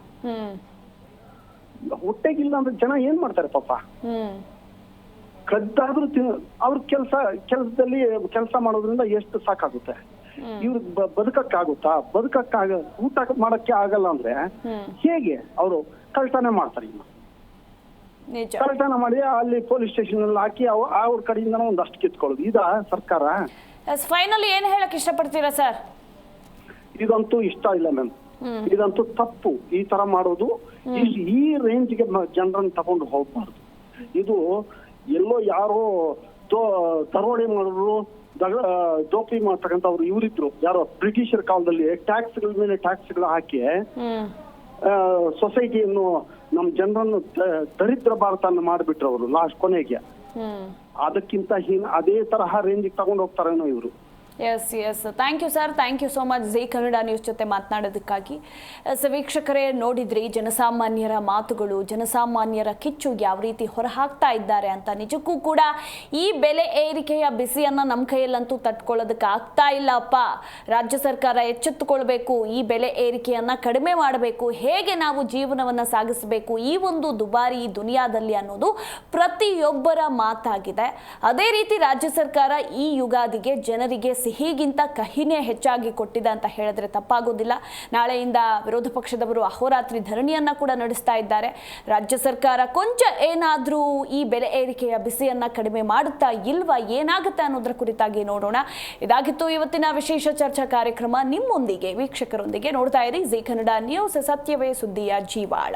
ಹೊಟ್ಟೆಗಿಲ್ಲ ಅಂದ್ರೆ ಜನ ಏನ್ ಮಾಡ್ತಾರೆ ಪಾಪ? ಕದ್ದಾದ್ರೂ ಅವ್ರ ಕೆಲಸದಲ್ಲಿ ಕೆಲಸ ಮಾಡೋದ್ರಿಂದ ಎಷ್ಟು ಸಾಕಾಗುತ್ತೆ? ಇವ್ರು ಬದುಕಕ್ಕಾಗುತ್ತಾ? ಊಟ ಮಾಡಕ್ಕೆ ಆಗಲ್ಲ ಅಂದ್ರೆ ಹೇಗೆ ಅವರು ಕಳ್ತನ ಮಾಡ್ತಾರೆ? ಇನ್ನು ಕಳ್ತನ ಮಾಡಿ ಅಲ್ಲಿ ಪೊಲೀಸ್ ಸ್ಟೇಷನ್ ಅಲ್ಲಿ ಹಾಕಿ ಅವ್ರ ಕಡೆಯಿಂದ ಒಂದಷ್ಟು ಕಿತ್ಕೊಳ್ಳೋದು ಇದ ಸರ್ಕಾರ? ಫೈನಲಿ ಏನ್ ಹೇಳಕ್ ಇಷ್ಟಪಡ್ತೀರಾ ಸರ್? ಇದಂತೂ ಇಷ್ಟ ಇಲ್ಲ ಮ್ಯಾಮ್, ಇದಂತೂ ತಪ್ಪು. ಈ ತರ ಮಾಡೋದು ಈ ರೇಂಜ್ಗೆ ಜನರನ್ನ ತಗೊಂಡು ಹೋಗ್ಬಾರ್ದು. ಇದು ಎಲ್ಲೋ ಯಾರೋ ದರೋಡೆ ಮಾಡೋರು, ದೋಪಿ ಮಾಡ್ತಕ್ಕಂಥವ್ರು ಇವರಿದ್ರು. ಯಾರೋ ಬ್ರಿಟಿಷರ್ ಕಾಲದಲ್ಲಿ ಟ್ಯಾಕ್ಸ್ಗಳ ಮೇಲೆ ಟ್ಯಾಕ್ಸ್ಗಳು ಹಾಕಿ ಸೊಸೈಟಿಯನ್ನು ನಮ್ಮ ಜನರನ್ನು ದರಿದ್ರ ಭಾರತನ ಮಾಡಿಬಿಟ್ರು ಅವರು ಲಾಸ್ಟ್ ಕೊನೆಗೆ. ಅದಕ್ಕಿಂತ ಅದೇ ತರಹ ರೇಂಜಿಗೆ ತಗೊಂಡು ಹೋಗ್ತಾರೇನೋ ಇವರು. Yes, thank you sir, thank you so much Zee Kannada news ಜೊತೆ ಮಾತನಾಡೋದಕ್ಕಾಗಿ. ವೀಕ್ಷಕರೇ, ನೋಡಿದ್ರಿ ಜನಸಾಮಾನ್ಯರ ಮಾತುಗಳು, ಜನಸಾಮಾನ್ಯರ ಕಿಚ್ಚು ಯಾವ ರೀತಿ ಹೊರಹಾಕ್ತಾ ಇದ್ದಾರೆ ಅಂತ. ನಿಜಕ್ಕೂ ಕೂಡ ಈ ಬೆಲೆ ಏರಿಕೆಯ ಬಿಸಿಯನ್ನು ನಮ್ಮ ಕೈಯಲ್ಲಂತೂ ತಟ್ಕೊಳ್ಳೋದಕ್ಕೆ ಆಗ್ತಾ ಇಲ್ಲಪ್ಪ. ರಾಜ್ಯ ಸರ್ಕಾರ ಎಚ್ಚೆತ್ತುಕೊಳ್ಬೇಕು, ಈ ಬೆಲೆ ಏರಿಕೆಯನ್ನು ಕಡಿಮೆ ಮಾಡಬೇಕು, ಹೇಗೆ ನಾವು ಜೀವನವನ್ನು ಸಾಗಿಸಬೇಕು ಈ ಒಂದು ದುಬಾರಿ ದುನಿಯಾದಲ್ಲಿ ಅನ್ನೋದು ಪ್ರತಿಯೊಬ್ಬರ ಮಾತಾಗಿದೆ. ಅದೇ ರೀತಿ ರಾಜ್ಯ ಸರ್ಕಾರ ಈ ಯುಗಾದಿಗೆ ಜನರಿಗೆ ಸಿಹಿಗಿಂತ ಕಹಿನೇ ಹೆಚ್ಚಾಗಿ ಕೊಟ್ಟಿದೆ ಅಂತ ಹೇಳಿದ್ರೆ ತಪ್ಪಾಗೋದಿಲ್ಲ. ನಾಳೆಯಿಂದ ವಿರೋಧ ಪಕ್ಷದವರು ಅಹೋರಾತ್ರಿ ಧರಣಿಯನ್ನ ಕೂಡ ನಡೆಸ್ತಾ ಇದ್ದಾರೆ. ರಾಜ್ಯ ಸರ್ಕಾರ ಕೊಂಚ ಏನಾದರೂ ಈ ಬೆಲೆ ಏರಿಕೆಯ ಬಿಸಿಯನ್ನ ಕಡಿಮೆ ಮಾಡುತ್ತಾ ಇಲ್ವಾ, ಏನಾಗುತ್ತೆ ಅನ್ನೋದ್ರ ಕುರಿತಾಗಿ ನೋಡೋಣ. ಇದಾಗಿತ್ತು ಇವತ್ತಿನ ವಿಶೇಷ ಚರ್ಚಾ ಕಾರ್ಯಕ್ರಮ. ನಿಮ್ಮೊಂದಿಗೆ, ವೀಕ್ಷಕರೊಂದಿಗೆ ನೋಡ್ತಾ ಇರಿ ಜಿ ಕನ್ನಡ ನ್ಯೂಸ್, ಸತ್ಯವೇ ಸುದ್ದಿಯ ಜೀವಾಳ.